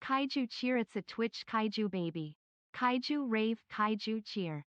Kaiju cheer, it's a Twitch kaiju baby. Kaiju rave, kaiju cheer.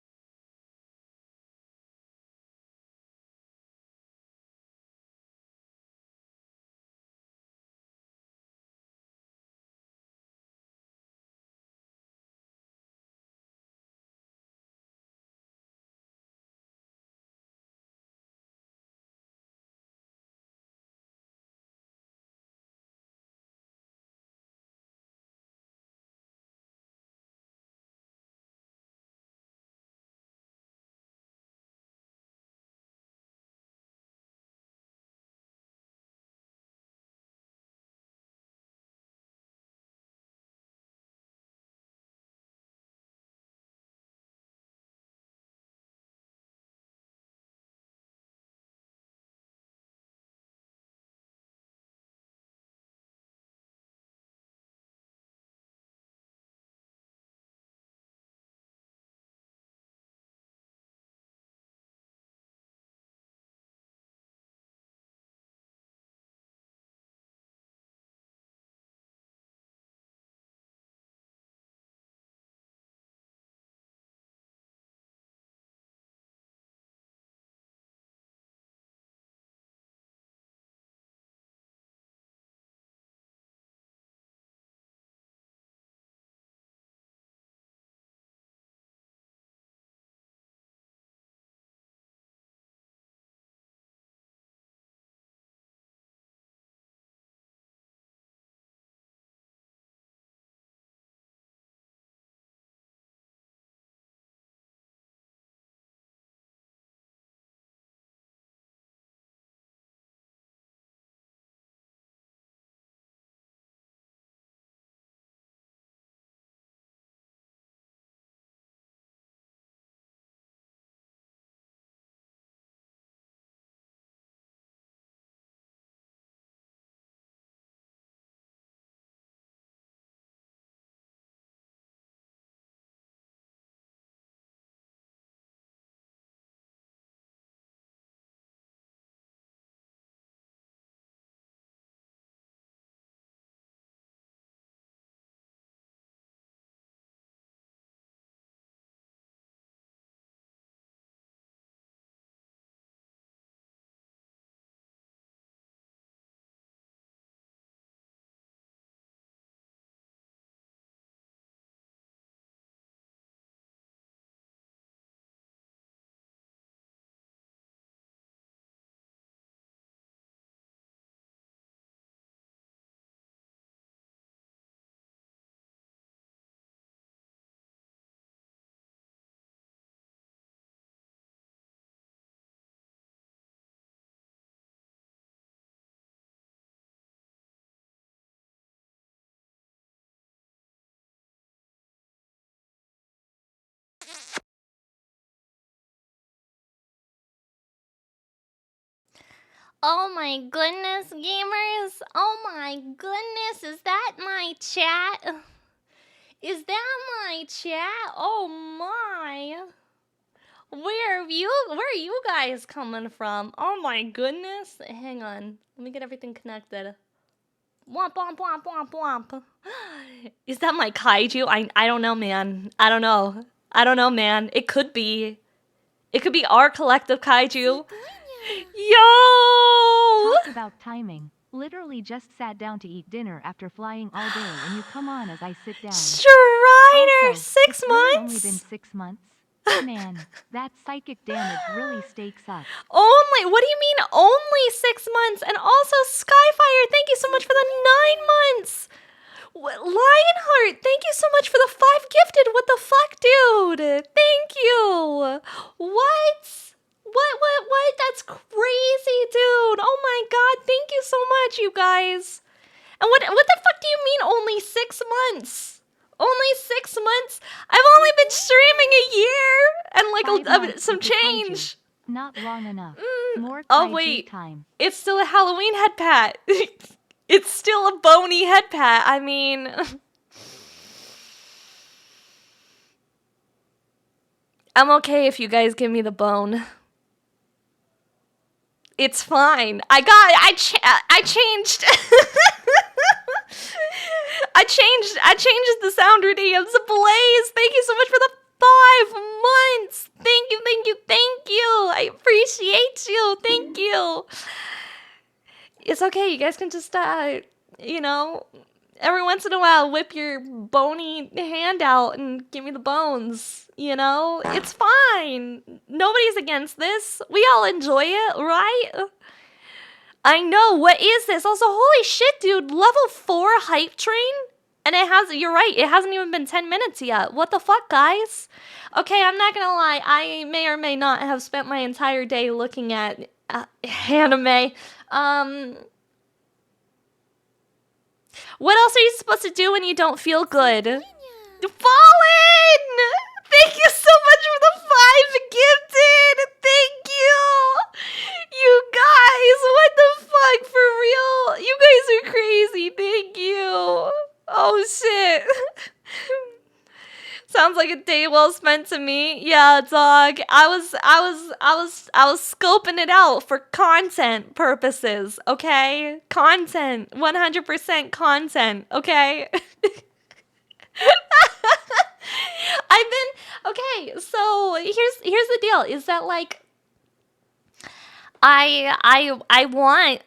Oh my goodness, gamers! Oh my goodness, is that my chat? Is that my chat? Oh my! Where are you guys coming from? Oh my goodness! Hang on, let me get everything connected. Womp womp womp womp womp. Is that my kaiju? I don't know, man. I don't know, man. It could be. It could be our collective kaiju. Yo! Talk about timing. Literally just sat down to eat dinner after flying all day and you come on as I sit down. Strider, Also, 6 it's really only months? been 6 months. Man, that psychic damage really stakes up. Only? What do you mean only 6 months? And also, Skyfire, thank you so much for the 9 months. Lionheart, thank you so much for the 5 gifted. What the fuck, dude? Thank you. What? What? That's crazy, dude. Oh my god, thank you so much, you guys. And what the fuck do you mean only 6 months? Only 6 months? I've only been streaming a year and like some change. Not long enough. More Oh kaiju wait, time. it's still a Halloween head pat. It's still a bony head pat. I mean, I'm okay if you guys give me the bone. It's fine. I changed. I changed the sound redeems. Blaze, thank you so much for the 5 months. Thank you, thank you, thank you. I appreciate you. Thank you. It's okay. You guys can just, you know, every once in a while, whip your bony hand out and give me the bones. You know, it's fine. Nobody's against this. We all enjoy it, right? I know. What is this? Also, holy shit, dude. Level 4 hype train? And it has, you're right, it hasn't even been 10 minutes yet. What the fuck, guys? Okay, I'm not gonna lie. I may or may not have spent my entire day looking at anime. What else are you supposed to do when you don't feel good? Fallen! Thank you so much for the 5 gifted! Thank you! You guys, what the fuck, for real? You guys are crazy, thank you! Oh shit. Sounds like a day well spent to me. Yeah, dog. I was scoping it out for content purposes, okay? Content. 100% content, okay? Okay, so here's the deal, is that like I want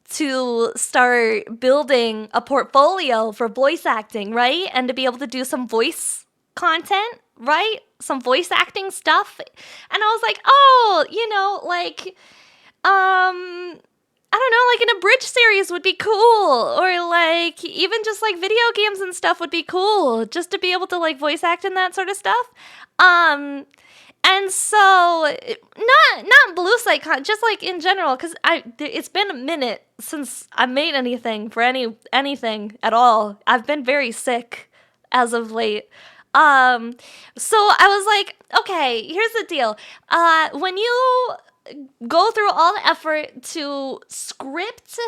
to start building a portfolio for voice acting, right? And to be able to do some voice content, right? Some voice acting stuff. And I was like, oh, you know, like, I don't know, like an abridged series would be cool. Or like, even just like video games and stuff would be cool. Just to be able to like voice act and that sort of stuff. And so, not Blue Site just like in general, because it's been a minute since I made anything for anything at all. I've been very sick as of late. So I was like, okay, here's the deal. When you go through all the effort to script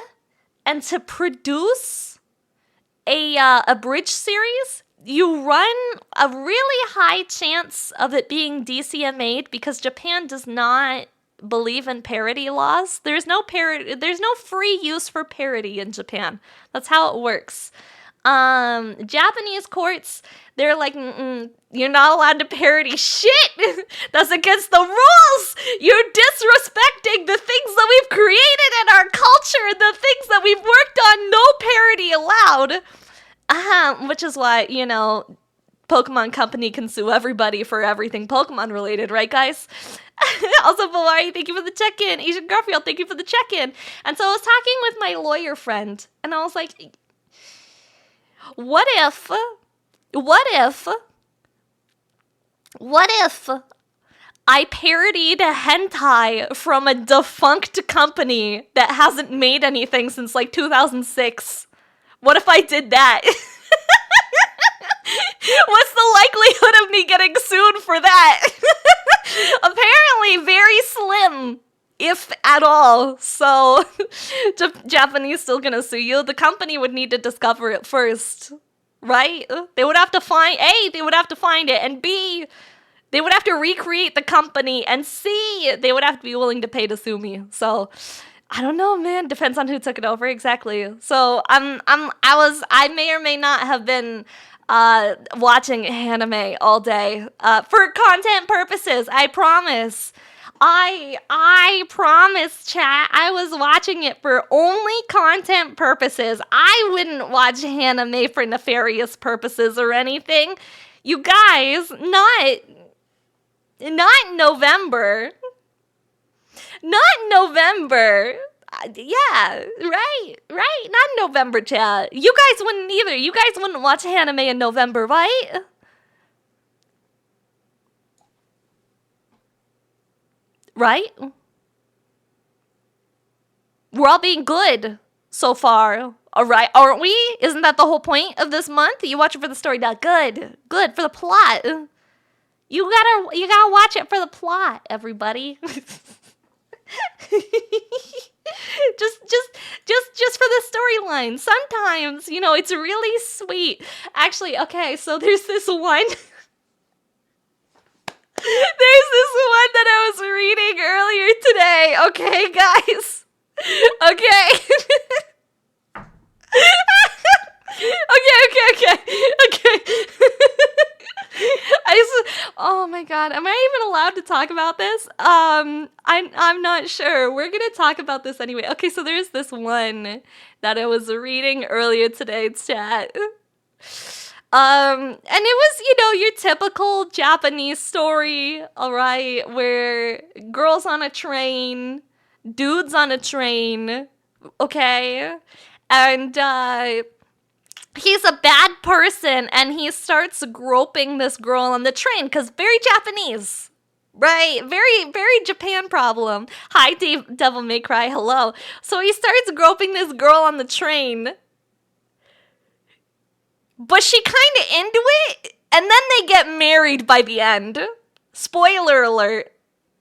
and to produce a bridge series, you run a really high chance of it being DCMA'd because Japan does not believe in parody laws. There's no free use for parody in Japan. That's how it works. Japanese courts, they're like, you're not allowed to parody shit. That's against the rules. You're disrespecting the things that we've created in our culture, the things that we've worked on. No parody allowed. Which is why, you know, Pokemon Company can sue everybody for everything Pokemon related, right, guys? Also, Bawari, thank you for the check-in. Asian Garfield, thank you for the check-in. And so I was talking with my lawyer friend, and I was like, what if I parodied a hentai from a defunct company that hasn't made anything since like 2006? What if I did that? What's the likelihood of me getting sued for that? Apparently very slim, if at all. So, Japanese still gonna sue you. The company would need to discover it first, right? They would have to find, A, they would have to find it, and B, they would have to recreate the company, and C, they would have to be willing to pay to sue me. So, I don't know, man. Depends on who took it over, exactly. So I may or may not have been watching anime all day for content purposes. I promise. I promise, chat. I was watching it for only content purposes. I wouldn't watch anime for nefarious purposes or anything. You guys, not November. Not November. Yeah, right. Not November, chat. You guys wouldn't either. You guys wouldn't watch anime in November, right? Right? We're all being good so far. All right, aren't we? Isn't that the whole point of this month? You watch it for the story. Now, good for the plot. You gotta watch it for the plot, everybody. just for the storyline. Sometimes, you know, it's really sweet. Actually, okay, so there's this one. There's this one that I was reading earlier today. Okay, guys. Okay. Okay. Okay. Oh my god, am I even allowed to talk about this? I'm not sure. We're gonna talk about this anyway. Okay, so there's this one that I was reading earlier today, chat. And it was, your typical Japanese story, alright, where girls on a train, dudes on a train, okay? And, he's a bad person and he starts groping this girl on the train because very Japanese, right? Very, very Japan problem. Hi, Devil May Cry. Hello. So he starts groping this girl on the train, but she kind of into it, and then they get married by the end. Spoiler alert.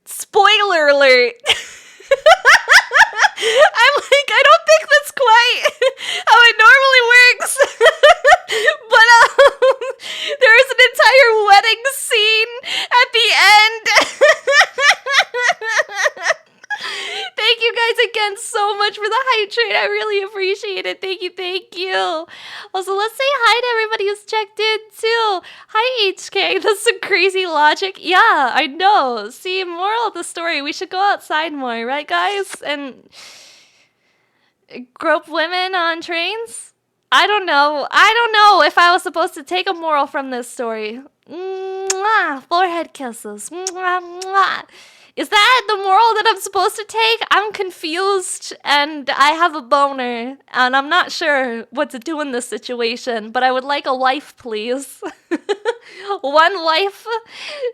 Spoiler alert. I'm like, I don't think that's quite how it normally works. But there's an entire wedding scene at the end. Thank you guys again so much for the hype train. I really appreciate it. Thank you, thank you. Also, let's say hi to everybody who's checked in too. Hi, HK. That's some crazy logic. Yeah, I know. See, moral of the story, we should go outside more, right, guys? And grope women on trains? I don't know. I don't know if I was supposed to take a moral from this story. Mwah, forehead kisses. Mwah, mwah. Is that the moral that I'm supposed to take? I'm confused and I have a boner and I'm not sure what to do in this situation, but I would like a wife, please. One wife.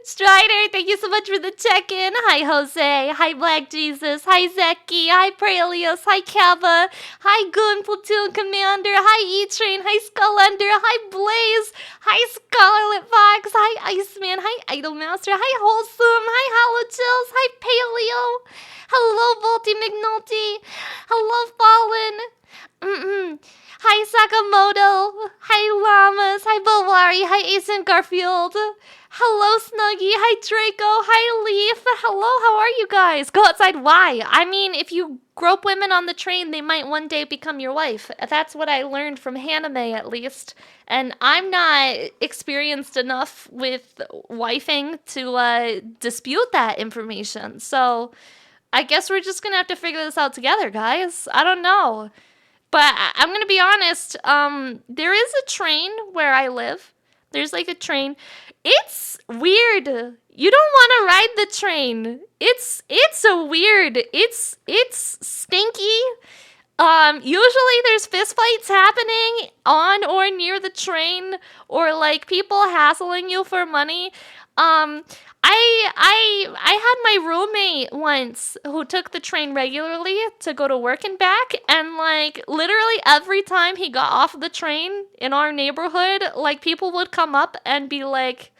Strider, thank you so much for the check-in. Hi, Jose. Hi, Black Jesus. Hi, Zeki. Hi, Prelius. Hi, Kava. Hi, Goon Platoon Commander. Hi, E-Train. Hi, Skullender. Hi, Blaze. Hi, Scarlet Fox. Hi, Iceman. Hi, Idolmaster. Hi, Wholesome. Hi, Hollow Chills. Hi, Paleo. Hello, Volty McNulty. Hello, Fallen. Hi, Sakamoto. Hi, Llamas. Hi, Bowari. Hi, Ace Garfield. Hello, Snuggie. Hi, Draco. Hi, Leaf. Hello, how are you guys? Go outside. Why? I mean, if you grope women on the train, they might one day become your wife. That's what I learned from Haname, at least. And I'm not experienced enough with wifing to dispute that information. So I guess we're just going to have to figure this out together, guys. I don't know. But I'm going to be honest, there is a train where I live. There's like a train. It's weird. You don't want to ride the train. It's so weird. It's stinky. Usually there's fistfights happening on or near the train, or like people hassling you for money. I had my roommate once who took the train regularly to go to work and back, and like literally every time he got off the train in our neighborhood, like people would come up and be like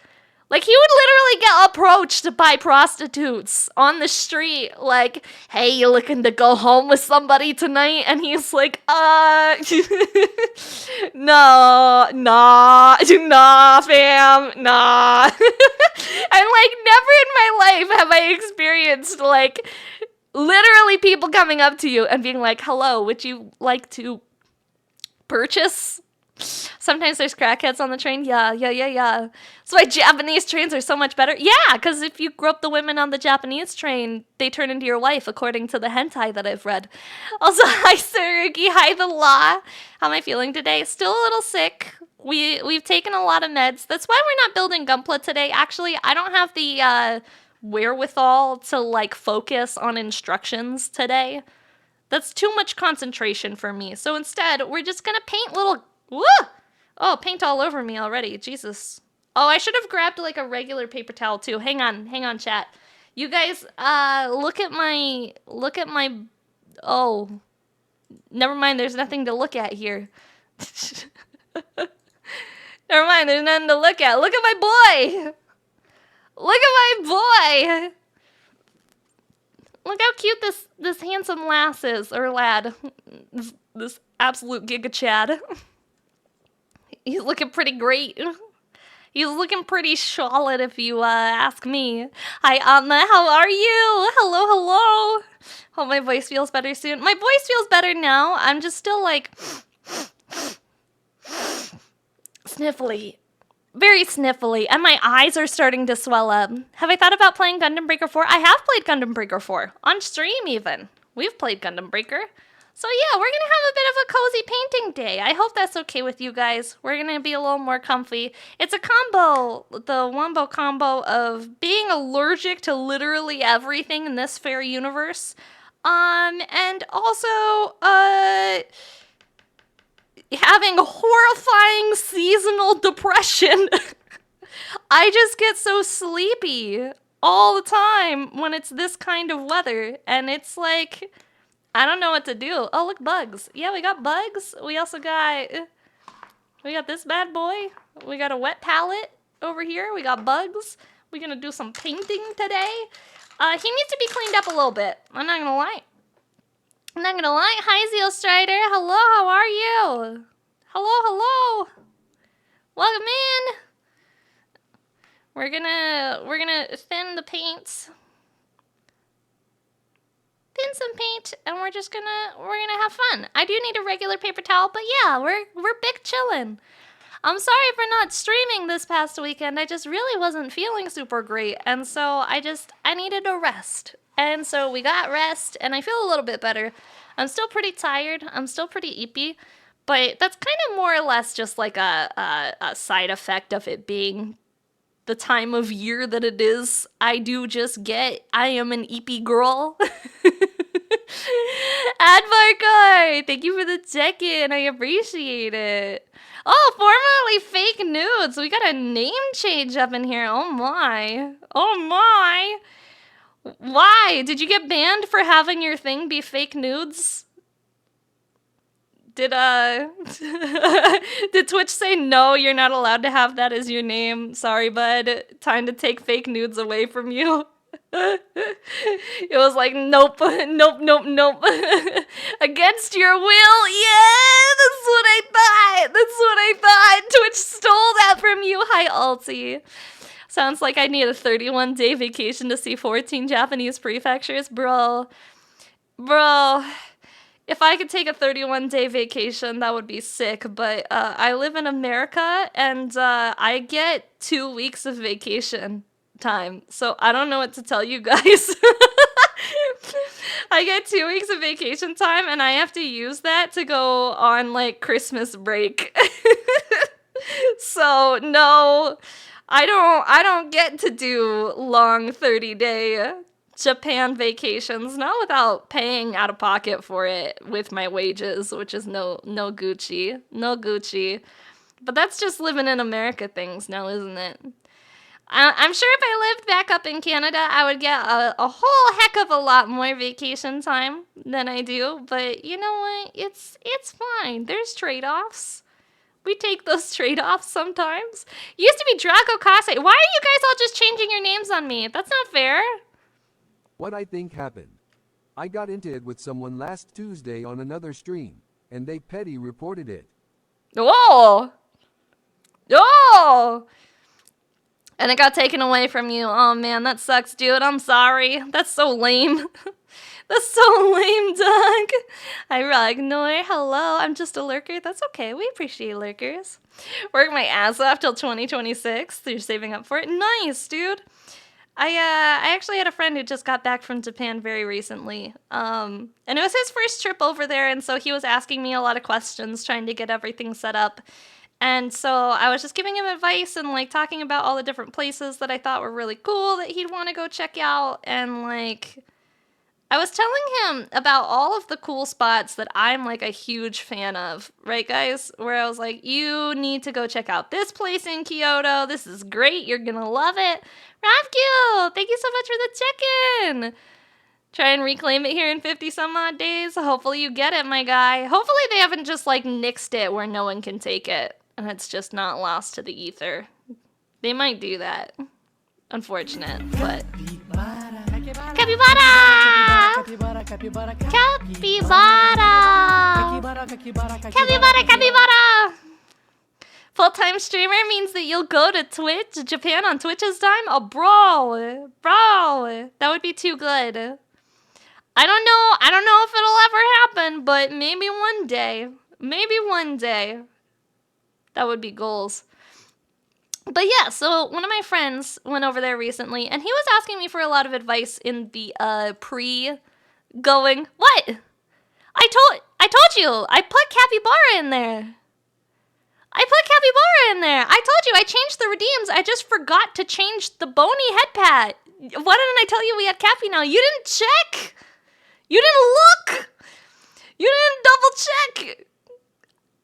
he would literally get approached by prostitutes on the street, like, hey, you looking to go home with somebody tonight? And he's like, no, nah, fam, nah. And like, never in my life have I experienced like literally people coming up to you and being like, hello, would you like to purchase? Sometimes there's crackheads on the train. Yeah. That's why Japanese trains are so much better. Yeah, because if you grope the women on the Japanese train, they turn into your wife, according to the hentai that I've read. Also, hi, Sarugi. Hi, The Law. How am I feeling today? Still a little sick. We've taken a lot of meds. That's why we're not building Gunpla today. Actually, I don't have the wherewithal to, like, focus on instructions today. That's too much concentration for me. So instead, we're just going to paint little... Woo! Oh, paint all over me already. Jesus. Oh, I should have grabbed like a regular paper towel too. Hang on, chat. You guys, look at my, oh, never mind. There's nothing to look at here. Never mind. There's nothing to look at. Look at my boy. Look at my boy. Look how cute this handsome lass is, or lad. This absolute giga chad. He's looking pretty great. He's looking pretty solid if you ask me. Hi, Anna. How are you? Hello. Hope my voice feels better soon. My voice feels better now. I'm just still like sniffly. Very sniffly, and my eyes are starting to swell up. Have I thought about playing Gundam Breaker 4? I have played Gundam Breaker 4. On stream, even. We've played Gundam Breaker. So yeah, we're gonna have a bit of a cozy painting day. I hope that's okay with you guys. We're gonna be a little more comfy. It's a combo, the Wombo combo of being allergic to literally everything in this fair universe. And also, having horrifying seasonal depression. I just get so sleepy all the time when it's this kind of weather, and it's like, I don't know what to do. Oh, look, bugs. Yeah, we got bugs. We also got this bad boy. We got a wet palette over here. We got bugs. We're gonna do some painting today. He needs to be cleaned up a little bit. I'm not gonna lie. I'm not gonna lie. Hi, Zeal Strider. Hello, how are you? Hello. Welcome in. We're gonna thin the paints. Thin some paint, and we're gonna have fun. I do need a regular paper towel, but yeah, we're big chillin'. I'm sorry for not streaming this past weekend. I just really wasn't feeling super great, and so I needed a rest. And so we got rest, and I feel a little bit better. I'm still pretty tired. I'm still pretty eepy, but that's kind of more or less just like a side effect of it being the time of year that it is. I am an eepy girl. Advarkar, thank you for the check-in. I appreciate it. Oh, formerly fake nudes. We got a name change up in here. Oh my. Why? Did you get banned for having your thing be fake nudes? Did Twitch say no, you're not allowed to have that as your name? Sorry, bud. Time to take fake nudes away from you. It was like, nope. Against your will? Yeah, that's what I thought. Twitch stole that from you. Hi, Alti. Sounds like I need a 31-day vacation to see 14 Japanese prefectures. Bro. If I could take a 31-day vacation, that would be sick, but I live in America, and I get 2 weeks of vacation time, so I don't know what to tell you guys. I get 2 weeks of vacation time, and I have to use that to go on, like, Christmas break. So, no, I don't get to do long 30-day Japan vacations, not without paying out of pocket for it with my wages, which is no Gucci. But that's just living in America things now, isn't it? I'm sure if I lived back up in Canada, I would get a whole heck of a lot more vacation time than I do. But you know what? It's fine. There's trade-offs. We take those trade-offs sometimes. Used to be Draco Kase. Why are you guys all just changing your names on me? That's not fair. What I think happened. I got into it with someone last Tuesday on another stream, and they petty reported it. Oh! And it got taken away from you. Oh man, that sucks, dude. I'm sorry. That's so lame. That's so lame, Doug. Hi, Ragnar. Hello. I'm just a lurker. That's okay. We appreciate lurkers. Work my ass off till 2026. You're saving up for it. Nice, dude. I actually had a friend who just got back from Japan very recently, and it was his first trip over there, and so he was asking me a lot of questions, trying to get everything set up, and so I was just giving him advice and, like, talking about all the different places that I thought were really cool that he'd want to go check out, and, like, I was telling him about all of the cool spots that I'm, like, a huge fan of, right, guys? Where I was like, you need to go check out this place in Kyoto. This is great. You're gonna love it. Rafku, thank you so much for the check-in. Try and reclaim it here in 50 some odd days. Hopefully you get it, my guy. Hopefully they haven't just, like, nixed it where no one can take it, and it's just not lost to the ether. They might do that. Unfortunate, but... Capybara! Capybara! Full-time streamer means that you'll go to Japan on Twitch's time? Oh, bro, that would be too good. I don't know if it'll ever happen, but maybe one day. That would be goals. But yeah, so one of my friends went over there recently, and he was asking me for a lot of advice in the pre-going. What? I told you, I put capybara in there. I told you I changed the redeems. I just forgot to change the bony head pat. Why didn't I tell you we had Cappy now? You didn't check. You didn't look. You didn't double check.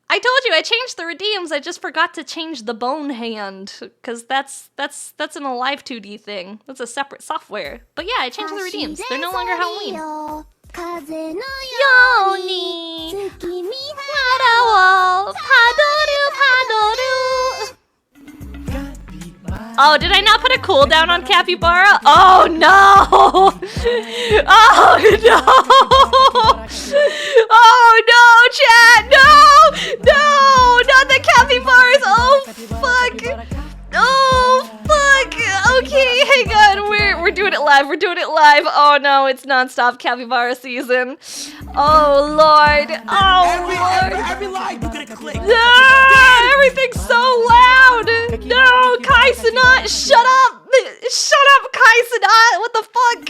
I told you I changed the redeems. I just forgot to change the bone hand because that's an Alive 2D thing. That's a separate software. But yeah, I changed the redeems. They're no longer Halloween. Yoni, Wadawo, Padoru. Oh, did I not put a cooldown on Capybara? Oh no! Oh no! Oh no, chat! No! Not the capybaras! Oh fuck! Oh fuck! Okay, hang on. We're doing it live. Oh no, it's non-stop capybara season. Oh lord! Oh lord! Every line you gotta click. No! Everything's so loud! No, Kai Sanat, shut up! Shut up, Kai Sanat! What the fuck?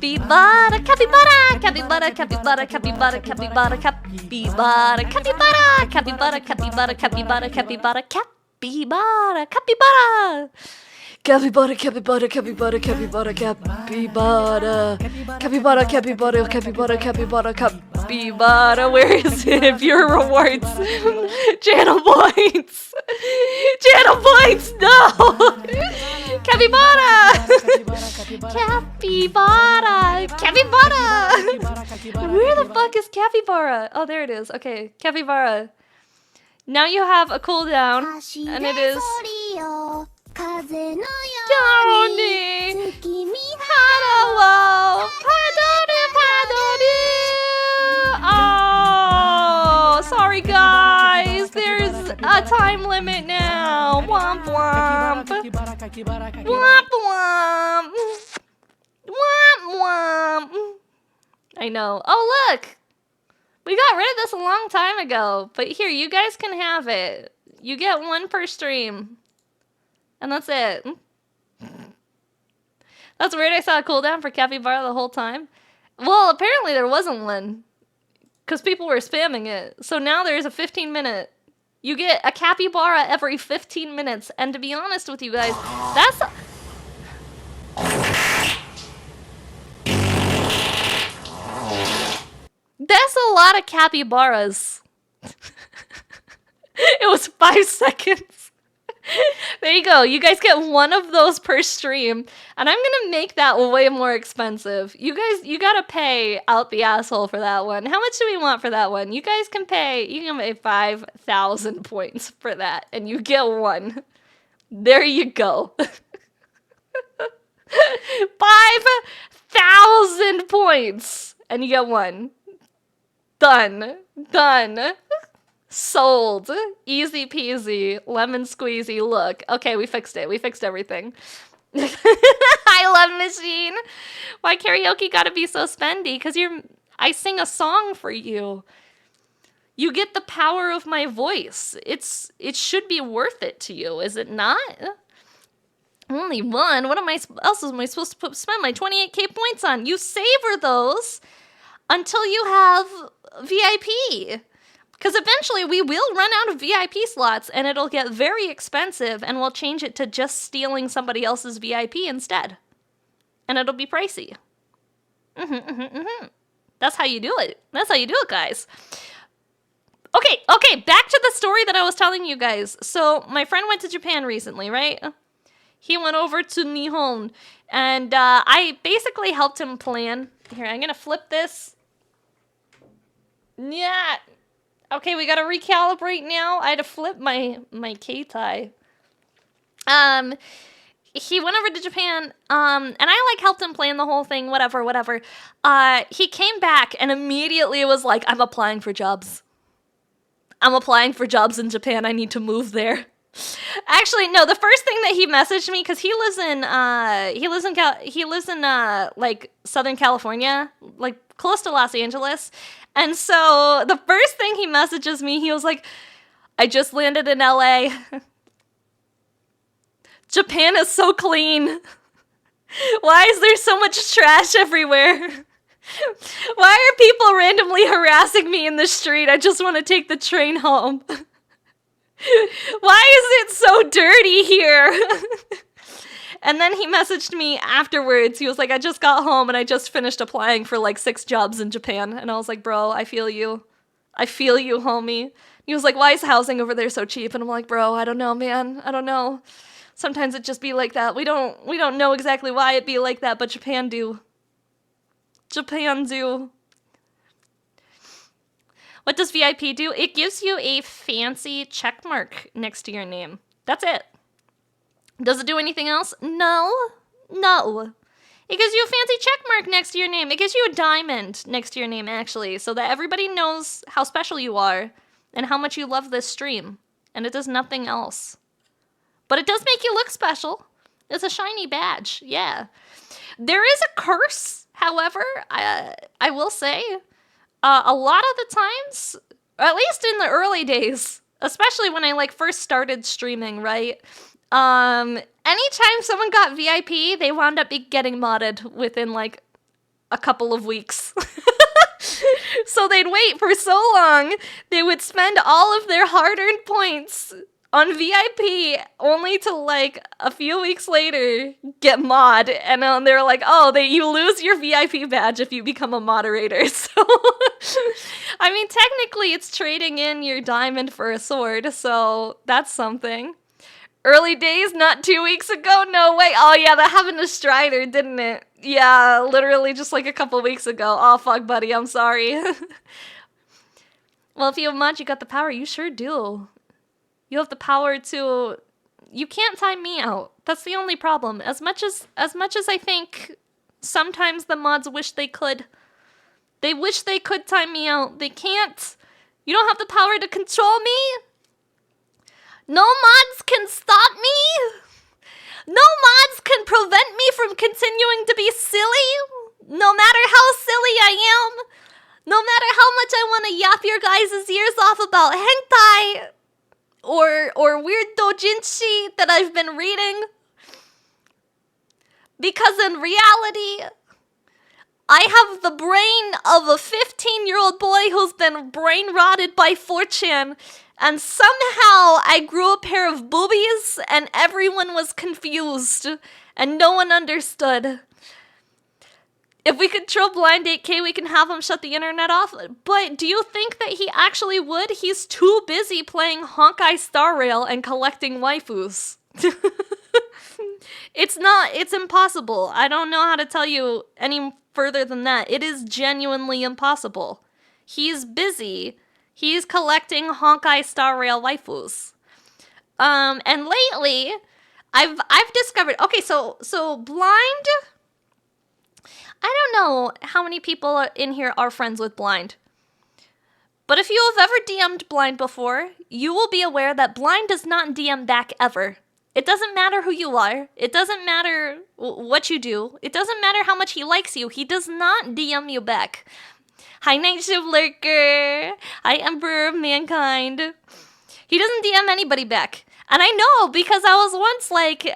Capybara, capybara, capybara, capybara, capybara, capybara, capybara, capybara, capybara, capybara, capybara, capybara, capybara, capybara. Capybara, capybara, capybara, capybara, capybara, capybara, capybara, capybara, capybara, capybara. Where is it? Viewer rewards. Channel points. Channel points. No. Capybara. Capybara. Capybara. Where the fuck is capybara? Oh, there it is. Okay, capybara. Now you have a cooldown, and it is. Yoni, Hadawo, Padoru. Oh, sorry guys, there's a time limit now. Womp womp. Womp womp. Womp womp. I know. Oh look, we got rid of this a long time ago, but here, you guys can have it. You get one per stream. And that's it. That's weird. I saw a cooldown for Capybara the whole time. Well, apparently there wasn't one. Because people were spamming it. So now there's a 15-minute. You get a Capybara every 15 minutes. And to be honest with you guys, that's... That's a lot of capybaras. It was 5 seconds. There you go. You guys get one of those per stream. And I'm gonna make that way more expensive. You guys, you gotta pay out the asshole for that one. How much do we want for that one? You guys can pay, you can pay 5,000 points for that. And you get one. There you go. 5,000 points. And you get one. Done. Done. Sold. Easy peasy. Lemon squeezy. Look. Okay, we fixed it. We fixed everything. I love Machine. Why karaoke gotta be so spendy? Because I sing a song for you. You get the power of my voice. It should be worth it to you, is it not? Only one? What else am I supposed to spend my 28k points on? You savor those until you have VIP. Because eventually we will run out of VIP slots and it'll get very expensive and we'll change it to just stealing somebody else's VIP instead. And it'll be pricey. That's how you do it. That's how you do it, guys. Okay, back to the story that I was telling you guys. So my friend went to Japan recently, right? He went over to Nihon and I basically helped him plan. Here, I'm going to flip this. Yeah. Okay, we gotta recalibrate now. I had to flip my K-tie. He went over to Japan, and I helped him plan the whole thing, whatever. He came back and immediately was like, I'm applying for jobs. I'm applying for jobs in Japan. I need to move there. Actually, no, the first thing that he messaged me, because he lives in Southern California, close to Los Angeles. And so the first thing he messages me, he was like, I just landed in LA. Japan is so clean. Why is there so much trash everywhere? Why are people randomly harassing me in the street? I just want to take the train home. Why is it so dirty here? And then he messaged me afterwards. He was like, I just got home and I just finished applying for like 6 jobs in Japan. And I was like, bro, I feel you. I feel you, homie. He was like, why is housing over there so cheap? And I'm like, bro, I don't know, man. I don't know. Sometimes it just be like that. We don't know exactly why it be like that, but Japan do. Japan do. What does VIP do? It gives you a fancy check mark next to your name. That's it. Does it do anything else? No. No. It gives you a fancy check mark next to your name. It gives you a diamond next to your name, actually, so that everybody knows how special you are and how much you love this stream. And it does nothing else. But it does make you look special. It's a shiny badge, yeah. There is a curse, however, I will say. A lot of the times, or at least in the early days, especially when I like first started streaming, right? Anytime someone got VIP, they wound up getting modded within like a couple of weeks. So they'd wait for so long, they would spend all of their hard-earned points on VIP only to like a few weeks later get mod, and they're like, oh, you lose your VIP badge if you become a moderator. So I mean, technically it's trading in your diamond for a sword, so that's something. Early days, not 2 weeks ago? No way. Oh yeah, that happened to Strider, didn't it? Yeah, literally just like a couple weeks ago. Oh fuck, buddy, I'm sorry. Well, if you have mod, you got the power. You sure do. You have the power to... You can't time me out. That's the only problem. As much as I think sometimes the mods wish they could. They wish they could time me out. They can't. You don't have the power to control me. No mods can stop me. No mods can prevent me from continuing to be silly. No matter how silly I am. No matter how much I want to yap your guys' ears off about hentai or weird doujinshi that I've been reading. Because in reality, I have the brain of a 15-year-old boy who's been brain rotted by 4chan, and somehow I grew a pair of boobies and everyone was confused and no one understood. If we control Blind 8K, we can have him shut the internet off. But do you think that he actually would? He's too busy playing Honkai Star Rail and collecting waifus. It's impossible. I don't know how to tell you any further than that. It is genuinely impossible. He's busy. He's collecting Honkai Star Rail waifus. And lately, I've discovered... Okay, so Blind... I don't know how many people in here are friends with Blind. But if you have ever DM'd Blind before, you will be aware that Blind does not DM back ever. It doesn't matter who you are. It doesn't matter what you do. It doesn't matter how much he likes you. He does not DM you back. Hi, Night Shift Lurker. Hi, Emperor of Mankind. He doesn't DM anybody back. And I know because I was once like...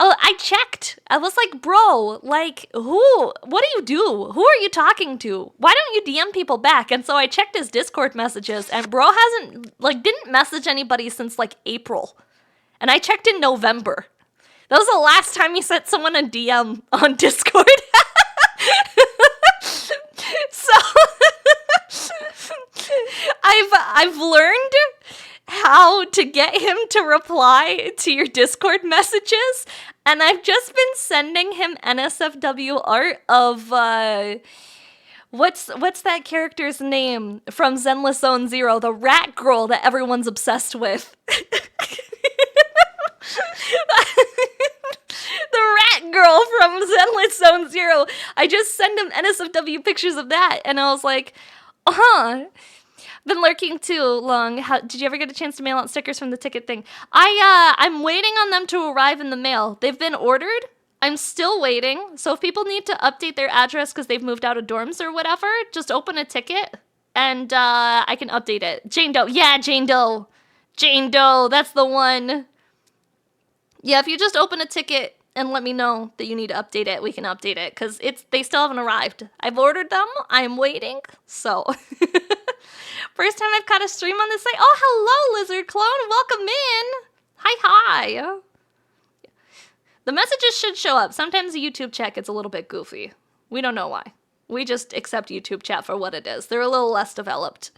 I checked. I was like, bro, like, what do you do? Who are you talking to? Why don't you DM people back? And so I checked his Discord messages, and bro didn't message anybody since, like, April. And I checked in November. That was the last time he sent someone a DM on Discord. So, I've learned how to get him to reply to your Discord messages, and I've just been sending him NSFW art of what's that character's name from Zenless Zone Zero, the rat girl that everyone's obsessed with. The rat girl from Zenless Zone Zero. I just send him NSFW pictures of that, and I was like, been lurking too long. Did you ever get a chance to mail out stickers from the ticket thing? I'm waiting on them to arrive in the mail. They've been ordered. I'm still waiting. So if people need to update their address because they've moved out of dorms or whatever, just open a ticket and I can update it. Jane Doe. Yeah, Jane Doe. Jane Doe, that's the one. Yeah, if you just open a ticket and let me know that you need to update it, we can update it, because they still haven't arrived. I've ordered them, I'm waiting, so. First time I've caught a stream on this site. Oh, hello, Lizard Clone, welcome in. Hi. The messages should show up. Sometimes the YouTube chat gets a little bit goofy. We don't know why. We just accept YouTube chat for what it is. They're a little less developed.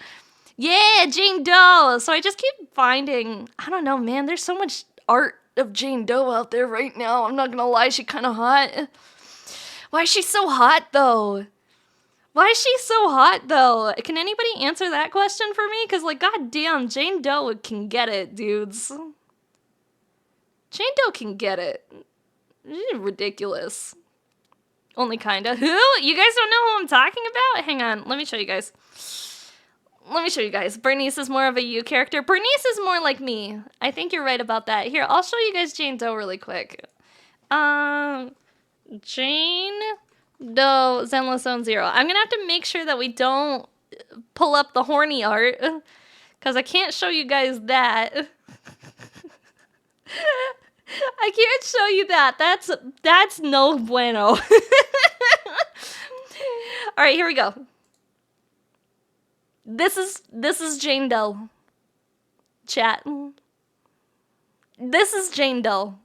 Yeah, Jane Doe. So I just keep finding, I don't know, man, there's so much art of Jane Doe out there right now. I'm not gonna lie, she's kind of hot. Why is she so hot, though? Why is she so hot, though? Can anybody answer that question for me? Because, like, goddamn, Jane Doe can get it, dudes. Jane Doe can get it. She's ridiculous. Only kinda. Who? You guys don't know who I'm talking about? Hang on, let me show you guys. Bernice is more of a you character. Bernice is more like me. I think you're right about that. Here, I'll show you guys Jane Doe really quick. Jane Doe Zenless Zone 0. I'm gonna have to make sure that we don't pull up the horny art, because I can't show you guys that. I can't show you that. That's no bueno. All right, here we go. This is Jane Doe. Chat. This is Jane Doe.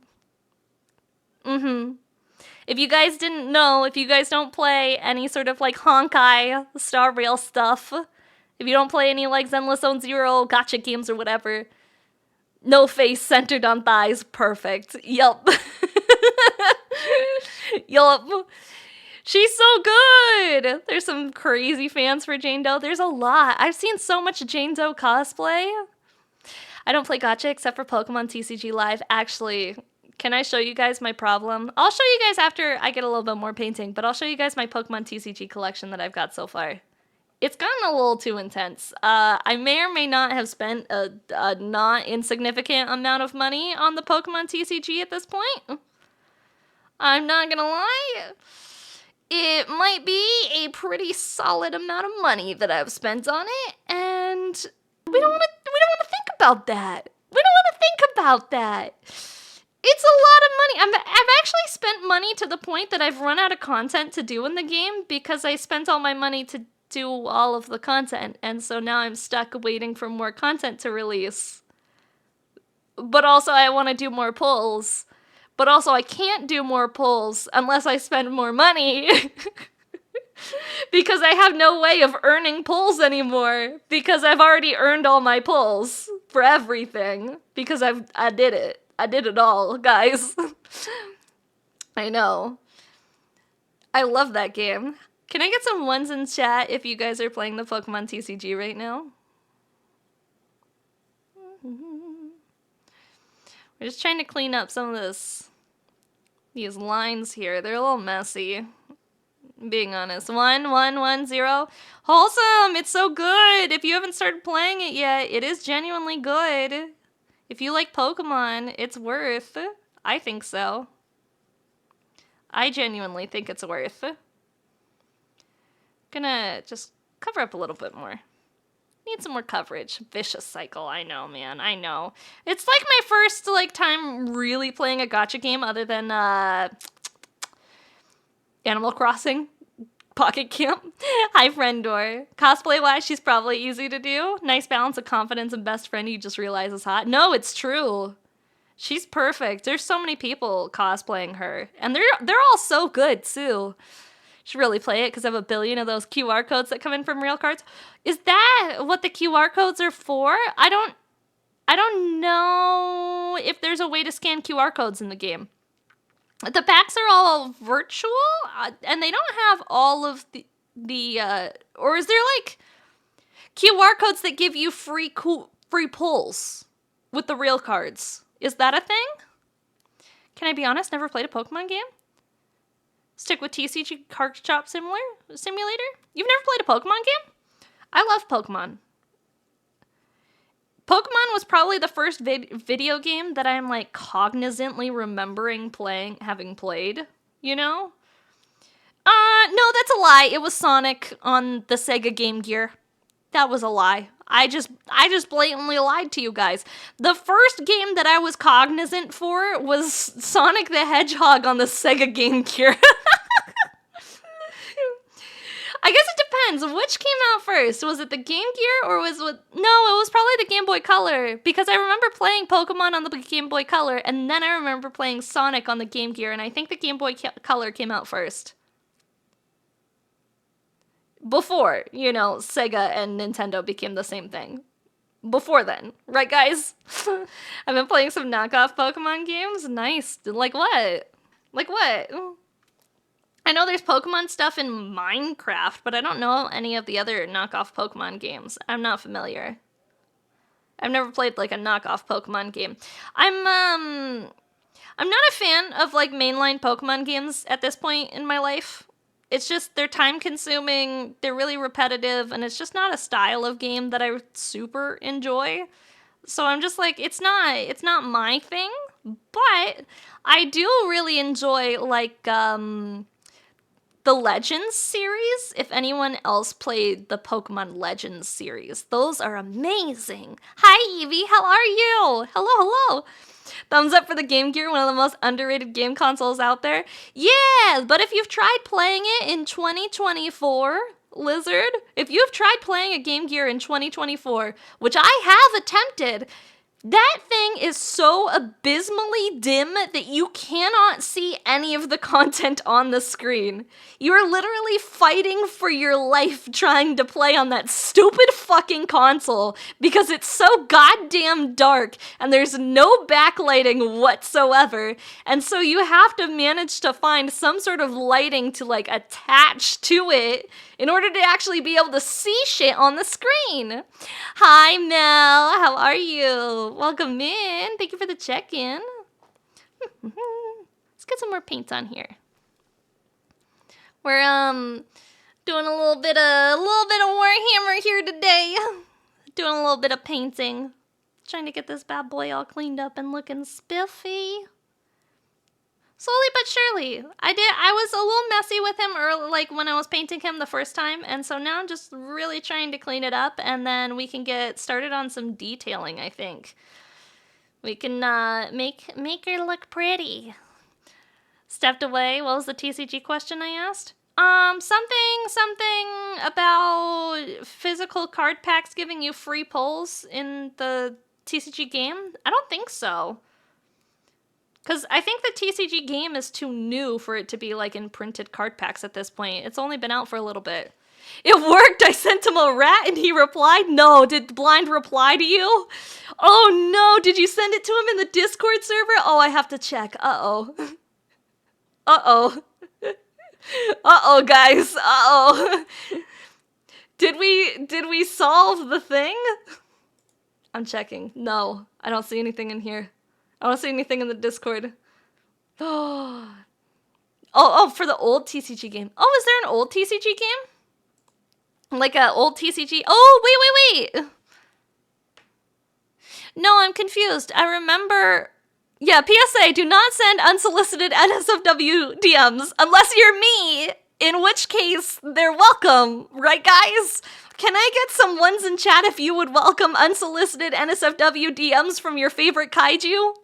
If you guys didn't know, if you guys don't play any sort of like Honkai Star Rail stuff, if you don't play any like Zenless Zone Zero gacha games or whatever, no face centered on thighs, perfect. Yup. Yup. She's so good! There's some crazy fans for Jane Doe. There's a lot. I've seen so much Jane Doe cosplay. I don't play gacha except for Pokemon TCG Live. Actually, can I show you guys my problem? I'll show you guys after I get a little bit more painting, but I'll show you guys my Pokemon TCG collection that I've got so far. It's gotten a little too intense. I may or may not have spent a not insignificant amount of money on the Pokemon TCG at this point. I'm not gonna lie. It might be a pretty solid amount of money that I've spent on it, and we don't want to think about that. We don't want to think about that. It's a lot of money. I've actually spent money to the point that I've run out of content to do in the game because I spent all my money to do all of the content, and so now I'm stuck waiting for more content to release. But also I want to do more pulls. But also, I can't do more pulls unless I spend more money. Because I have no way of earning pulls anymore. Because I've already earned all my pulls for everything. Because I did it. I did it all, guys. I know. I love that game. Can I get some ones in chat if you guys are playing the Pokemon TCG right now? We're just trying to clean up some of these lines here. They're a little messy, being honest. 1110. Wholesome! It's so good! If you haven't started playing it yet, it is genuinely good. If you like Pokemon, it's worth. I think so. I genuinely think it's worth. Gonna just cover up a little bit more. Need some more coverage. Vicious cycle. I know, man. I know. It's like my first time really playing a gacha game other than Animal Crossing Pocket Camp. Hi, Friendor. Cosplay wise, she's probably easy to do. Nice balance of confidence and best friend you just realize is hot. No, it's true. She's perfect. There's so many people cosplaying her, and they're all so good too. Should really play it because I have a billion of those QR codes that come in from real cards. Is that what the QR codes are for? I don't know if there's a way to scan QR codes in the game. The packs are all virtual, and they don't have all of the or is there QR codes that give you free pulls with the real cards? Is that a thing? Can I be honest? Never played a Pokemon game. Stick with TCG Card Shop Simulator? You've never played a Pokemon game? I love Pokemon. Pokemon was probably the first video game that I'm cognizantly remembering having played, you know? No, that's a lie. It was Sonic on the Sega Game Gear. That was a lie. I just blatantly lied to you guys. The first game that I was cognizant for was Sonic the Hedgehog on the Sega Game Gear. I guess it depends. Which came out first? Was it the Game Gear or was it... No, it was probably the Game Boy Color, because I remember playing Pokemon on the Game Boy Color, and then I remember playing Sonic on the Game Gear, and I think the Game Boy Color came out first. Before, you know, Sega and Nintendo became the same thing. Before then. Right, guys? I've been playing some knockoff Pokemon games. Nice. Like what? Like what? I know there's Pokemon stuff in Minecraft, but I don't know any of the other knockoff Pokemon games. I'm not familiar. I've never played, like, a knockoff Pokemon game. I'm not a fan of, like, mainline Pokemon games at this point in my life. It's just, they're time-consuming, they're really repetitive, and it's just not a style of game that I super enjoy. So I'm just like, it's not my thing, but I do really enjoy, like, the Legends series. If anyone else played the Pokemon Legends series, those are amazing. Hi, Evie, how are you? Hello. Thumbs up for the Game Gear, one of the most underrated game consoles out there. Yeah, but if you've tried playing it in 2024, Lizard, if you've tried playing a Game Gear in 2024, which I have attempted, that thing is so abysmally dim that you cannot see any of the content on the screen. You are literally fighting for your life trying to play on that stupid fucking console because it's so goddamn dark and there's no backlighting whatsoever. And so you have to manage to find some sort of lighting to, like, attach to it in order to actually be able to see shit on the screen. Hi, Mel. How are you? Welcome in. Thank you for the check-in. Let's get some more paint on here. We're doing a little bit of Warhammer here today. Doing a little bit of painting. Trying to get this bad boy all cleaned up and looking spiffy. Slowly but surely. I was a little messy with him early, like when I was painting him the first time, and so now I'm just really trying to clean it up, and then we can get started on some detailing, I think. We can make her look pretty. Stepped away. What was the TCG question I asked? Something about physical card packs giving you free pulls in the TCG game? I don't think so. Because I think the TCG game is too new for it to be, like, in printed card packs at this point. It's only been out for a little bit. It worked! I sent him a rat and he replied? No. Did Blind reply to you? Oh, no! Did you send it to him in the Discord server? Oh, I have to check. Uh-oh. Uh-oh. Uh-oh, guys. Uh-oh. Did we solve the thing? I'm checking. No. I don't see anything in here. I don't see anything in the Discord. Oh, for the old TCG game. Oh, is there an old TCG game? Like an old TCG? Oh, wait. No, I'm confused. I remember... Yeah, PSA, do not send unsolicited NSFW DMs unless you're me, in which case they're welcome. Right, guys? Can I get some ones in chat if you would welcome unsolicited NSFW DMs from your favorite kaiju?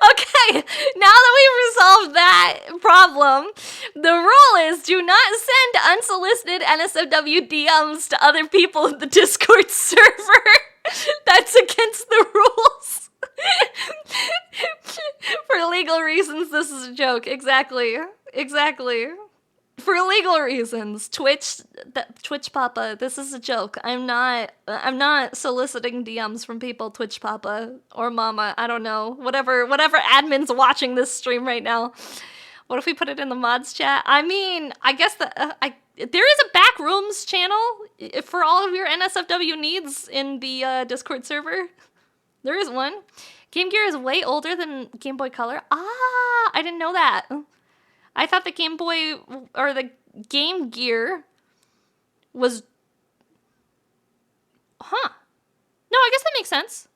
Okay, now that we've resolved that problem, the rule is do not send unsolicited NSFW DMs to other people in the Discord server. That's against the rules. For legal reasons, this is a joke. Exactly. For legal reasons, Twitch Papa, this is a joke. I'm not soliciting DMs from people, Twitch Papa or Mama. I don't know. Whatever admin's watching this stream right now. What if we put it in the mods chat? I mean, I guess there is a Backrooms channel for all of your NSFW needs in the Discord server. There is one. Game Gear is way older than Game Boy Color. Ah, I didn't know that. I thought the Game Boy, or the Game Gear was... Huh. No, I guess that makes sense.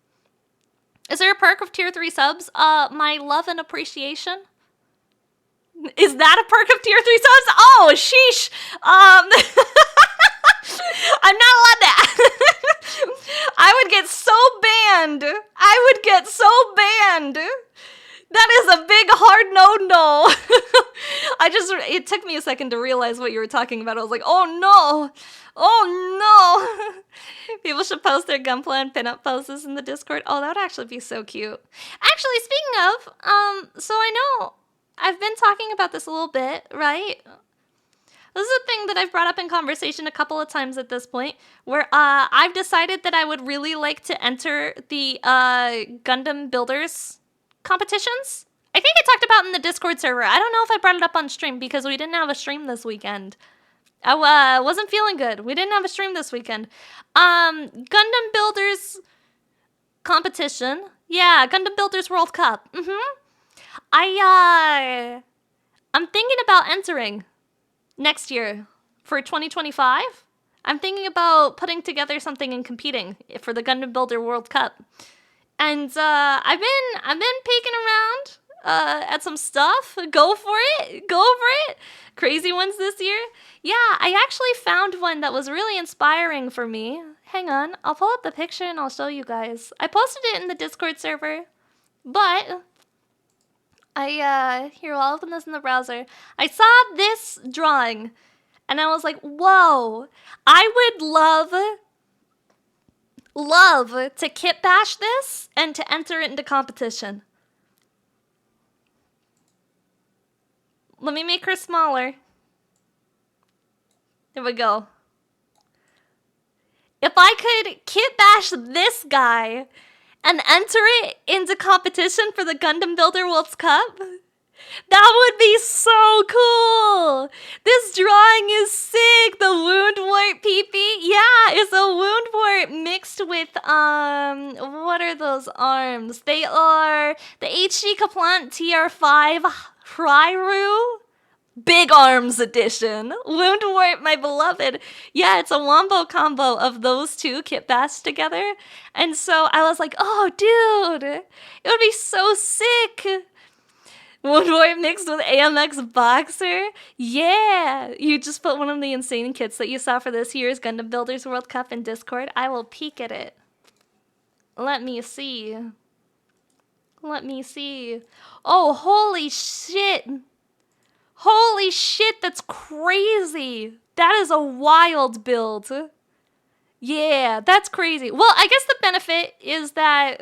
Is there a perk of tier 3 subs? My love and appreciation. Is that a perk of tier 3 subs? Oh, sheesh. I'm not allowed that. I would get so banned. That is a big hard no. It took me a second to realize what you were talking about. I was like, oh no. People should post their Gunpla and pinup poses in the Discord. Oh, that would actually be so cute. Actually, speaking of, so I know I've been talking about this a little bit, right? This is a thing that I've brought up in conversation a couple of times at this point, where I've decided that I would really like to enter the Gundam Builders competitions. I think I talked about in the Discord server. I don't know if I brought it up on stream because we didn't have a stream this weekend. I wasn't feeling good. We didn't have a stream this weekend. Gundam Builders competition. Yeah, Gundam Builders World Cup. I'm thinking about entering next year for 2025. I'm thinking about putting together something and competing for the Gundam Builder World Cup. And I've been peeking around at some stuff. Go for it. Crazy ones this year. Yeah, I actually found one that was really inspiring for me. Hang on, I'll pull up the picture and I'll show you guys. I posted it in the Discord server, but here, I'll open this in the browser. I saw this drawing and I was like, whoa, I would love to kit bash this and to enter it into competition. Let me make her smaller. There we go. If I could kit bash this guy and enter it into competition for the Gundam Builder World Cup, that would be so cool. This drawing is sick. The wound wart PP. Yeah, it's a wound wart mixed with, what are those arms? They are the HG Kaplant TR5 Hryru Big Arms Edition. Wound wart, my beloved. Yeah, it's a wombo combo of those two kit bashed together. And so I was like, oh, dude, it would be so sick. Wound wart mixed with AMX Boxer. Yeah, you just put one of the insane kits that you saw for this year's Gundam Builders World Cup in Discord. I will peek at it. Let me see. Oh, holy shit. Holy shit, that's crazy. That is a wild build. Yeah, that's crazy. Well, I guess the benefit is that...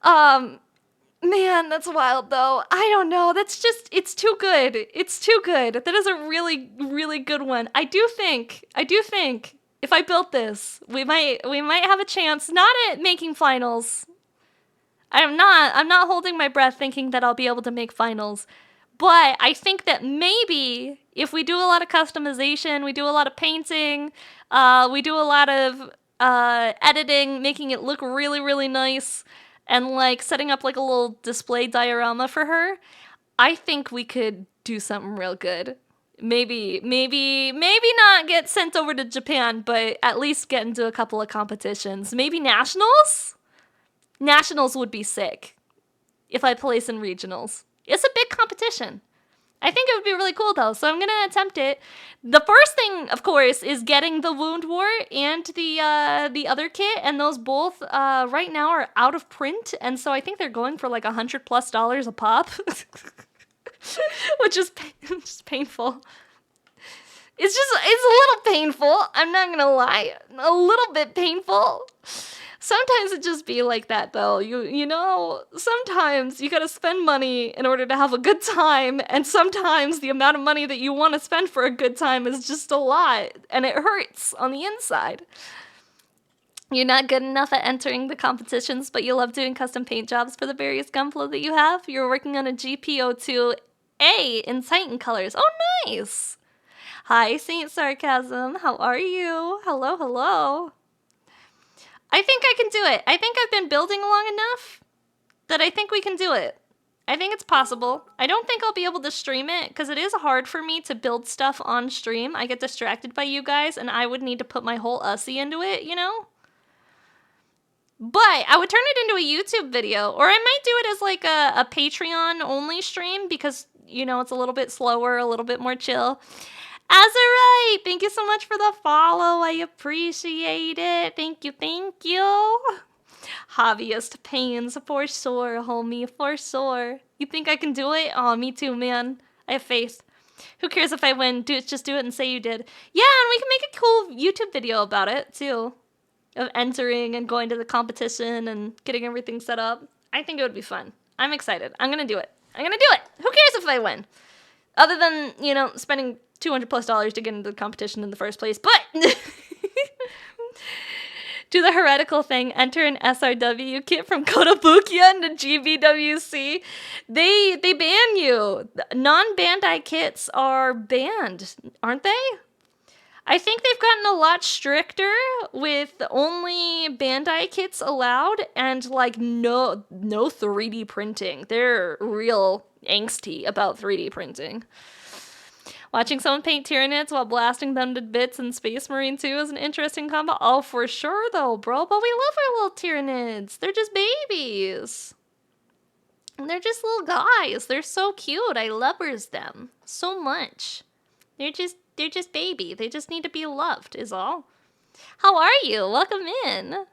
man, that's wild though. I don't know. That's just, it's too good. That is a really, really good one. I do think if I built this, we might have a chance, not at making finals. I'm not holding my breath thinking that I'll be able to make finals. But I think that maybe if we do a lot of customization, we do a lot of painting, we do a lot of editing, making it look really, really nice, and like setting up like a little display diorama for her, I think we could do something real good. Maybe not get sent over to Japan, but at least get into a couple of competitions. Maybe nationals? Nationals would be sick if I place in regionals. It's a big competition. I think it would be really cool though, so I'm gonna attempt it. The first thing, of course, is getting the wound wart and the other kit, and those both right now are out of print, and so I think they're going for like $100+ a pop, which is painful. It's a little painful. I'm not gonna lie, a little bit painful. Sometimes it just be like that though. You know, sometimes you gotta spend money in order to have a good time, and sometimes the amount of money that you want to spend for a good time is just a lot, and it hurts on the inside. You're not good enough at entering the competitions, but you love doing custom paint jobs for the various gunpla that you have. You're working on a GPO2A in Titan colors. Oh, nice! Hi, Saint Sarcasm. How are you? Hello. I think I can do it. I think I've been building long enough that I think we can do it. I think it's possible. I don't think I'll be able to stream it because it is hard for me to build stuff on stream. I get distracted by you guys and I would need to put my whole ussy into it, you know? But I would turn it into a YouTube video, or I might do it as like a Patreon only stream because you know, it's a little bit slower, a little bit more chill. Azurite, thank you so much for the follow. I appreciate it. Thank you, thank you. Hobbyist pains for sure, homie, for sure. You think I can do it? Oh, me too, man. I have faith. Who cares if I win? Just do it and say you did. Yeah, and we can make a cool YouTube video about it, too. Of entering and going to the competition and getting everything set up. I think it would be fun. I'm excited. I'm gonna do it. I'm gonna do it. Who cares if I win? Other than, you know, spending $200+ to get into the competition in the first place. But do the heretical thing. Enter an SRW kit from Kotobukiya into GBWC. They ban you. Non-Bandai kits are banned, aren't they? I think they've gotten a lot stricter with only Bandai kits allowed and like no 3D printing. They're real angsty about 3D printing. Watching someone paint Tyranids while blasting them to bits in Space Marine 2 is an interesting combo. Oh, for sure though, bro. But we love our little Tyranids. They're just babies. And they're just little guys. They're so cute. I lovers them so much. They're just baby. They just need to be loved, is all. How are you? Welcome in.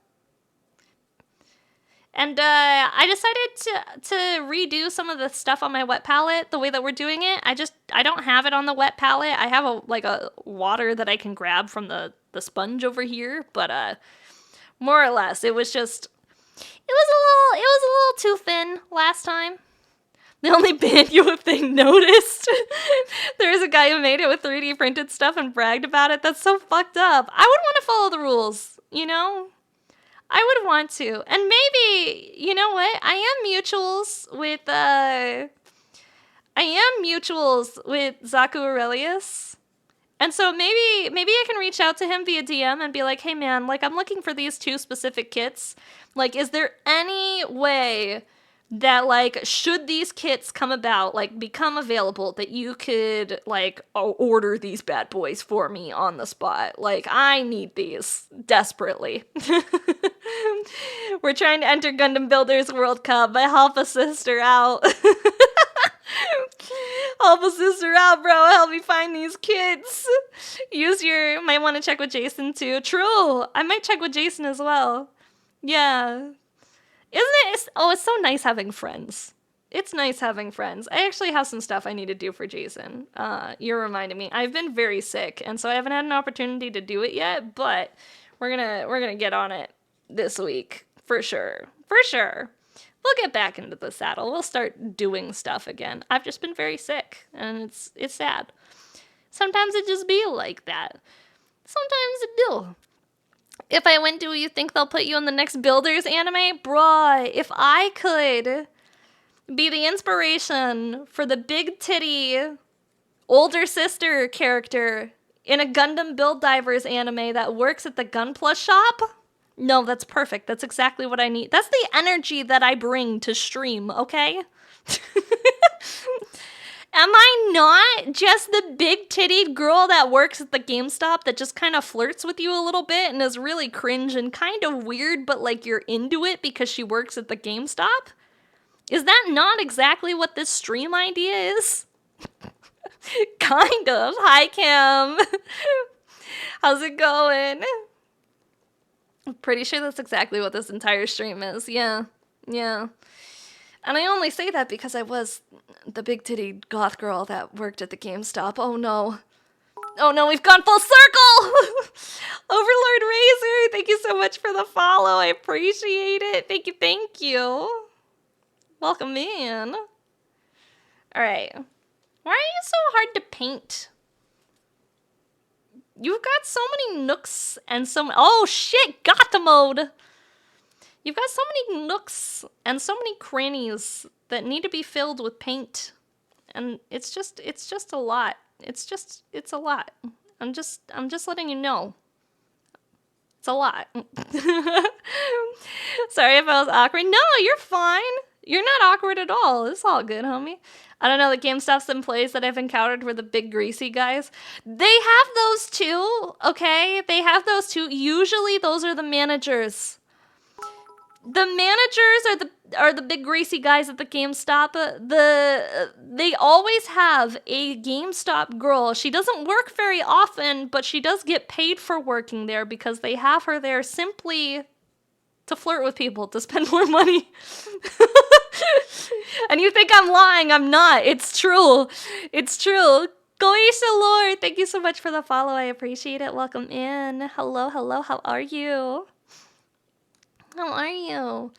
And I decided to redo some of the stuff on my wet palette the way that we're doing it. I don't have it on the wet palette. I have a water that I can grab from the sponge over here, but more or less it was a little too thin last time. They only banned you if they noticed. There was a guy who made it with 3D printed stuff and bragged about it. That's so fucked up. I would want to follow the rules, you know? I would want to. And maybe, you know what? I am mutuals with Zaku Aurelius. And so maybe I can reach out to him via DM and be like, hey man, like I'm looking for these 2 specific kits. Like, is there any way that, like, should these kits come about, like, become available, that you could, like, order these bad boys for me on the spot? Like, I need these desperately. We're trying to enter Gundam Builders World Cup, but help a sister out. Help a sister out, bro. Help me find these kids. Might want to check with Jason, too. True. I might check with Jason as well. Yeah. Isn't it? It's so nice having friends. It's nice having friends. I actually have some stuff I need to do for Jason. You're reminding me. I've been very sick, and so I haven't had an opportunity to do it yet, but we're gonna get on it this week. For sure. For sure. We'll get back into the saddle. We'll start doing stuff again. I've just been very sick, and it's sad. Sometimes it just be like that. Sometimes it do. If I win, do you think they'll put you in the next Builders anime? Bruh, if I could be the inspiration for the big titty older sister character in a Gundam Build Divers anime that works at the Gunpla shop, no, that's perfect. That's exactly what I need. That's the energy that I bring to stream, okay? Am I not just the big-tittied girl that works at the GameStop that just kind of flirts with you a little bit and is really cringe and kind of weird, but like you're into it because she works at the GameStop? Is that not exactly what this stream idea is? Kind of. Hi, Kim. How's it going? I'm pretty sure that's exactly what this entire stream is. Yeah. And I only say that because I was the big-titty goth girl that worked at the GameStop. Oh no, we've gone full circle! Overlord Razor, thank you so much for the follow. I appreciate it. Thank you. Welcome in. Alright. Why are you so hard to paint? You've got so many nooks and oh shit, Gotham mode! You've got so many nooks and so many crannies that need to be filled with paint. And it's just a lot. It's a lot. I'm just letting you know. It's a lot. Sorry if I was awkward. No, you're fine. You're not awkward at all. It's all good, homie. I don't know, the GameStops and plays that I've encountered were the big greasy guys. They have those too, okay? They have those too. Usually those are the managers. The managers are the big greasy guys at the GameStop. They always have a GameStop girl. She doesn't work very often, but she does get paid for working there because they have her there simply to flirt with people, to spend more money. And you think I'm lying? I'm not. It's true. It's true. Goisha Lord, thank you so much for the follow. I appreciate it. Welcome in. Hello, hello. How are you? How are you?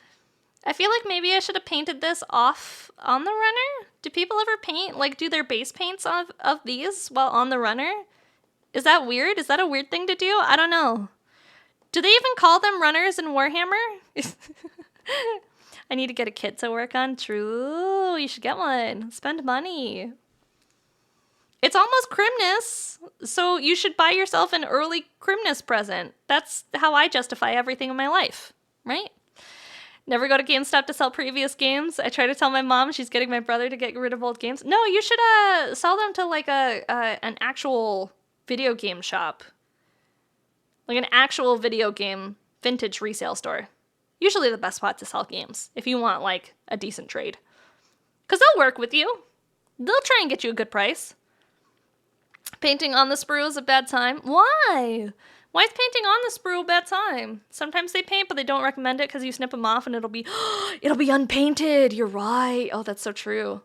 I feel like maybe I should have painted this off on the runner. Do people ever paint, like, do their base paints of these while on the runner? Is that weird? Is that a weird thing to do? I don't know. Do they even call them runners in Warhammer? I need to get a kit to work on. True. You should get one. Spend money. It's almost Christmas, so you should buy yourself an early Christmas present. That's how I justify everything in my life, right? Never go to GameStop to sell previous games. I try to tell my mom she's getting my brother to get rid of old games. No, you should sell them to like an actual video game shop. Like an actual video game vintage resale store. Usually the best spot to sell games if you want like a decent trade. Because they'll work with you. They'll try and get you a good price. Painting on the sprue is a bad time. Why? Why is painting on the sprue a bad time? Sometimes they paint, but they don't recommend it because you snip them off and it'll be unpainted. You're right. Oh, that's so true.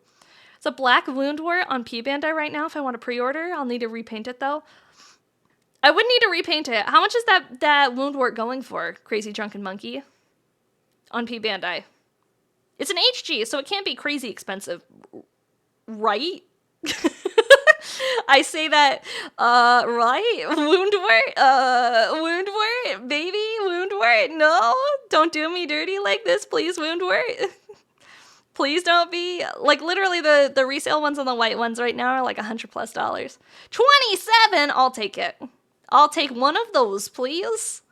It's a black woundwort on P Bandai right now. If I want to pre-order, I'll need to repaint it though. I would need to repaint it. How much is that woundwort going for, Crazy Drunken Monkey? On P Bandai. It's an HG, so it can't be crazy expensive. Right? I say that, right? Woundwort, baby, woundwort. No, don't do me dirty like this, please, woundwort. Please don't be, like, literally the resale ones and the white ones right now are like $100+. 27, I'll take it. I'll take one of those, please.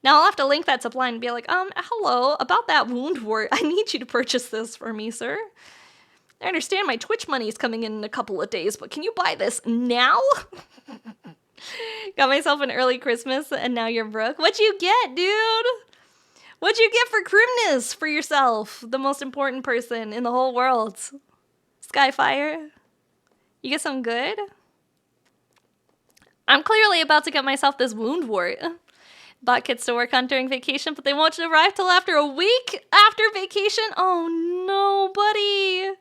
Now I'll have to link that to Blind and be like, hello, about that woundwort, I need you to purchase this for me, sir. I understand my Twitch money is coming in a couple of days, but can you buy this now? Got myself an early Christmas, and now you're broke. What'd you get, dude? What'd you get for Christmas for yourself? The most important person in the whole world. Skyfire? You get some good? I'm clearly about to get myself this woundwort. Bought kits to work on during vacation, but they won't arrive till after a week after vacation. Oh no, buddy.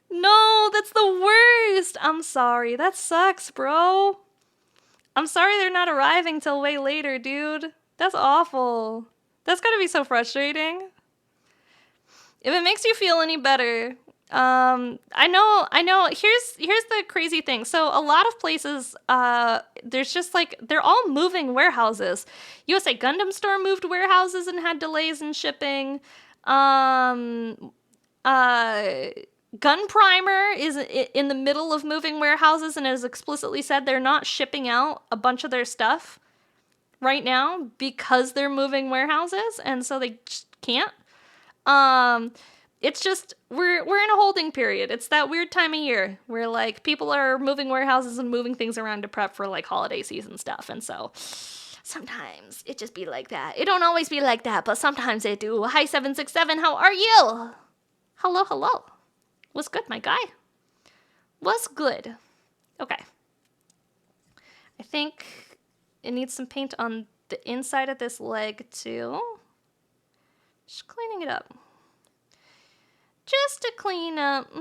No, that's the worst. I'm sorry. That sucks, bro. I'm sorry they're not arriving till way later, dude. That's awful. That's gotta be so frustrating. If it makes you feel any better, I know. Here's the crazy thing. So a lot of places, there's just like, they're all moving warehouses. USA Gundam Store moved warehouses and had delays in shipping. Gun Primer is in the middle of moving warehouses and has explicitly said they're not shipping out a bunch of their stuff right now because they're moving warehouses, and so they just can't. It's just we're in a holding period. It's that weird time of year where like people are moving warehouses and moving things around to prep for like holiday season stuff, and so sometimes it just be like that. It don't always be like that, but sometimes it do. Hi 767, how are you? Hello. What's good, my guy? What's good? Okay. I think it needs some paint on the inside of this leg, too. Just cleaning it up. Just to clean up.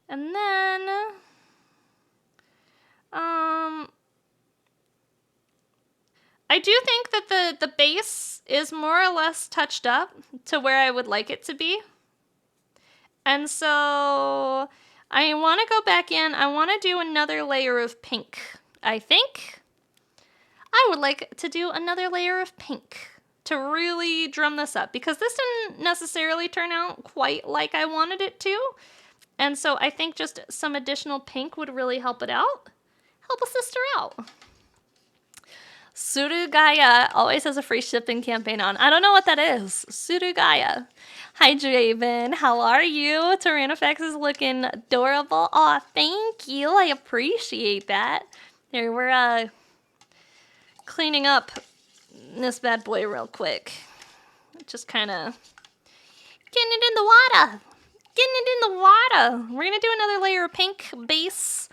And then... I do think that the base is more or less touched up to where I would like it to be. And so I want to go back in. I want to do another layer of pink. I think I would like to do another layer of pink to really drum this up because this didn't necessarily turn out quite like I wanted it to. And so I think just some additional pink would really help it out. Help a sister out. Surugaya always has a free shipping campaign on. I don't know what that is. Surugaya. Hi, Draven. How are you? Tyrannofex is looking adorable. Aw, thank you. I appreciate that. Here, we're cleaning up this bad boy real quick. Just kind of getting it in the water. Getting it in the water. We're going to do another layer of pink base.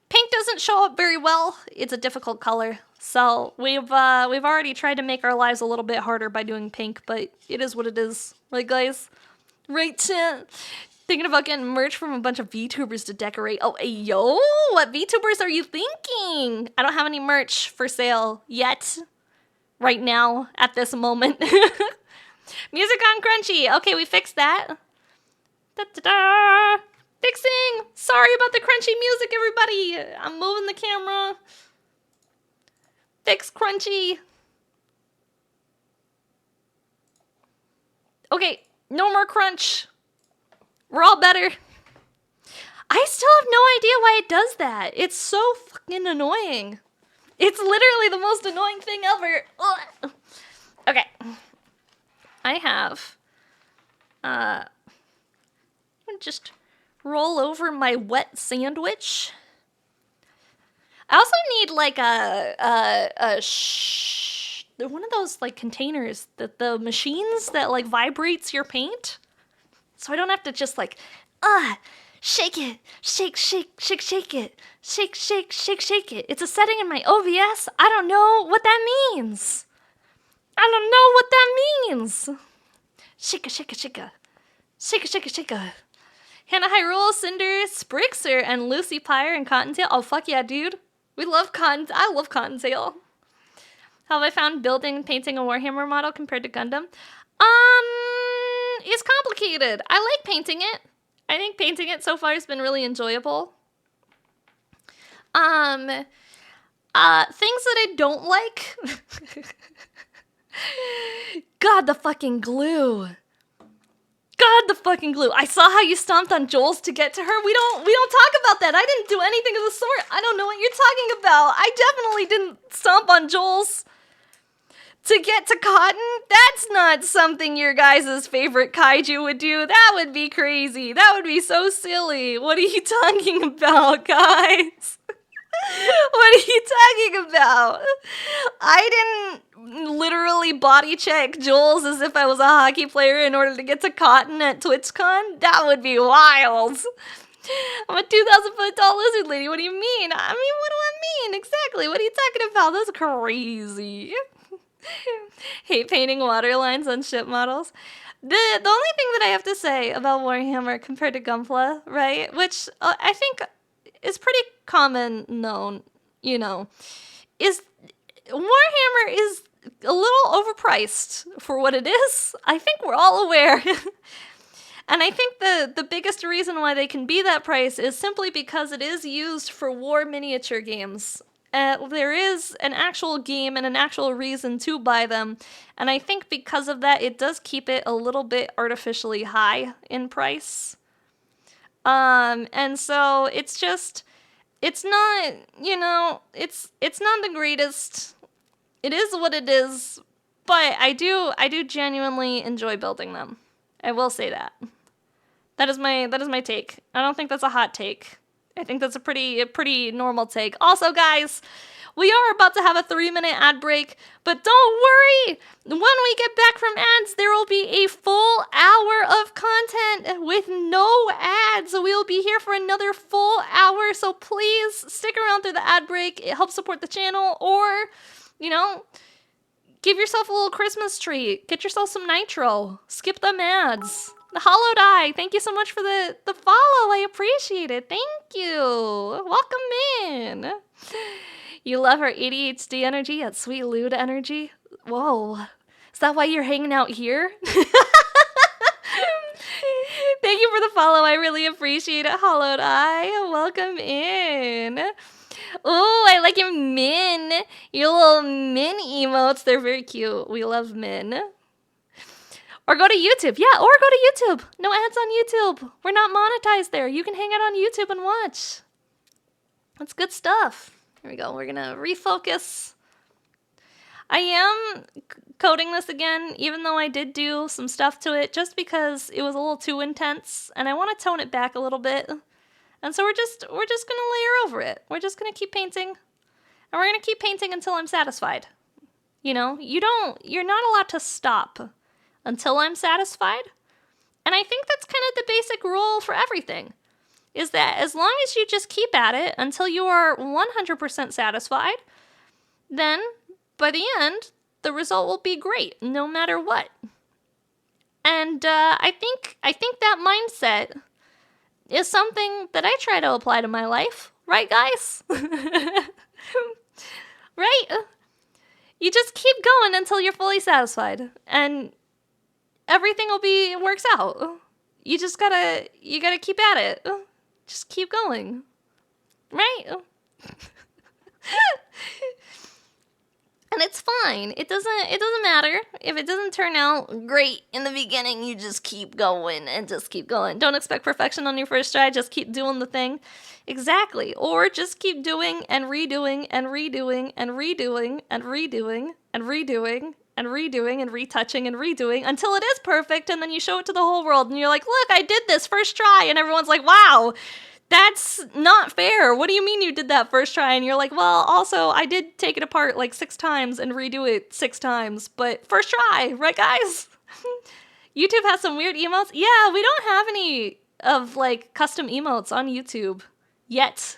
Pink doesn't show up very well. It's a difficult color. So we've already tried to make our lives a little bit harder by doing pink, but it is what it is. Right, guys? Right, thinking about getting merch from a bunch of VTubers to decorate. Oh, hey, yo, what VTubers are you thinking? I don't have any merch for sale yet. Right now, at this moment. Music on Crunchy. Okay, we fixed that. Da-da-da. Fixing. Sorry about the crunchy music, everybody. I'm moving the camera. Fix Crunchy. Okay, no more crunch. We're all better. I still have no idea why it does that. It's so fucking annoying. It's literally the most annoying thing ever. Ugh. Okay. I have, just roll over my wet sandwich. I also need like one of those like containers that the machines that like vibrates your paint. So I don't have to just like, shake it, shake it, shake, it. It's a setting in my OBS. I don't know what that means. I don't know what that means. Shika, shika, shika. Shika, shika, shika. Hannah Hyrule, Cinder, Sprixer, and Lucy Pyre and Cottontail. Oh, fuck yeah, dude. We love I love Cottontail. How have I found building and painting a Warhammer model compared to Gundam? It's complicated. I like painting it. I think painting it so far has been really enjoyable. Things that I don't like. God, the fucking glue. God, the fucking glue. I saw how you stomped on Joel's to get to her. We don't talk about that. I didn't do anything of the sort. I don't know what you're talking about. I definitely didn't stomp on Joel's to get to Cotton. That's not something your guys' favorite kaiju would do. That would be crazy. That would be so silly. What are you talking about, guys? What are you talking about? I didn't literally body check Jules as if I was a hockey player in order to get to Cotton at TwitchCon. That would be wild. I'm a 2,000-foot tall lizard lady. What do you mean? What do I mean? Exactly. What are you talking about? That's crazy. Hate painting water lines on ship models. The only thing that I have to say about Warhammer compared to Gunpla, right, which I think is pretty common known, is Warhammer is a little overpriced for what it is. I think we're all aware. And I think the biggest reason why they can be that price is simply because it is used for war miniature games. There is an actual game and an actual reason to buy them. And I think because of that, it does keep it a little bit artificially high in price. And so it's just, it's not, it's not the greatest. It is what it is, but I do genuinely enjoy building them. I will say that. That is my take. I don't think that's a hot take. I think that's a pretty normal take. Also, guys, we are about to have a 3-minute ad break, but don't worry. When we get back from ads, there will be a full hour of content with no ads. We will be here for another full hour, so please stick around through the ad break. It helps support the channel, or, give yourself a little Christmas treat. Get yourself some nitro. Skip them ads. The Hollowed Eye, thank you so much for the follow. I appreciate it. Thank you. Welcome in. You love our ADHD energy, that sweet lewd energy. Whoa. Is that why you're hanging out here? Thank you for the follow. I really appreciate it, Hollowed Eye. Welcome in. Oh, I like your Min. Your little Min emotes. They're very cute. We love Min. Or go to YouTube. Yeah, or go to YouTube. No ads on YouTube. We're not monetized there. You can hang out on YouTube and watch. That's good stuff. Here we go. We're going to refocus. I am coding this again, even though I did do some stuff to it, just because it was a little too intense, and I want to tone it back a little bit. And so we're just going to layer over it. We're just going to keep painting, and we're going to keep painting until I'm satisfied. You know, you're not allowed to stop until I'm satisfied. And I think that's kind of the basic rule for everything, is that as long as you just keep at it until you are 100% satisfied, then by the end, the result will be great, no matter what. And I think that mindset is something that I try to apply to my life. Right, guys? Right? You just keep going until you're fully satisfied, and everything works out. You gotta keep at it. Just keep going. Right? And it's fine. It doesn't matter if it doesn't turn out great in the beginning. You just keep going and just keep going. Don't expect perfection on your first try. Just keep doing the thing. Exactly. Or just keep doing and redoing and redoing and redoing and redoing and redoing and redoing and retouching and redoing until it is perfect, and then you show it to the whole world and you're like, look, I did this first try, and everyone's like, wow, that's not fair. What do you mean you did that first try? And you're like, well, also, I did take it apart like 6 times and redo it 6 times, but first try, right, guys? YouTube has some weird emotes. Yeah, we don't have any of, like, custom emotes on YouTube. Yet.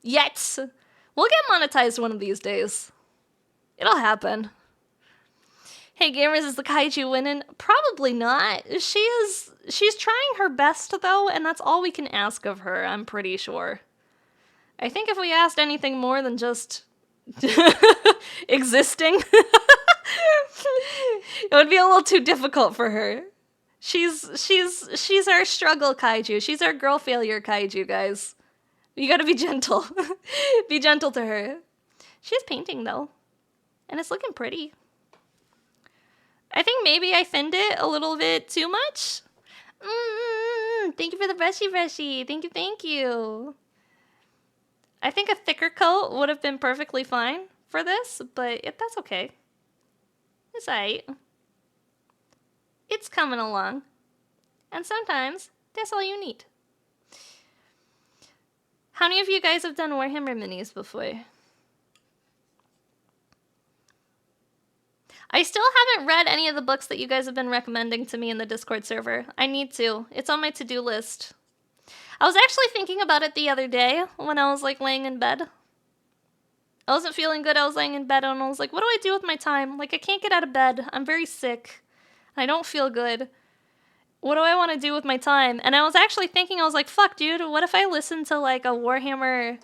We'll get monetized one of these days. It'll happen. Hey, gamers, is the kaiju winning? Probably not. She's trying her best, though, and that's all we can ask of her, I'm pretty sure. I think if we asked anything more than just existing, it would be a little too difficult for her. She's our struggle kaiju. She's our girl failure kaiju, guys. You gotta be gentle. Be gentle to her. She's painting, though, and it's looking pretty. I think maybe I thinned it a little bit too much. Thank you for the brushy. Thank you. I think a thicker coat would have been perfectly fine for this, but that's okay. It's alright. It's coming along. And sometimes, that's all you need. How many of you guys have done Warhammer minis before? I still haven't read any of the books that you guys have been recommending to me in the Discord server. I need to. It's on my to-do list. I was actually thinking about it the other day when I was, like, laying in bed. I wasn't feeling good. I was laying in bed and I was like, what do I do with my time? Like, I can't get out of bed. I'm very sick. I don't feel good. What do I want to do with my time? And I was actually thinking, I was like, fuck, dude, what if I listen to, like, a Warhammer,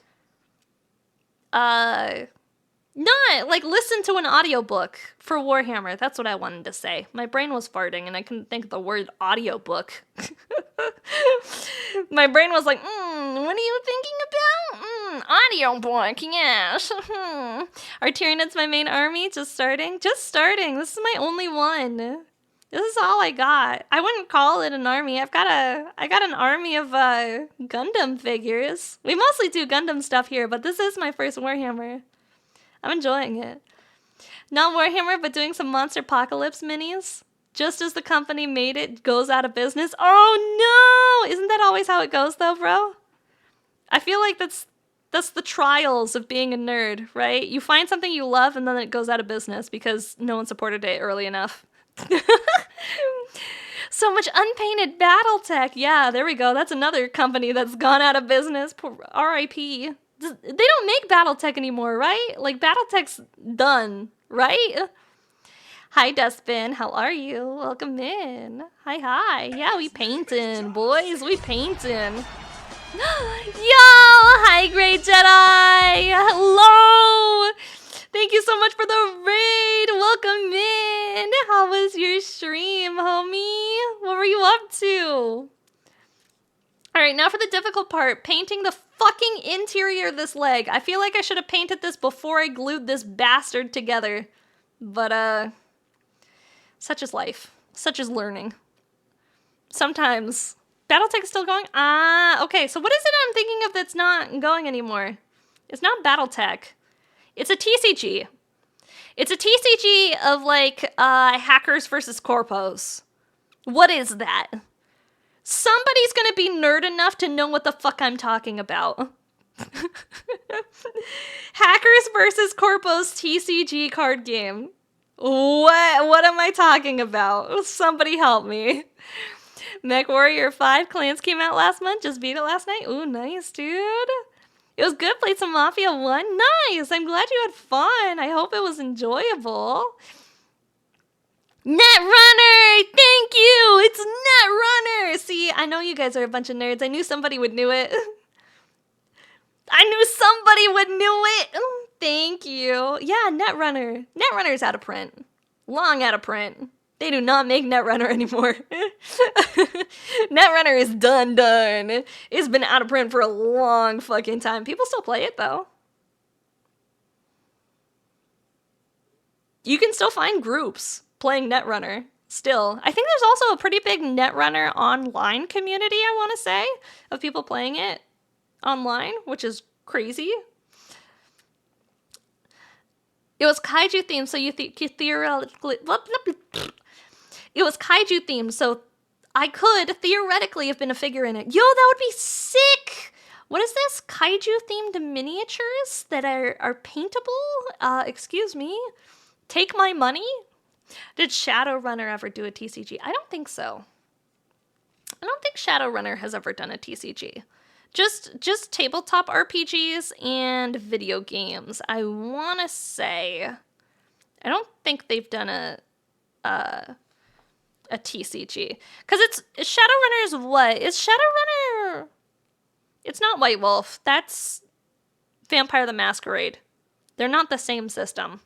not, like, listen to an audiobook for Warhammer. That's what I wanted to say. My brain was farting, and I couldn't think of the word audiobook. My brain was like, what are you thinking about? Audiobook, yes. Are Tyranids my main army? Just starting? Just starting. This is my only one. This is all I got. I wouldn't call it an army. I got an army of Gundam figures. We mostly do Gundam stuff here, but this is my first Warhammer. I'm enjoying it. Not Warhammer, but doing some Monster Apocalypse minis. Just as the company made it goes out of business. Oh no! Isn't that always how it goes though, bro? I feel like that's the trials of being a nerd, right? You find something you love and then it goes out of business because no one supported it early enough. So much unpainted Battletech. Yeah, there we go. That's another company that's gone out of business. R.I.P. They don't make Battletech anymore, right? Like, Battletech's done, right? Hi, Dustbin. How are you? Welcome in. Hi. Yeah, we painting, boys. We painting. Yo! Hi, Great Jedi! Hello! Thank you so much for the raid! Welcome in! How was your stream, homie? What were you up to? Alright, now for the difficult part. Painting the fucking interior of this leg. I feel like I should have painted this before I glued this bastard together. But, such is life. Such is learning. Sometimes. Battletech is still going? Okay, so what is it I'm thinking of that's not going anymore? It's not Battletech. It's a TCG. It's a TCG of, like, hackers versus corpos. What is that? Somebody's gonna be nerd enough to know what the fuck I'm talking about. Hackers versus Corpos TCG card game. What am I talking about? Somebody help me. Mech Warrior 5 Clans came out last month. Just beat it last night. Ooh, nice, dude. It was good. Played some Mafia 1. Nice. I'm glad you had fun. I hope it was enjoyable. Netrunner! Thank you! It's Netrunner! See, I know you guys are a bunch of nerds. I knew somebody would knew it. I knew somebody would knew it! Thank you. Yeah, Netrunner. Netrunner's out of print. Long out of print. They do not make Netrunner anymore. Netrunner is done. It's been out of print for a long fucking time. People still play it, though. You can still find groups playing Netrunner. Still. I think there's also a pretty big Netrunner online community, I want to say, of people playing it online, which is crazy. It was kaiju themed, so you theoretically... It was kaiju themed, so I could theoretically have been a figure in it. Yo, that would be sick! What is this? Kaiju themed miniatures that are paintable? Excuse me? Take my money? Did Shadowrunner ever do a TCG? I don't think so. I don't think Shadowrunner has ever done a TCG. Just tabletop RPGs and video games. I want to say. I don't think they've done a TCG. Because it's Shadowrunner is what? Is Shadowrunner... It's not White Wolf. That's Vampire the Masquerade. They're not the same system.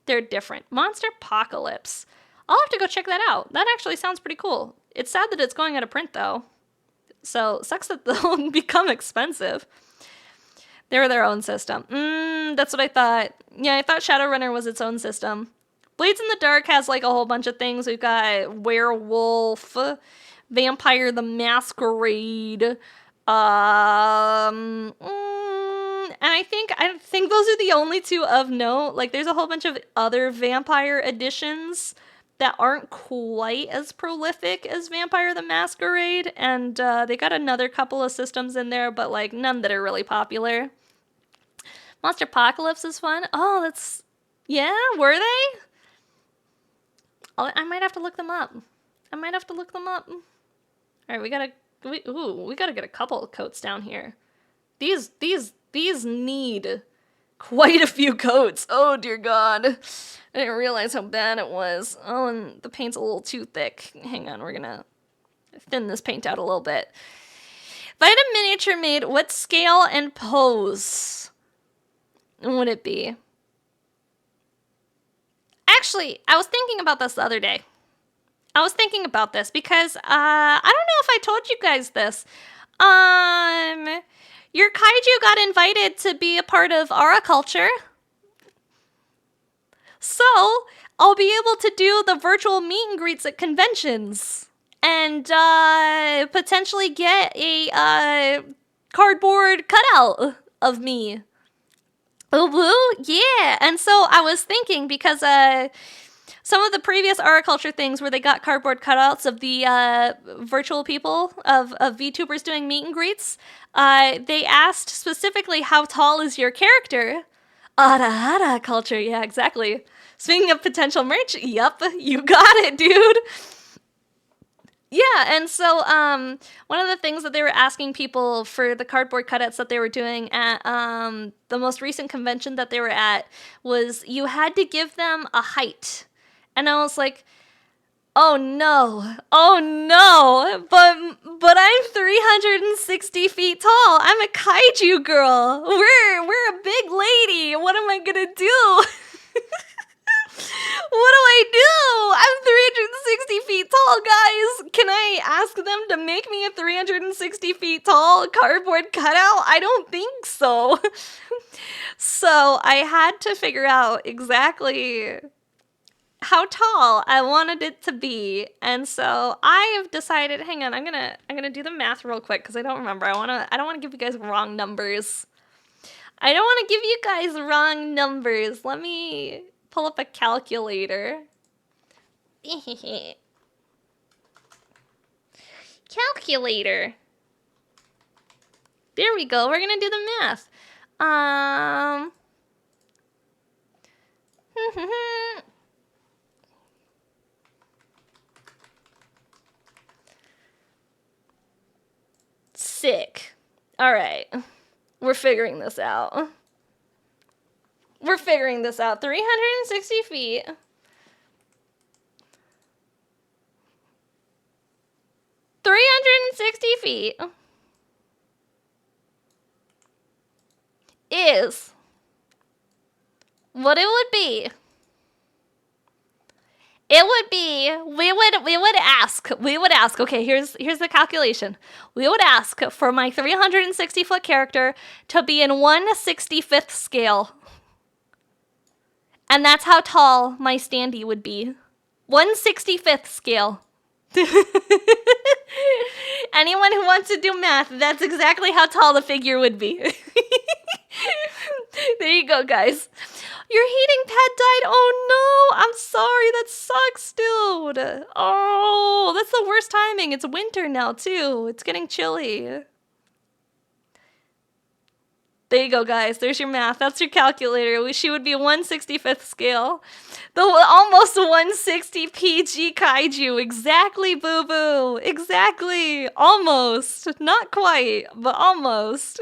They're different. Monster Apocalypse. I'll have to go check that out. That actually sounds pretty cool. It's sad that it's going out of print, though. So, sucks that they'll become expensive. They're their own system. That's what I thought. Yeah, I thought Shadowrunner was its own system. Blades in the Dark has, like, a whole bunch of things. We've got Werewolf, Vampire the Masquerade, and I think those are the only two of note. Like, there's a whole bunch of other vampire editions that aren't quite as prolific as Vampire the Masquerade, and they got another couple of systems in there, but, like, none that are really popular. Monster Apocalypse is fun. Oh, that's... Yeah, were they? I might have to look them up. All right, we gotta get a couple of coats down here. These need quite a few coats. Oh dear God, I didn't realize how bad it was. Oh, and the paint's a little too thick. Hang on, we're gonna thin this paint out a little bit. If I had a miniature made, what scale and pose would it be? Actually, I was thinking about this the other day. Because I don't know if I told you guys this. Your kaiju got invited to be a part of Aura Culture. So, I'll be able to do the virtual meet and greets at conventions. And potentially get a cardboard cutout of me. Ooh, woo, yeah. And so I was thinking, because some of the previous Aura Culture things where they got cardboard cutouts of the virtual people, of VTubers doing meet and greets, they asked specifically, how tall is your character? Aura Culture, yeah, exactly. Speaking of potential merch, yup, you got it, dude. Yeah, and so one of the things that they were asking people for the cardboard cutouts that they were doing at the most recent convention that they were at was you had to give them a height. And I was like, oh no, but I'm 360 feet tall. I'm a kaiju girl. We're a big lady. What am I gonna do? What do I do? I'm 360 feet tall, guys. Can I ask them to make me a 360 feet tall cardboard cutout? I don't think so. So I had to figure out exactly how tall I wanted it to be, and so I have decided. Hang on, I'm gonna do the math real quick because I don't remember. I don't want to give you guys wrong numbers. Let me pull up a calculator. Calculator. There we go. We're gonna do the math. Sick. All right. We're figuring this out. We're figuring this out. 360 feet. Is what it would be. It would be, we would ask, okay, here's the calculation. We would ask for my 360 foot character to be in 1/65th scale. And that's how tall my standee would be. 1/65th scale. Anyone who wants to do math, that's exactly how tall the figure would be. There you go, guys. Your heating pad died. Oh no, I'm sorry. That sucks, dude. Oh, that's the worst timing. It's winter now, too. It's getting chilly. There you go, guys. There's your math. That's your calculator. She would be 1/65th scale. The almost 160 PG kaiju. Exactly, boo-boo. Exactly. Almost. Not quite, but almost.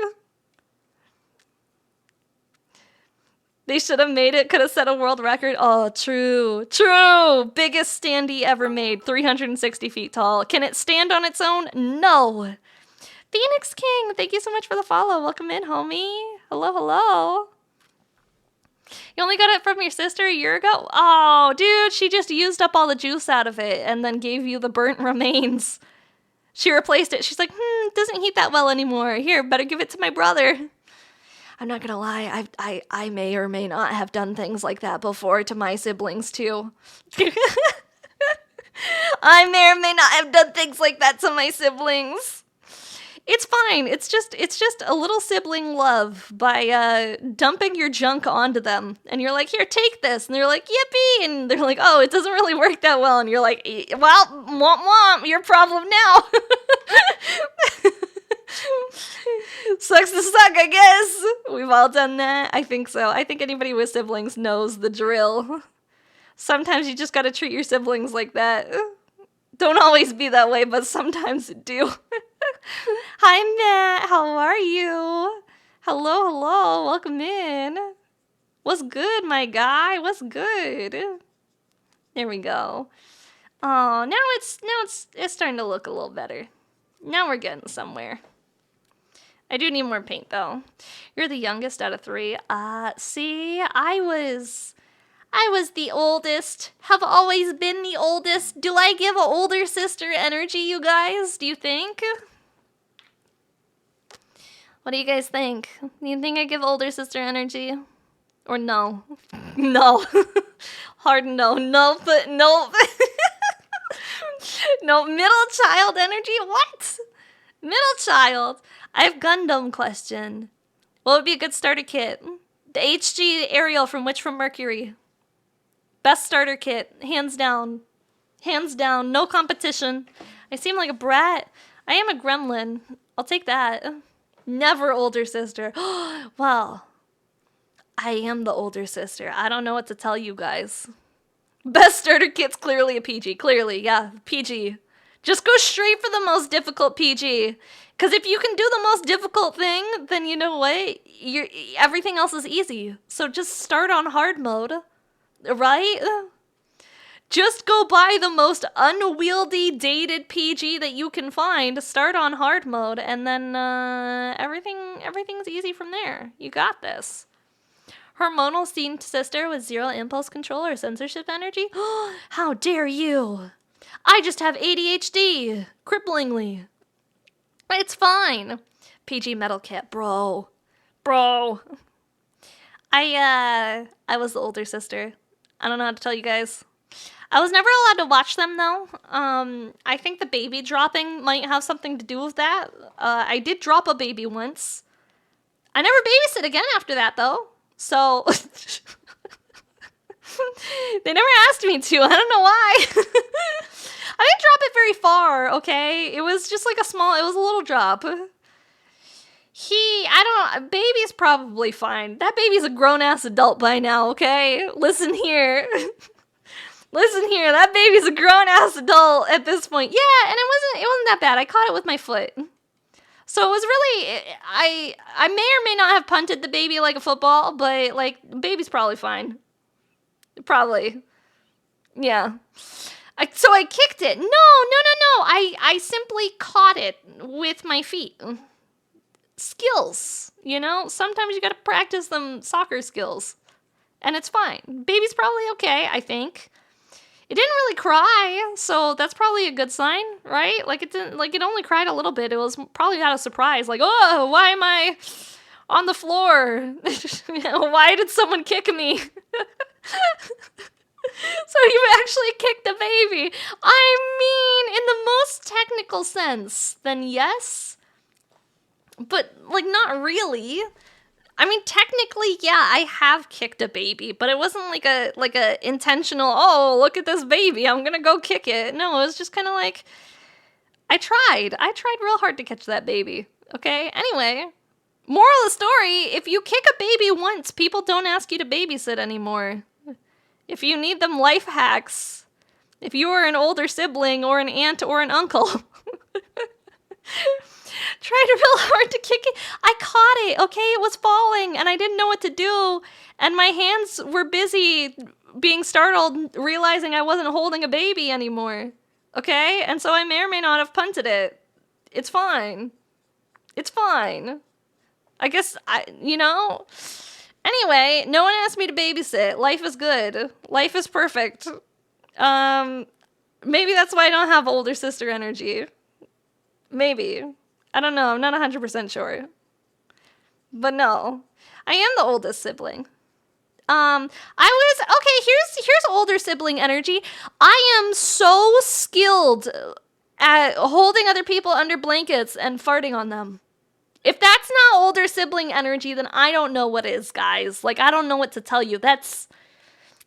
They should have made it. Could have set a world record. Oh, true. True. Biggest standee ever made. 360 feet tall. Can it stand on its own? No. Phoenix King, thank you so much for the follow. Welcome in, homie. Hello, hello. You only got it from your sister a year ago? Oh, dude, she just used up all the juice out of it and then gave you the burnt remains. She replaced it. She's like, it doesn't heat that well anymore. Here, better give it to my brother. I'm not gonna lie, I may or may not have done things like that before to my siblings, too. I may or may not have done things like that to my siblings. It's fine. It's just a little sibling love by dumping your junk onto them. And you're like, here, take this. And they're like, yippee. And they're like, oh, it doesn't really work that well. And you're like, well, womp womp, your problem now. Sucks to suck, I guess. We've all done that. I think so. I think anybody with siblings knows the drill. Sometimes you just gotta treat your siblings like that. Don't always be that way, but sometimes it do. Hi, Matt. How are you? Hello, hello. Welcome in. What's good, my guy? What's good? There we go. Oh, now it's starting to look a little better. Now we're getting somewhere. I do need more paint, though. You're the youngest out of 3. See, I was the oldest. Have always been the oldest. Do I give an older sister energy, you guys? Do you think? What do you guys think? Do you think I give older sister energy? Or no? No. Hard no. No, but no. No, middle child energy? What? Middle child. I have Gundam question. What would be a good starter kit? The HG Ariel from Witch from Mercury. Best starter kit. Hands down. Hands down. No competition. I seem like a brat. I am a gremlin. I'll take that. Never older sister. Well, I am the older sister. I don't know what to tell you guys. Best starter kit's clearly a PG. Clearly, yeah, PG. Just go straight for the most difficult PG. Because if you can do the most difficult thing, then you know what? Everything else is easy. So just start on hard mode. Right? Just go buy the most unwieldy, dated PG that you can find. Start on hard mode, and then everything's easy from there. You got this. Hormonal scene sister with 0 impulse control or censorship energy? How dare you! I just have ADHD! Cripplingly. It's fine. PG metal kit, bro. Bro. I was the older sister. I don't know how to tell you guys. I was never allowed to watch them, though. I think the baby dropping might have something to do with that. I did drop a baby once. I never babysit again after that, though. So, they never asked me to. I don't know why. I didn't drop it very far, okay? It was just like it was a little drop. Baby's probably fine. That baby's a grown-ass adult by now, okay? Listen here. Listen here, that baby's a grown-ass adult at this point. Yeah, and it wasn't that bad. I caught it with my foot. So it was really, I may or may not have punted the baby like a football, but, like, baby's probably fine. Probably. Yeah. So I kicked it. No. I simply caught it with my feet. Skills, you know? Sometimes you gotta practice them soccer skills. And it's fine. Baby's probably okay, I think. It didn't really cry, so that's probably a good sign, right? Like, it only cried a little bit. It was probably out of surprise. Like, oh, why am I on the floor? Why did someone kick me? So you actually kicked the baby. I mean, in the most technical sense, then yes. But, like, not really. I mean, technically, yeah, I have kicked a baby, but it wasn't like a intentional, oh, look at this baby, I'm gonna go kick it. No, it was just kind of like, I tried real hard to catch that baby, okay? Anyway, moral of the story, if you kick a baby once, people don't ask you to babysit anymore. If you need them life hacks, if you are an older sibling or an aunt or an uncle, tried real hard to kick it. I caught it, okay? It was falling, and I didn't know what to do, and my hands were busy being startled, realizing I wasn't holding a baby anymore, okay? And so I may or may not have punted it. It's fine. It's fine. I guess, Anyway, no one asked me to babysit. Life is good. Life is perfect. Maybe that's why I don't have older sister energy. Maybe. I don't know. I'm not 100% sure. But no. I am the oldest sibling. Here's older sibling energy. I am so skilled at holding other people under blankets and farting on them. If that's not older sibling energy, then I don't know what is, guys. Like, I don't know what to tell you. That's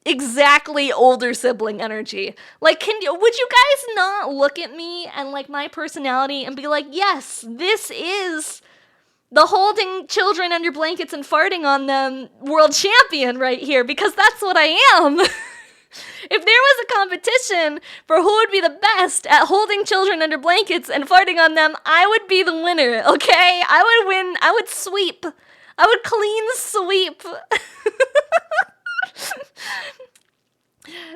exactly older sibling energy. Like, would you guys not look at me and, like, my personality and be like, yes, this is the holding children under blankets and farting on them world champion right here, because that's what I am. If there was a competition for who would be the best at holding children under blankets and farting on them, I would be the winner, okay? I would win. I would sweep. I would clean sweep.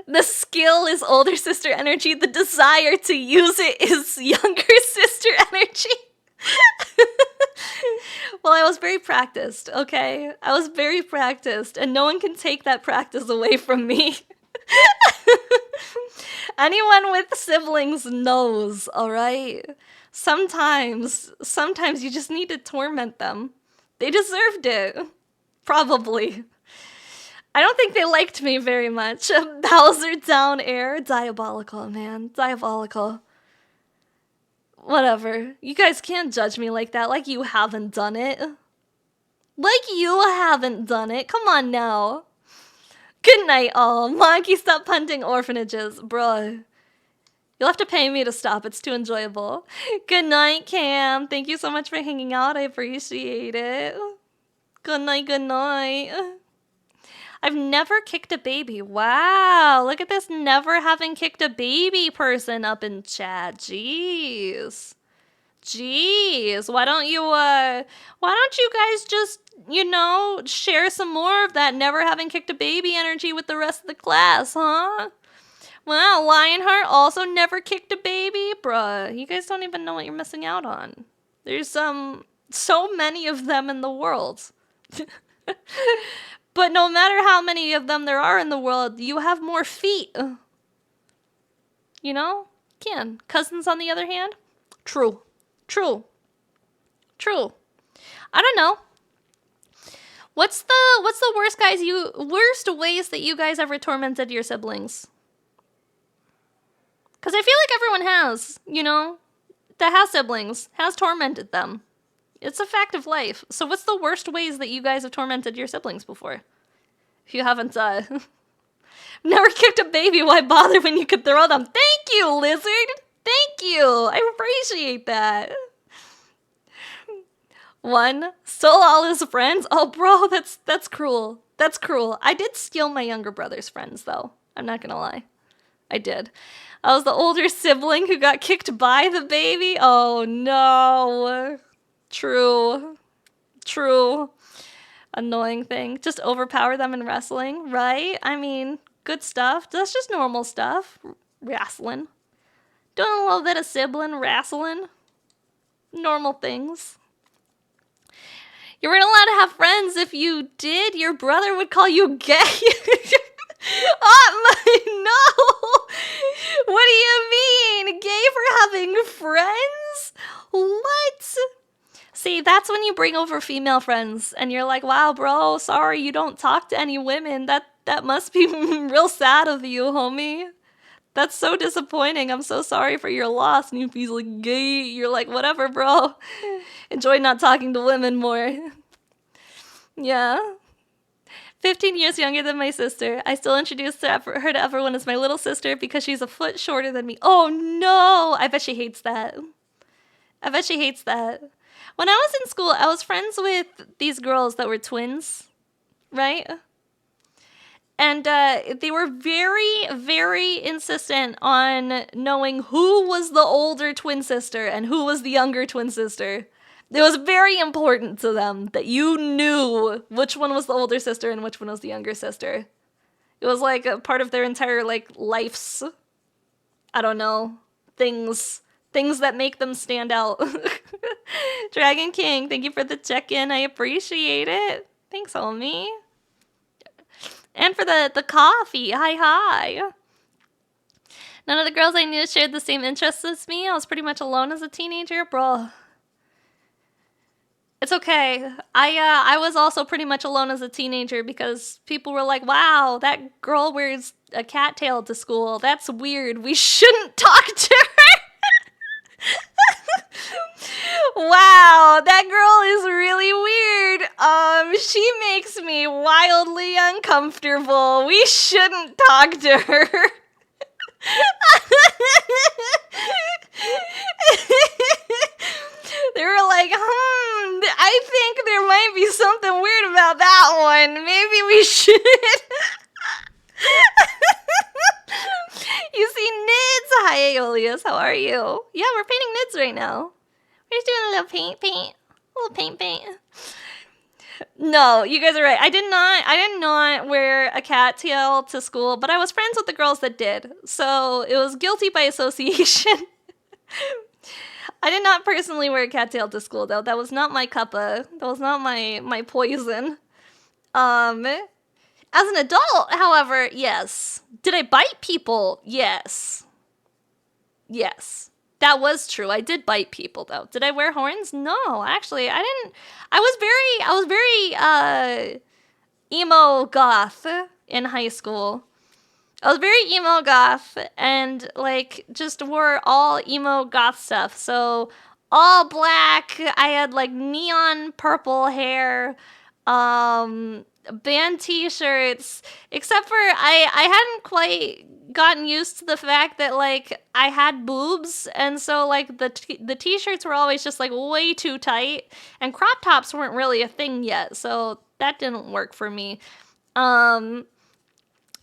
The skill is older sister energy. The desire to use it is younger sister energy. Well, I was very practiced, okay? I was very practiced, and no one can take that practice away from me. Anyone with siblings knows, alright? Sometimes you just need to torment them. They deserved it. Probably. I don't think they liked me very much. Bowser down air. Diabolical, man. Diabolical. Whatever. You guys can't judge me like that, like you haven't done it. Like you haven't done it. Come on now. Good night, all. Monkey, stop punting orphanages. Bruh. You'll have to pay me to stop. It's too enjoyable. Good night, Cam. Thank you so much for hanging out. I appreciate it. Good night, good night. I've never kicked a baby. Wow. Look at this never having kicked a baby person up in chat. Jeez. Jeez. Why don't you guys just, share some more of that never having kicked a baby energy with the rest of the class, huh? Wow, Lionheart also never kicked a baby? Bruh, you guys don't even know what you're missing out on. There's so many of them in the world. But no matter how many of them there are in the world, you have more feet. You know? Can. Cousins, on the other hand? True. I don't know. What's the worst ways that you guys ever tormented your siblings? Because I feel like everyone has, that has siblings, has tormented them. It's a fact of life. So what's the worst ways that you guys have tormented your siblings before? If you haven't, never kicked a baby, why bother when you could throw them? Thank you, Lizard! Thank you! I appreciate that. One, stole all his friends. Oh, bro, that's cruel. That's cruel. I did steal my younger brother's friends, though. I'm not gonna lie. I did. I was the older sibling who got kicked by the baby. Oh, no. True. True. Annoying thing. Just overpower them in wrestling, right? I mean, good stuff. That's just normal stuff. Wrestling. Doing a little bit of sibling wrestling. Normal things. You weren't allowed to have friends. If you did, your brother would call you gay. No! What do you mean? Gay for having friends? What? See, that's when you bring over female friends and you're like, wow, bro, sorry you don't talk to any women. That must be real sad of you, homie. That's so disappointing. I'm so sorry for your loss. And he's like, gay. You're like, whatever, bro. Enjoy not talking to women more. Yeah. 15 years younger than my sister. I still introduce her to everyone as my little sister because she's a foot shorter than me. Oh, no. I bet she hates that. I bet she hates that. When I was in school, I was friends with these girls that were twins, right? And they were very, very insistent on knowing who was the older twin sister and who was the younger twin sister. It was very important to them that you knew which one was the older sister and which one was the younger sister. It was like a part of their entire life's, I don't know, things that make them stand out. Dragon King, thank you for the check-in. I appreciate it. Thanks, homie. And for the coffee. Hi. None of the girls I knew shared the same interests as me. I was pretty much alone as a teenager. Bro. It's okay. I was also pretty much alone as a teenager because people were like, wow, that girl wears a cattail to school. That's weird. We shouldn't talk to her. Wow, that girl is really weird. She makes me wildly uncomfortable. We shouldn't talk to her. They were like, I think there might be something weird about that one. Maybe we should. You see Nids. Hi, Aeolius. How are you? Yeah, we're painting Nids right now. We're just doing a little paint. A little paint. No, you guys are right. I did not wear a cattail to school, but I was friends with the girls that did. So it was guilty by association. I did not personally wear a cattail to school, though. That was not my cuppa. That was not my poison. As an adult, however, yes. Did I bite people? Yes. That was true. I did bite people, though. Did I wear horns? No, actually, I didn't. I was very emo goth in high school. I was very emo goth and just wore all emo goth stuff. So all black. I had neon purple hair, band t-shirts, except for I hadn't quite gotten used to the fact that I had boobs, and so the t-shirts were always just way too tight, and crop tops weren't really a thing yet, so that didn't work for me.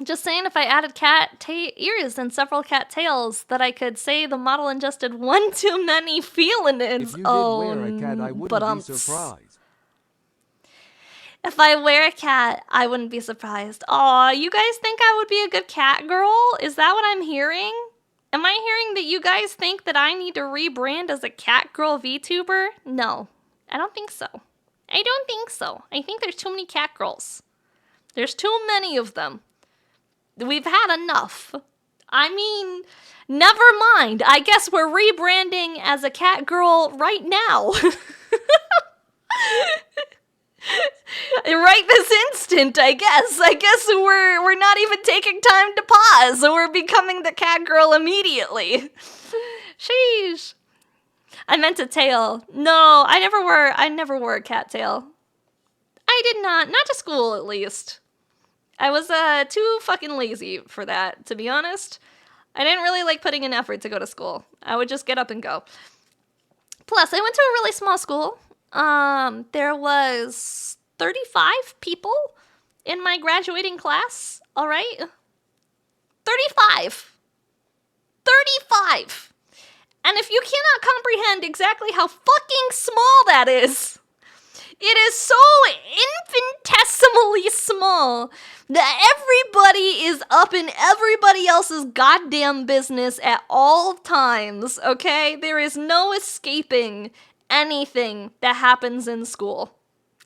Just saying, if I added cat ears and several cat tails, that I could say the model ingested one too many feelings. If you did wear a cat, I wouldn't be surprised. If I wear a cat, I wouldn't be surprised. Aw, you guys think I would be a good cat girl? Is that what I'm hearing? Am I hearing that you guys think that I need to rebrand as a cat girl VTuber? No, I don't think so. I think there's too many cat girls. There's too many of them. We've had enough. I mean, never mind. I guess we're rebranding as a cat girl right now. Right this instant, I guess. I guess we're not even taking time to pause. We're becoming the cat girl immediately. Sheesh. I meant a tail. No, I never wore a cat tail. I did not to school at least. I was too fucking lazy for that, to be honest. I didn't really like putting in effort to go to school. I would just get up and go. Plus, I went to a really small school. there was 35 people in my graduating class, all right? 35. 35. And if you cannot comprehend exactly how fucking small that is, it is so infinitesimally small that everybody is up in everybody else's goddamn business at all times, okay? There is no escaping anything that happens in school.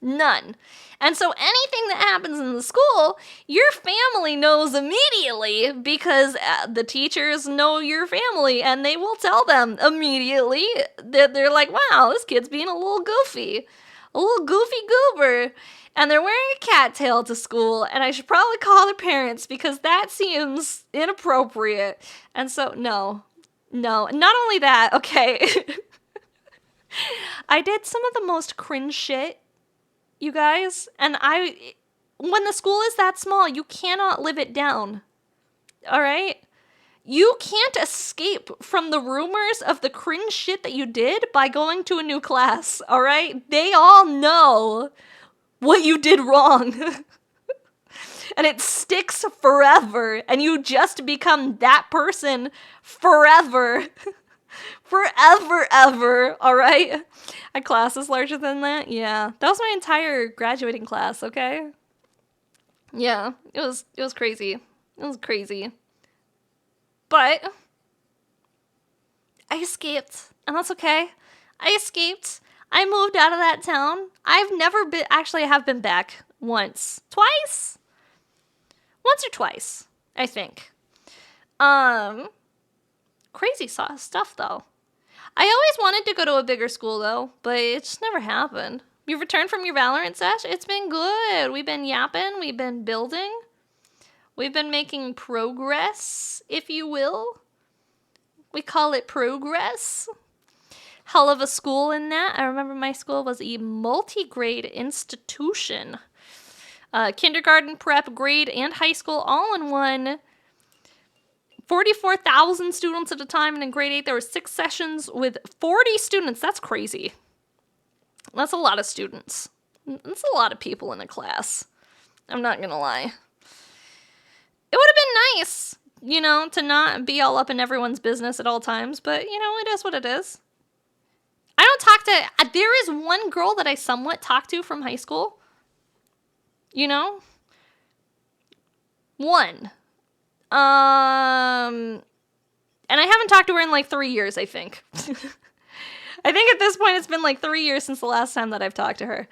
None. And so anything that happens in the school, your family knows immediately because the teachers know your family and they will tell them immediately that they're like, wow, this kid's being a little goofy goober. And they're wearing a cattail to school, and I should probably call their parents because that seems inappropriate. And so, no. Not only that, okay. I did some of the most cringe shit, you guys, and when the school is that small, you cannot live it down. All right? You can't escape from the rumors of the cringe shit that you did by going to a new class, all right? They all know what you did wrong. And it sticks forever, and you just become that person forever. Forever, ever, all right? A class is larger than that? Yeah. That was my entire graduating class, okay? Yeah, it was crazy. It was crazy. But I escaped, and that's okay. I escaped. I moved out of that town. I've never been, actually I have been back once. Twice? Once or twice, I think. Crazy stuff, though. I always wanted to go to a bigger school, though, but it just never happened. You returned from your Valorant sesh? It's been good. We've been yapping. We've been building. We've been making progress, if you will. We call it progress. Hell of a school in that. I remember my school was a multi-grade institution. Kindergarten, prep, grade, and high school all in one. 44,000 students at a time, and in grade 8 there were 6 sessions with 40 students. That's crazy. That's a lot of students. That's a lot of people in a class. I'm not gonna lie. It would have been nice, to not be all up in everyone's business at all times, but, it is what it is. I don't talk to... There is one girl that I somewhat talk to from high school. One. And I haven't talked to her in like 3 years, I think. I think at this point it's been like 3 years since the last time that I've talked to her.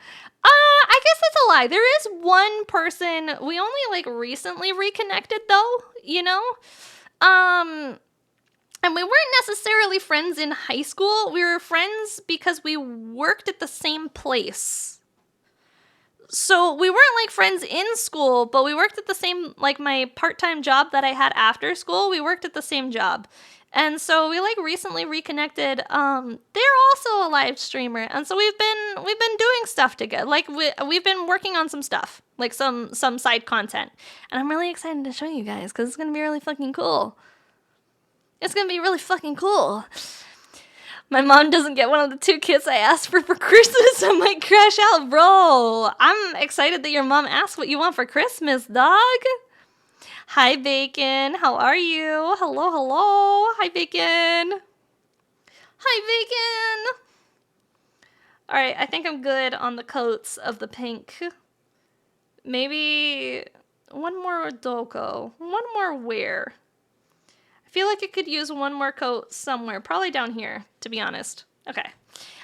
I guess that's a lie. There is one person, we only like recently reconnected though, and we weren't necessarily friends in high school. We were friends because we worked at the same place. So we weren't like friends in school, but we worked at the same, like my part-time job that I had after school, we worked at the same job. And so we like recently reconnected. They're also a live streamer. And so we've been doing stuff together. Like we've been working on some stuff, like some side content. And I'm really excited to show you guys because it's going to be really fucking cool. It's going to be really fucking cool. My mom doesn't get one of the 2 kits I asked for Christmas. I might crash out, bro. I'm excited that your mom asked what you want for Christmas, dog. Hi, Bacon. How are you? Hello. Hi, Bacon. Hi, Bacon. All right, I think I'm good on the coats of the pink. Maybe one more Doko. One more wear. I feel like I could use one more coat somewhere. Probably down here, to be honest. Okay.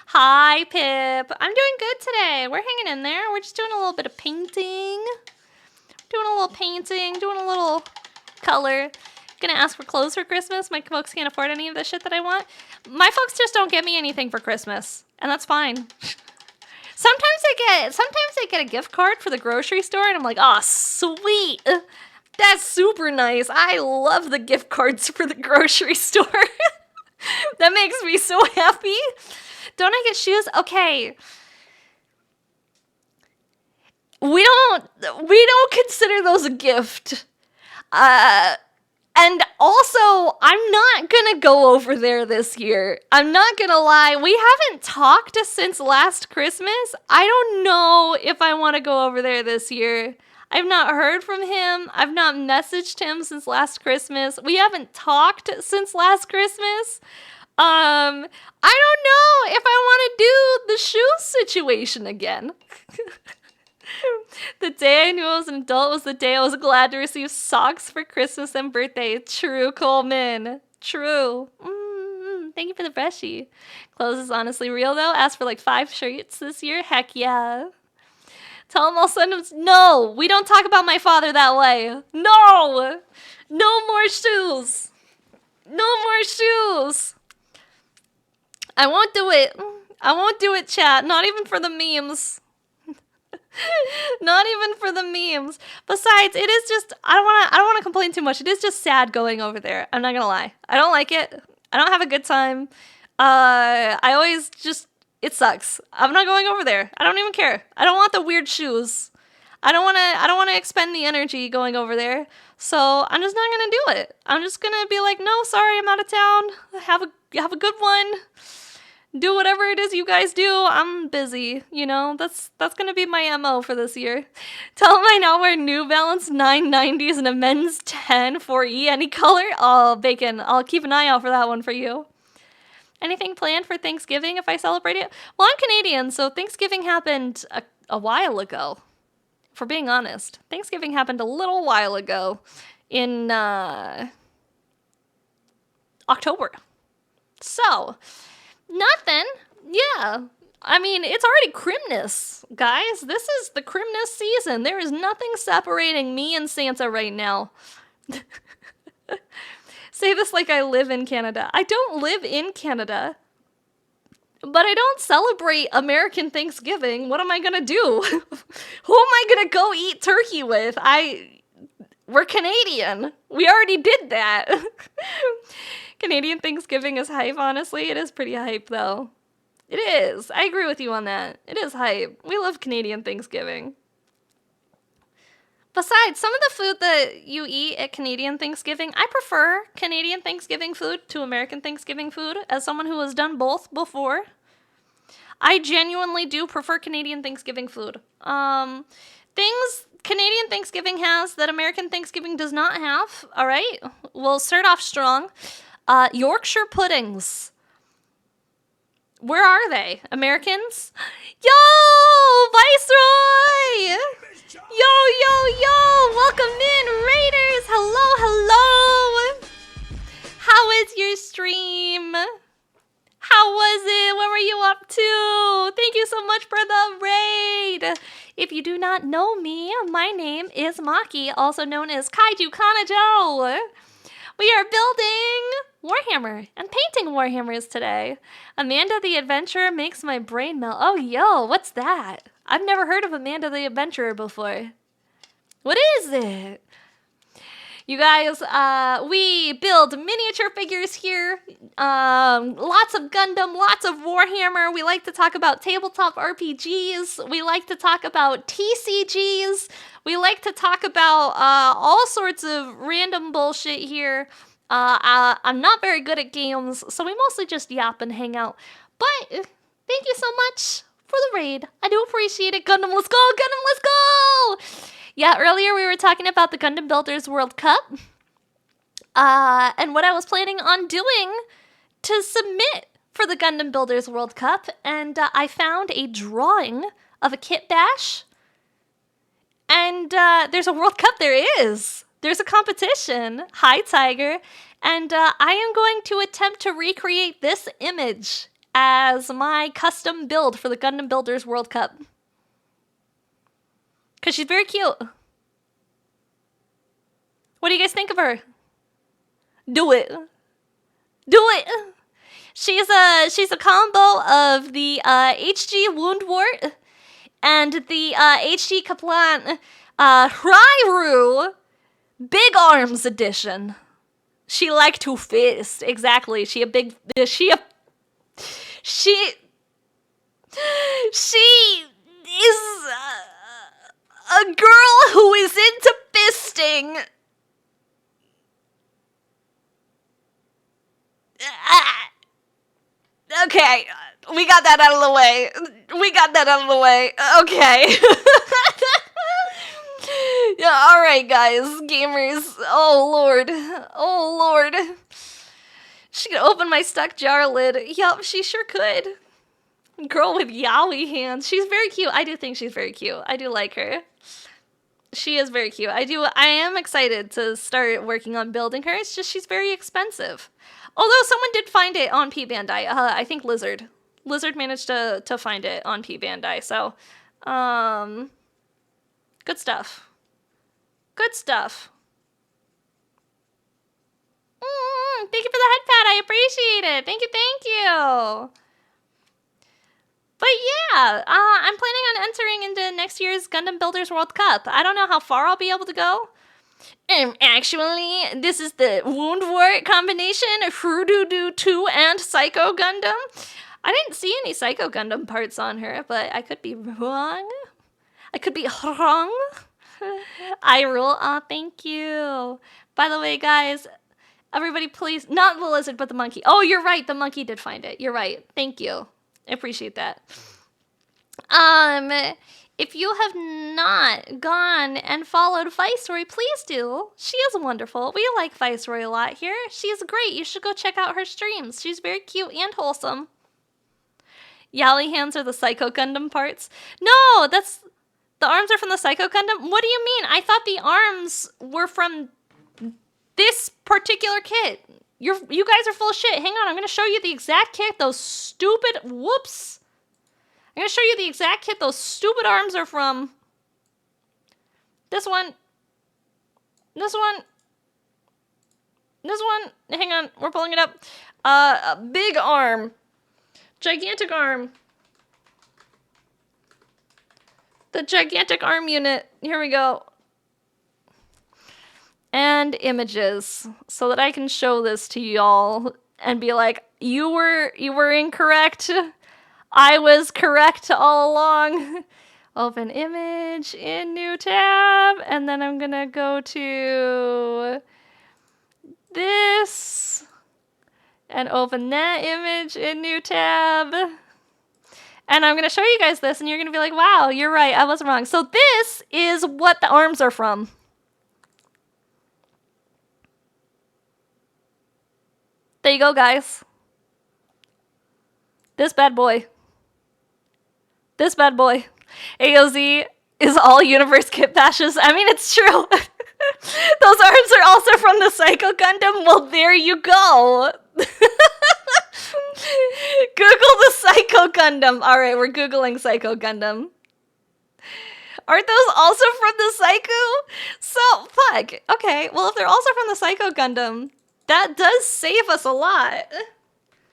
Hi, Pip. I'm doing good today. We're hanging in there. We're just doing a little bit of painting. Doing a little painting. Doing a little color. Gonna ask for clothes for Christmas. My folks can't afford any of the shit that I want. My folks just don't get me anything for Christmas. And that's fine. Sometimes I get a gift card for the grocery store and I'm like, oh, sweet. That's super nice. I love the gift cards for the grocery store. That makes me so happy. Don't I get shoes? Okay. We don't consider those a gift. And also, I'm not gonna go over there this year. I'm not gonna lie. We haven't talked since last Christmas. I don't know if I want to go over there this year. I've not heard from him. I've not messaged him since last Christmas. We haven't talked since last Christmas. I don't know if I want to do the shoes situation again. The day I knew I was an adult was the day I was glad to receive socks for Christmas and birthday. True, Coleman. True. Thank you for the freshie. Clothes is honestly real, though. Asked for like 5 shirts this year. Heck yeah. Tell him I'll send him... No! We don't talk about my father that way. No! No more shoes. No more shoes. I won't do it. I won't do it, chat. Not even for the memes. Not even for the memes. Besides, it is just... I don't want to complain too much. It is just sad going over there. I'm not gonna lie. I don't like it. I don't have a good time. I always just... It sucks. I'm not going over there. I don't even care. I don't want the weird shoes. I don't want to expend the energy going over there. So I'm just not gonna do it. I'm just gonna be like, no, sorry, I'm out of town. Have a good one. Do whatever it is you guys do. I'm busy. You know, that's gonna be my MO for this year. Tell them I now wear New Balance 990s and a men's 10 4E any color. Oh, Bacon. I'll keep an eye out for that one for you. Anything planned for Thanksgiving if I celebrate it? Well, I'm Canadian, so Thanksgiving happened a while ago. For being honest, Thanksgiving happened a little while ago in October. So, nothing. Yeah. I mean, it's already Christmas, guys. This is the Christmas season. There is nothing separating me and Santa right now. Say this like I live in Canada. I don't live in Canada, but I don't celebrate American Thanksgiving. What am I gonna do? Who am I gonna go eat turkey with? We're Canadian. We already did that. Canadian Thanksgiving is hype, honestly. It is pretty hype, though. It is. I agree with you on that. It is hype. We love Canadian Thanksgiving. Besides, some of the food that you eat at Canadian Thanksgiving, I prefer Canadian Thanksgiving food to American Thanksgiving food as someone who has done both before. I genuinely do prefer Canadian Thanksgiving food. Things Canadian Thanksgiving has that American Thanksgiving does not have, all right? We'll start off strong. Yorkshire puddings. Where are they? Americans? Yo, Viceroy! Yo! Welcome in, Raiders! Hello! How was your stream? How was it? What were you up to? Thank you so much for the raid! If you do not know me, my name is Maki, also known as Kaiju Kanajo. We are building Warhammer and painting Warhammers today. Amanda the Adventurer makes my brain melt. Oh, yo, what's that? I've never heard of Amanda the Adventurer before. What is it? You guys, we build miniature figures here. Lots of Gundam, lots of Warhammer. We like to talk about tabletop RPGs. We like to talk about TCGs. We like to talk about all sorts of random bullshit here. I'm not very good at games, so we mostly just yap and hang out. But thank you so much for the raid. I do appreciate it. Gundam, let's go! Gundam, let's go! Yeah, earlier we were talking about the Gundam Builders World Cup. And what I was planning on doing to submit for the Gundam Builders World Cup. And I found a drawing of a kit bash. And there's a World Cup. There is. There's a competition. Hi, Tiger. And I am going to attempt to recreate this image as my custom build for the Gundam Builders World Cup. Because she's very cute. What do you guys think of her? Do it. Do it. She's a combo of the HG Woundwort and the HG Kaplan Rairu Big Arms Edition. She like to fist. Exactly. She is a girl who is into fisting. Okay, we got that out of the way. Okay. Yeah, alright, guys. Gamers. Oh, Lord. She could open my stuck jar lid. Yup, she sure could. Girl with yaoi hands. She's very cute. I do think she's very cute. I do like her. She is very cute. I am excited to start working on building her. It's just she's very expensive. Although someone did find it on P Bandai. I think Lizard. Lizard managed to find it on P Bandai. So, good stuff. Thank you for the head pat. I appreciate it. Thank you. But yeah, I'm planning on entering into next year's Gundam Builders World Cup. I don't know how far I'll be able to go. Actually, this is the Wound War combination of Furudu 2 and Psycho Gundam. I didn't see any Psycho Gundam parts on her, but I could be wrong. I rule. Aw, thank you. By the way, guys, everybody please, not the lizard, but the monkey. Oh, you're right, the monkey did find it. You're right. Thank you. I appreciate that. If you have not gone and followed Viceroy, please do. She is wonderful. We like Viceroy a lot here. She's great. You should go check out her streams. She's very cute and wholesome. Yaoi hands are the Psycho Gundam parts. No, the arms are from the Psycho Gundam? What do you mean? I thought the arms were from this particular kit. You guys are full of shit. Hang on, I'm going to show you the exact kit those stupid... Whoops. I'm going to show you the exact kit those stupid arms are from. This one. Hang on, we're pulling it up. A big arm. Gigantic arm. The gigantic arm unit. Here we go. And images, so that I can show this to y'all and be like, you were incorrect. I was correct all along. Open image in new tab, and then I'm gonna go to this and open that image in new tab. And I'm gonna show you guys this, and you're gonna be like, wow, you're right, I was wrong. So this is what the arms are from. There you go, guys. This bad boy. AOZ is all universe kit bashes. I mean, it's true. Those arms are also from the Psycho Gundam. Well, there you go. Google the Psycho Gundam. All right, we're Googling Psycho Gundam. Aren't those also from the Psycho? So, fuck. Okay, well, if they're also from the Psycho Gundam, that does save us a lot.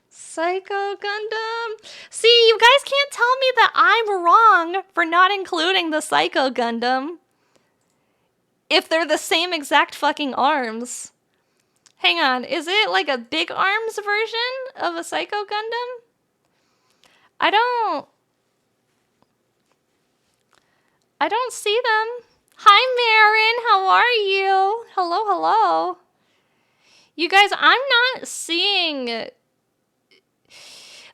Psycho Gundam. See, you guys can't tell me that I'm wrong for not including the Psycho Gundam if they're the same exact fucking arms. Hang on, is it like a big arms version of a Psycho Gundam? I don't see them. Hi, Marin, how are you? Hello. You guys, I'm not seeing...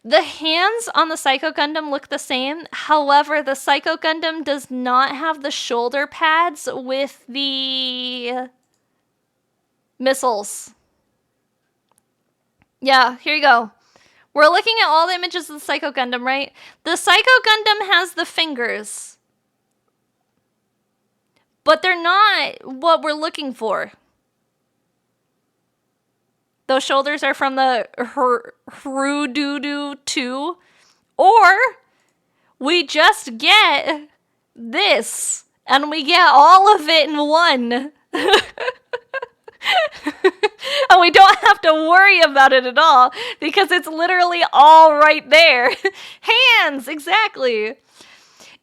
The hands on the Psycho Gundam look the same. However, the Psycho Gundam does not have the shoulder pads with the missiles. Yeah, here you go. We're looking at all the images of the Psycho Gundam, right? The Psycho Gundam has the fingers. But they're not what we're looking for. Those shoulders are from the Furudu 2. Or we just get this and we get all of it in one. And we don't have to worry about it at all because it's literally all right there. Hands, exactly.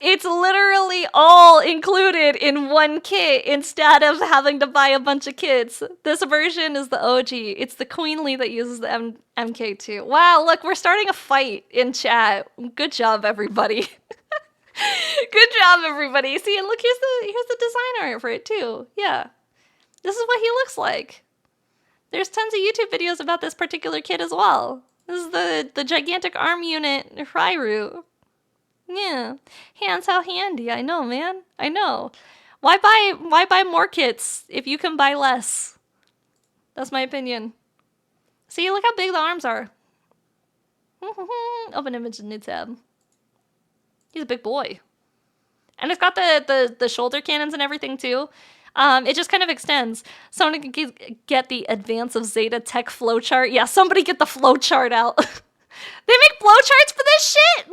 It's literally all included in one kit instead of having to buy a bunch of kits. This version is the OG. It's the Queenly that uses the MK2. Wow, look, we're starting a fight in chat. Good job, everybody. Good job, everybody. See, and look, here's the design art for it too. Yeah. This is what he looks like. There's tons of YouTube videos about this particular kit as well. This is the gigantic arm unit, Rairu. Yeah. Hands how handy. I know, man. I know. Why buy more kits if you can buy less? That's my opinion. See, look how big the arms are. Open image in new tab. He's a big boy. And it's got the shoulder cannons and everything too. It just kind of extends. Someone can get the Advance of Zeta tech flowchart. Yeah, somebody get the flowchart out. They make flowcharts for this shit!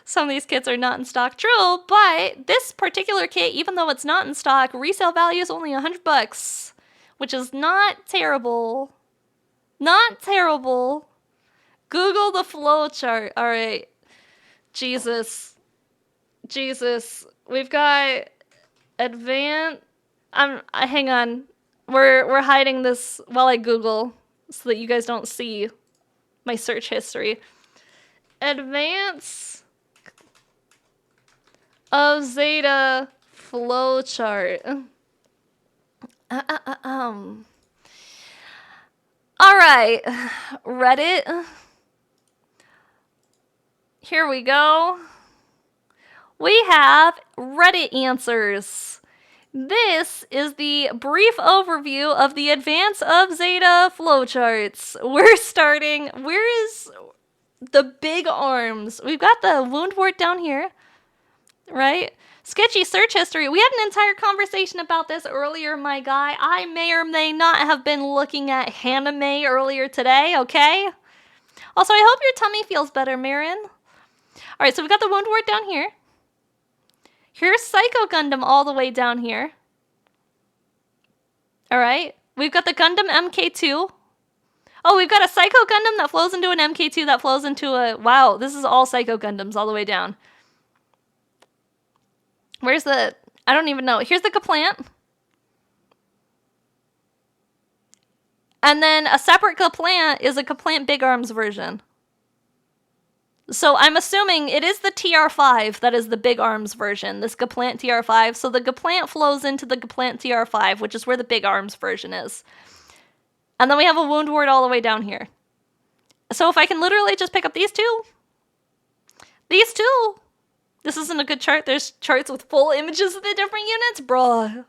Some of these kits are not in stock, true, but this particular kit, even though it's not in stock, resale value is only $100, which is not terrible. Not terrible. Google the flowchart. All right. Jesus. We've got hang on. We're hiding this while I Google so that you guys don't see my search history. Advance of Zeta flowchart. All right, Reddit. Here we go. We have Reddit answers. This is the brief overview of the Advance of Zeta flowcharts. We're starting. Where is the big arms? We've got the wound wart down here, right? Sketchy search history. We had an entire conversation about this earlier, my guy. I may or may not have been looking at Haname earlier today, okay? Also, I hope your tummy feels better, Marin. All right, so we've got the wound wart down here. Here's Psycho Gundam all the way down here. All right. We've got the Gundam MK2. Oh, we've got a Psycho Gundam that flows into an MK2 that flows into a... Wow, this is all Psycho Gundams all the way down. Where's the... I don't even know. Here's the Kaplant. And then a separate Kaplant is a Kaplant Big Arms version. So I'm assuming it is the TR5 that is the Big Arms version, this Kaplant TR5. So the Kaplant flows into the Kaplant TR5, which is where the Big Arms version is. And then we have a wound wart all the way down here. So if I can literally just pick up these two. These two. This isn't a good chart. There's charts with full images of the different units. Bruh.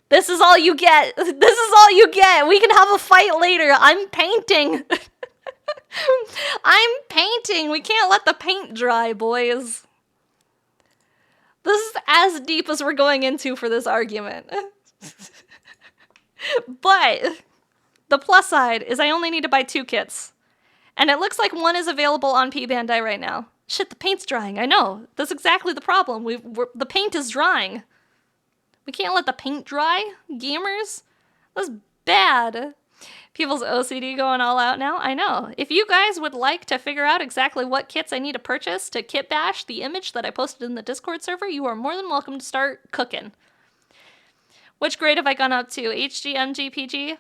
This is all you get. This is all you get. We can have a fight later. I'm painting. I'm painting. We can't let the paint dry, boys. This is as deep as we're going into for this argument. But the plus side is I only need to buy 2 kits. And it looks like one is available on P Bandai right now. Shit, the paint's drying. I know. That's exactly the problem. The paint is drying. We can't let the paint dry, gamers. That's bad. People's OCD going all out now. I know. If you guys would like to figure out exactly what kits I need to purchase to kit bash the image that I posted in the Discord server, you are more than welcome to start cooking. Which grade have I gone up to? HG, MG, PG?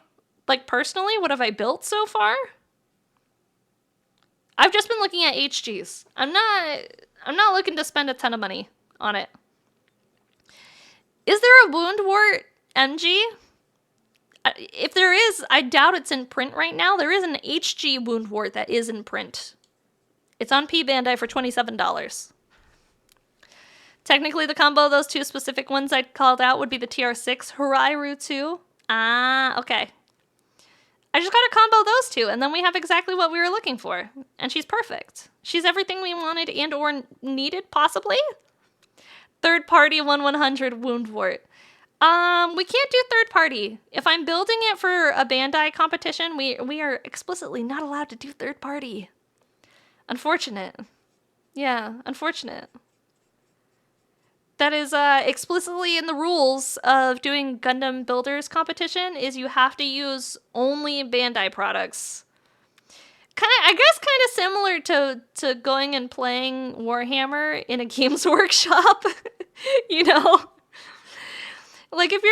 Like, personally, what have I built so far? I've just been looking at HGs. I'm not looking to spend a ton of money on it. Is there a wound wart MG? If there is, I doubt it's in print right now. There is an HG wound wart that is in print. It's on P Bandai for $27. Technically, the combo of those 2 specific ones I called out would be the TR6 Hirairu 2. Ah, okay. I just gotta combo those 2, and then we have exactly what we were looking for. And she's perfect. She's everything we wanted and or needed, possibly. Third party 1/100 wound wart. We can't do third party. If I'm building it for a Bandai competition, we are explicitly not allowed to do third party. Unfortunate. Yeah, unfortunate. That is explicitly in the rules of doing Gundam Builders competition, is you have to use only Bandai products. I guess kind of similar to going and playing Warhammer in a Games Workshop, you know? Like if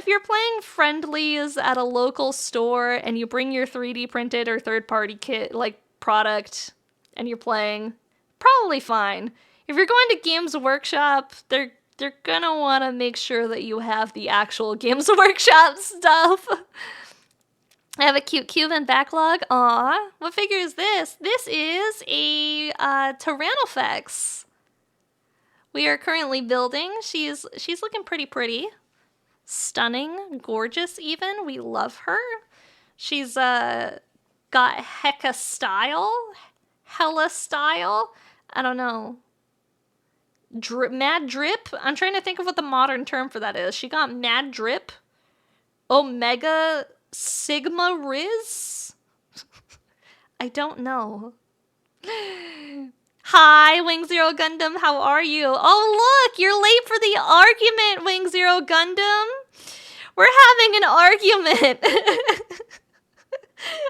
you're playing friendlies at a local store and you bring your 3D printed or third party kit like product and you're playing, probably fine. If you're going to Games Workshop, they're gonna want to make sure that you have the actual Games Workshop stuff. I have a cute Cuban backlog. Aw, what figure is this? This is a Tyrannofex. We are currently building. She's looking pretty. Stunning, gorgeous even. We love her. She's got hecka style, hella style. I don't know. Mad drip? I'm trying to think of what the modern term for that is. She got mad drip. Omega Sigma Riz? I don't know. Hi, Wing Zero Gundam. How are you? Oh, look, you're late for the argument, Wing Zero Gundam. We're having an argument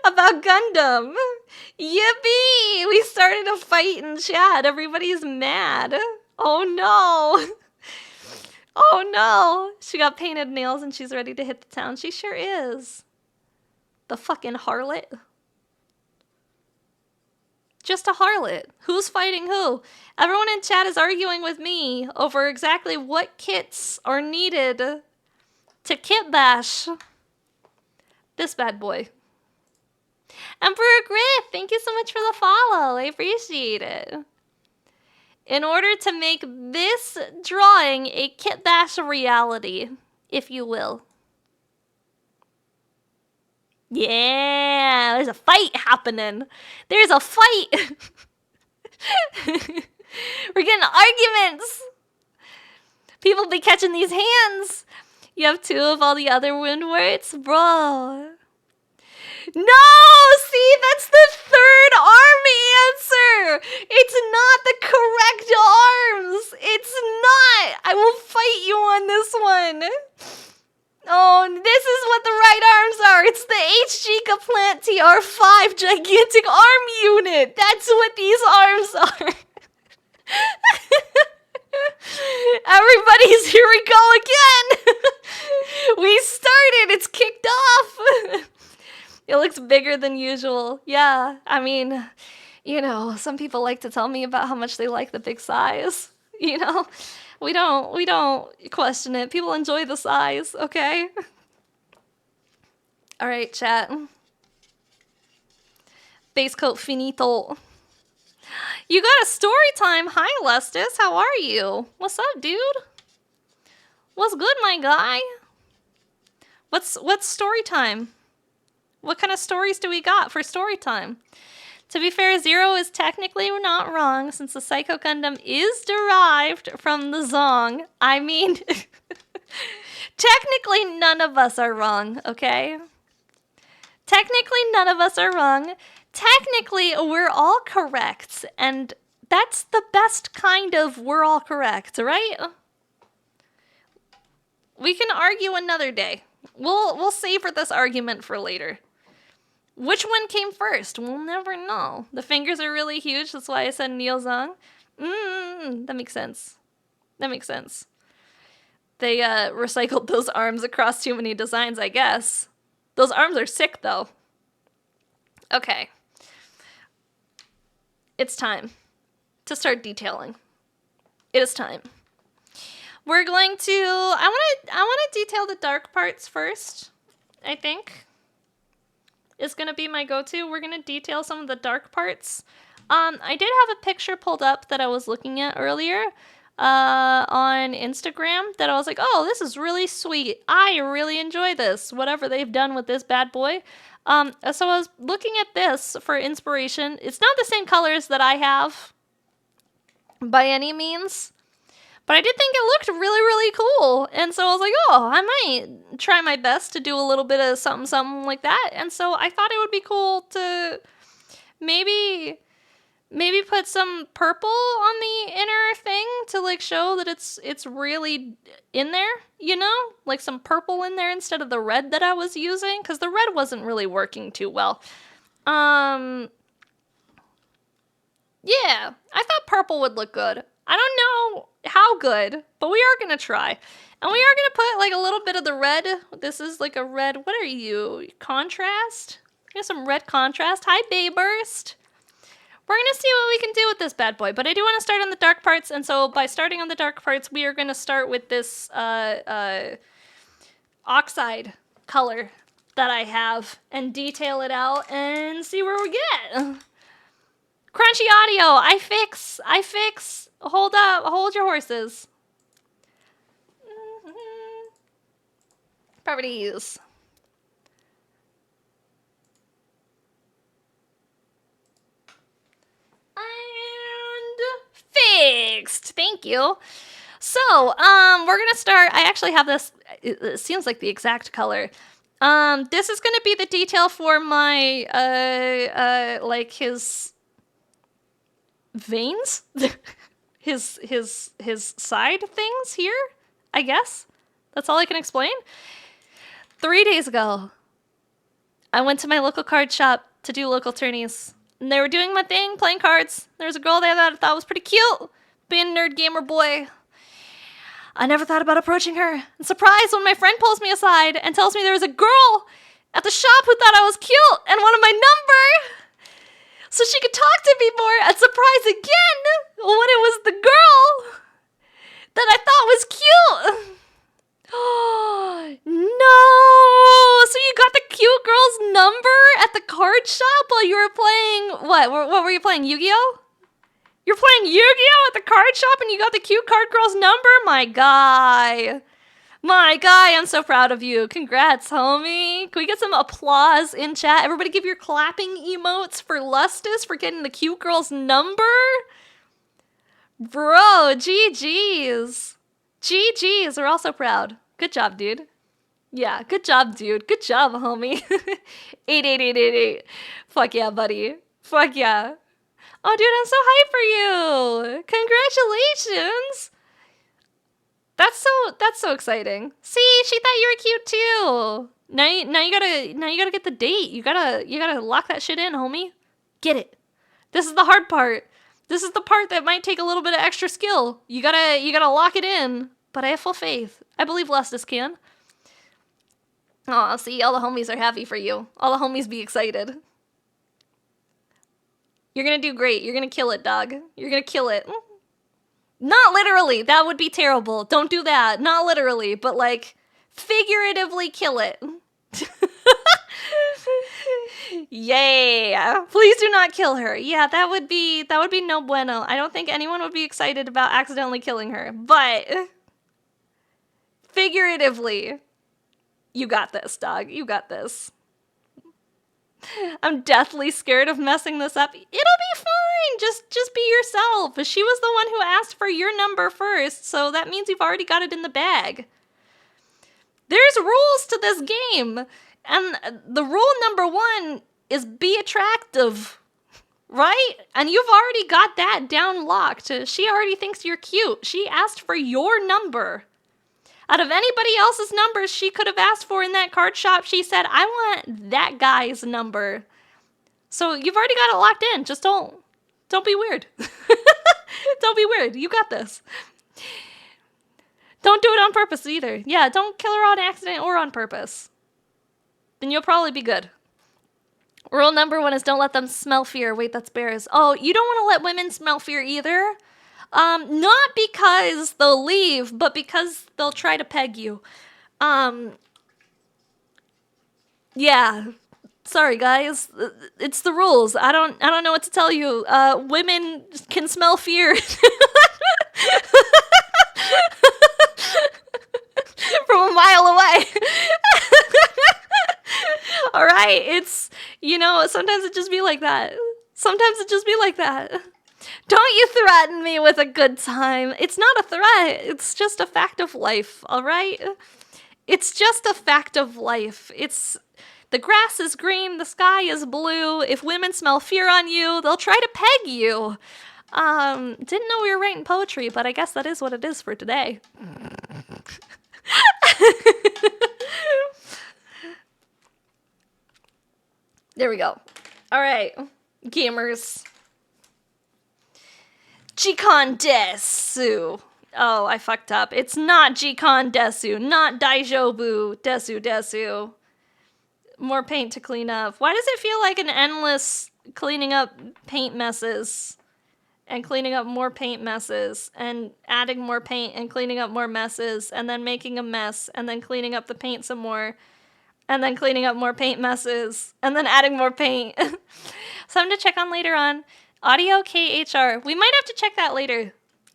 about Gundam. Yippee! We started a fight in chat. Everybody's mad. Oh no. Oh no. She got painted nails and she's ready to hit the town. She sure is. The fucking harlot. Just a harlot. Who's fighting who? Everyone in chat is arguing with me over exactly what kits are needed to kit bash this bad boy. Emperor Griff, thank you so much for the follow. I appreciate it. In order to make this drawing a kit bash reality, if you will. Yeah, there's a fight happening. There's a fight. We're getting arguments. People be catching these hands. You have 2 of all the other wound words? Bro. No! See, that's the 3rd arm answer! It's not the correct arms! It's not! I will fight you on this one. Oh, this is what the right arms are. It's the HG Kaplant TR5 gigantic arm unit. That's what these arms are. Everybody's, here we go again. We started. It's kicked off. It looks bigger than usual. Yeah, I mean, you know, some people like to tell me about how much they like the big size. You know, we don't question it. People enjoy the size, okay? All right, chat. Base coat finito. You got a story time. Hi, Lustus. How are you? What's up, dude? What's good, my guy? What's story time? What kind of stories do we got for story time? To be fair, Zero is technically not wrong since the Psycho Gundam is derived from the Zong. I mean, technically none of us are wrong, okay? Technically none of us are wrong. Technically, we're all correct, and that's the best kind of we're all correct, right? We can argue another day. We'll savor this argument for later. Which one came first? We'll never know. The fingers are really huge, that's why I said Neo Zong. That makes sense. That makes sense. They recycled those arms across too many designs, I guess. Those arms are sick, though. Okay. It's time to start detailing. It is time. We're going to... I want to detail the dark parts first, I think. Is going to be my go-to. We're going to detail some of the dark parts. I did have a picture pulled up that I was looking at earlier on Instagram that I was like, oh, this is really sweet. I really enjoy this, whatever they've done with this bad boy. So I was looking at this for inspiration. It's not the same colors that I have by any means, but I did think it looked really, really cool. And so I was like, oh, I might try my best to do a little bit of something like that. And so I thought it would be cool to maybe put some purple on the inner thing to like show that it's really in there, you know? Like some purple in there instead of the red that I was using, because the red wasn't really working too well. Yeah, I thought purple would look good. I don't know how good, but we are going to try. And we are going to put like a little bit of the red. This is like a red, what are you? Contrast? Here's some red contrast. Hi, Bayburst. We're going to see what we can do with this bad boy, but I do want to start on the dark parts, and so by starting on the dark parts, we are going to start with this oxide color that I have and detail it out and see where we get. Crunchy audio. I fix. Hold up. Hold your horses. Properties. And fixed. Thank you. So, we're gonna start. I actually have this. It seems like the exact color. This is gonna be the detail for my like his veins, his side things here. I guess that's all I can explain. 3 days ago, I went to my local card shop to do local tourneys. And they were doing my thing, playing cards. There was a girl there that I thought was pretty cute, being a nerd gamer boy. I never thought about approaching her. And surprised when my friend pulls me aside and tells me there was a girl at the shop who thought I was cute and wanted my number so she could talk to me more. And surprised again when it was the girl that I thought was cute. Oh, no! So you got the cute girl's number at the card shop while you were playing... What were you playing? Yu-Gi-Oh? You're playing Yu-Gi-Oh at the card shop and you got the cute card girl's number? My guy. My guy, I'm so proud of you. Congrats, homie. Can we get some applause in chat? Everybody give your clapping emotes for Lustus for getting the cute girl's number? Bro, GG's. GG's, we're all so proud. Good job, dude. Yeah, good job, dude. Good job, homie. 88888. Fuck yeah, buddy. Fuck yeah. Oh, dude, I'm so hyped for you. Congratulations. That's so exciting. See, she thought you were cute too. Now you gotta get the date. You gotta lock that shit in, homie. Get it. This is the hard part. This is the part that might take a little bit of extra skill. You gotta lock it in. But I have full faith. I believe Lustus can. Aw, see, all the homies are happy for you. All the homies be excited. You're gonna do great. You're gonna kill it, dog. You're gonna kill it. Not literally. That would be terrible. Don't do that. Not literally, but like figuratively kill it. Yeah. Please do not kill her. Yeah, that would be no bueno. I don't think anyone would be excited about accidentally killing her. But figuratively, you got this, dog. You got this. I'm deathly scared of messing this up. It'll be fine. Just be yourself. She was the one who asked for your number first, so that means you've already got it in the bag. There's rules to this game, and the rule number 1 is be attractive, right? And you've already got that down locked. She already thinks you're cute. She asked for your number. Out of anybody else's numbers she could have asked for in that card shop, she said, I want that guy's number. So you've already got it locked in. Just don't be weird. Don't be weird. You got this. Don't do it on purpose either. Yeah, don't kill her on accident or on purpose. Then you'll probably be good. Rule number 1 is don't let them smell fear. Wait, that's bears. Oh, you don't want to let women smell fear either. Not because they'll leave, but because they'll try to peg you. Yeah. Sorry, guys. It's the rules. I don't know what to tell you. Women can smell fear. From a mile away. All right. It's, sometimes it just be like that. Don't you threaten me with a good time. It's not a threat. It's just a fact of life, all right? It's just a fact of life. The grass is green, the sky is blue. If women smell fear on you, they'll try to peg you. Didn't know we were writing poetry, but I guess that is what it is for today. There we go. All right, gamers. Jikon Desu. Oh, I fucked up. It's not Jikon Desu, not Daijobu Desu. More paint to clean up. Why does it feel like an endless cleaning up paint messes and cleaning up more paint messes and adding more paint and cleaning up more messes and then making a mess and then cleaning up the paint some more? and then cleaning up more paint messes, and then adding more paint. Something to check on later on. Audio KHR. We might have to check that later.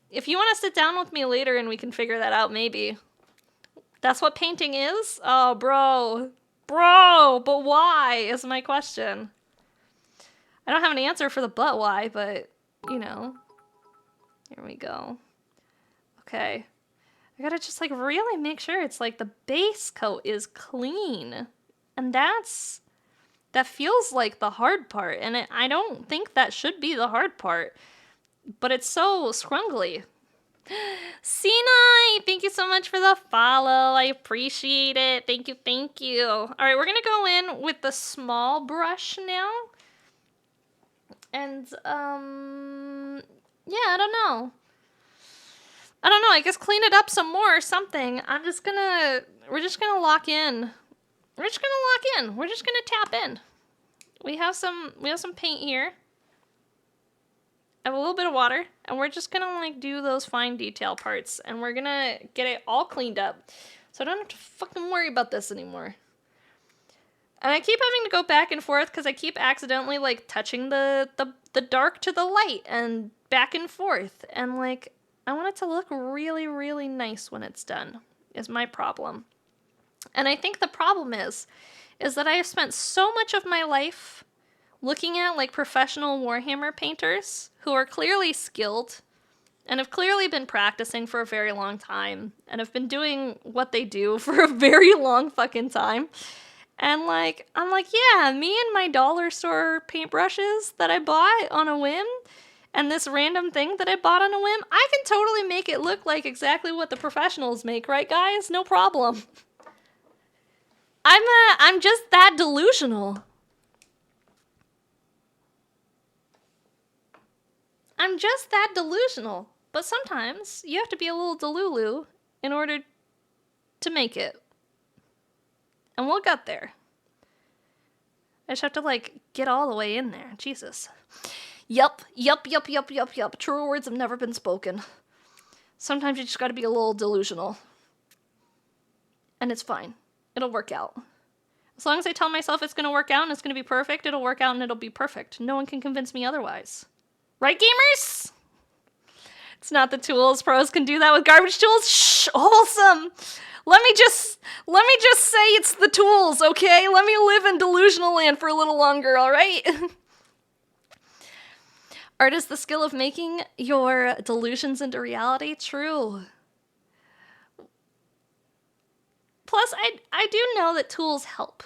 If you want to sit down with me later and we can figure that out, maybe. That's what painting is? Oh, bro. Bro, but why is my question. I don't have an answer for the but why, but, you know. Here we go. Okay. I gotta just, like, really make sure it's, like, the base coat is clean. And that feels like the hard part. And I don't think that should be the hard part. But it's so scrungly. C9, thank you so much for the follow. I appreciate it. Thank you, thank you. All right, we're gonna go in with the small brush now. And, yeah, I don't know. I guess clean it up some more or something. We're just gonna lock in. We're just gonna tap in. We have some paint here. I have a little bit of water, and we're just gonna like do those fine detail parts, and we're gonna get it all cleaned up, so I don't have to fucking worry about this anymore. And I keep having to go back and forth because I keep accidentally like touching the dark to the light and back and forth, and like I want it to look really, really nice when it's done. Is my problem, and I think the problem is that I have spent so much of my life looking at like professional Warhammer painters who are clearly skilled and have clearly been practicing for a very long time and have been doing what they do for a very long fucking time. And like, I'm like, yeah, me and my dollar store paintbrushes that I bought on a whim and this random thing that I bought on a whim, I can totally make it look like exactly what the professionals make, right guys? No problem. I'm just that delusional. I'm just that delusional. But sometimes you have to be a little delulu in order to make it. And we'll get there. I just have to, like, get all the way in there. Jesus. Yup. Truer words have never been spoken. Sometimes you just gotta be a little delusional. And it's fine. It'll work out. As long as I tell myself it's gonna work out and it's gonna be perfect, it'll work out and it'll be perfect. No one can convince me otherwise. Right, gamers? It's not the tools. Pros can do that with garbage tools. Shh, wholesome. Let me just say it's the tools, okay? Let me live in delusional land for a little longer, all right? Art is the skill of making your delusions into reality. True. Plus, I do know that tools help.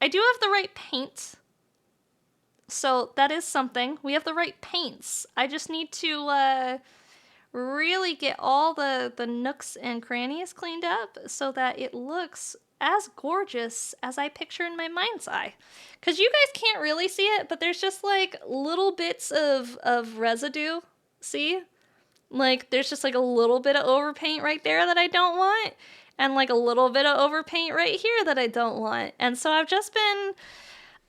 I do have the right paint. So that is something. We have the right paints. I just need to really get all the nooks and crannies cleaned up so that it looks as gorgeous as I picture in my mind's eye. Because you guys can't really see it, but there's just like little bits of residue. See? Like there's just like a little bit of overpaint right there that I don't want. And like a little bit of overpaint right here that I don't want. And so I've just been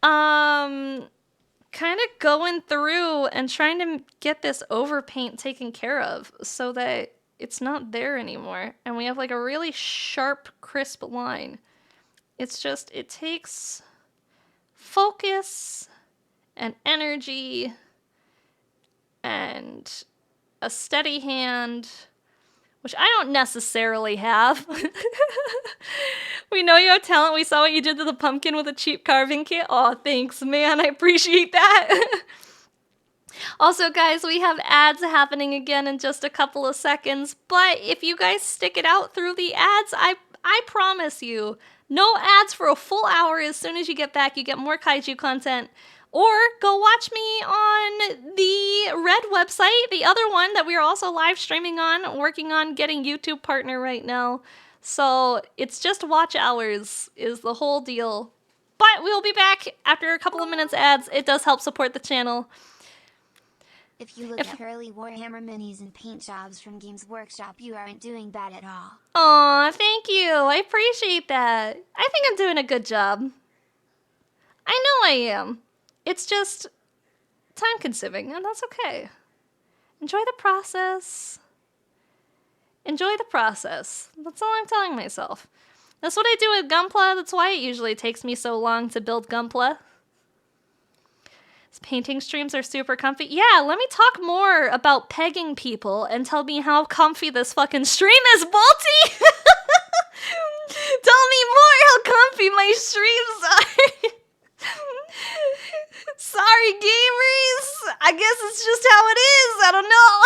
kind of going through and trying to get this overpaint taken care of so that it's not there anymore. And we have like a really sharp, crisp line. It's just, it takes focus and energy and a steady hand, which I don't necessarily have. We know you have talent. We saw what you did to the pumpkin with a cheap carving kit. Aw, thanks, man. I appreciate that. Also, guys, we have ads happening again in just a couple of seconds. But if you guys stick it out through the ads, I promise you, no ads for a full hour. As soon as you get back, you get more kaiju content. Or go watch me on the Red website, the other one that we are also live streaming on, working on getting YouTube partner right now. So it's just watch hours is the whole deal. But we'll be back after a couple of minutes ads. It does help support the channel. If you look at early Warhammer minis and paint jobs from Games Workshop, you aren't doing bad at all. Aw, thank you. I appreciate that. I think I'm doing a good job. I know I am. It's just time consuming, and that's okay. Enjoy the process. Enjoy the process. That's all I'm telling myself. That's what I do with Gunpla. That's why it usually takes me so long to build Gunpla. Painting streams are super comfy. Yeah, let me talk more about pegging people and tell me how comfy this fucking stream is, Balti! Tell me more how comfy my streams are. Sorry, gamers. I guess it's just how it is. I don't know.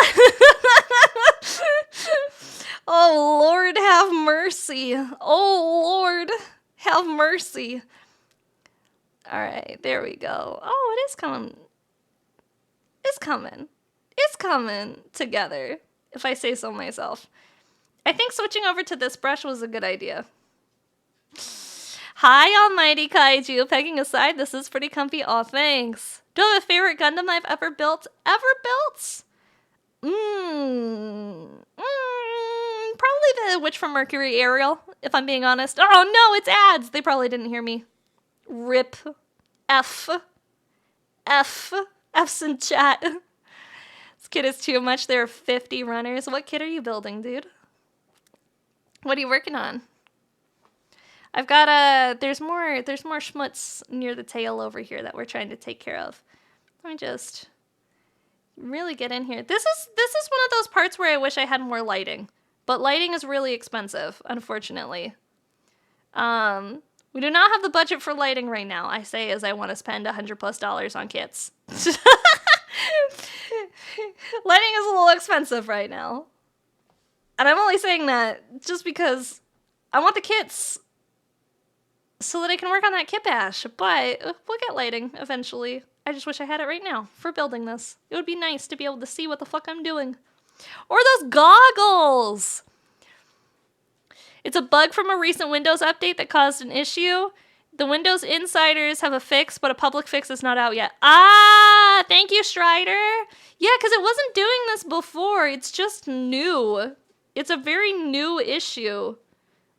Oh, Lord, have mercy. Oh, Lord, have mercy. All right, there we go. Oh, it is coming. It's coming. It's coming together, if I say so myself. I think switching over to this brush was a good idea. Hi, Almighty Kaiju. Pegging aside, this is pretty comfy. Aw, thanks. Do you have a favorite Gundam I've ever built? Probably the Witch from Mercury Ariel, if I'm being honest. Oh, no, it's ads. They probably didn't hear me. Rip. F's in chat. This kit is too much. There are 50 runners. What kit are you building, dude? What are you working on? I've got there's more schmutz near the tail over here that we're trying to take care of. Let me just really get in here. This is one of those parts where I wish I had more lighting. But lighting is really expensive, unfortunately. We do not have the budget for lighting right now, I say as I want to spend $100+ on kits. Lighting is a little expensive right now. And I'm only saying that just because I want the kits so that I can work on that kit bash. But we'll get lighting eventually. I just wish I had it right now for building this. It would be nice to be able to see what the fuck I'm doing. Or those goggles! It's a bug from a recent Windows update that caused an issue. The Windows insiders have a fix, but a public fix is not out yet. Ah, thank you, Strider. Yeah, because it wasn't doing this before. It's just new. It's a very new issue.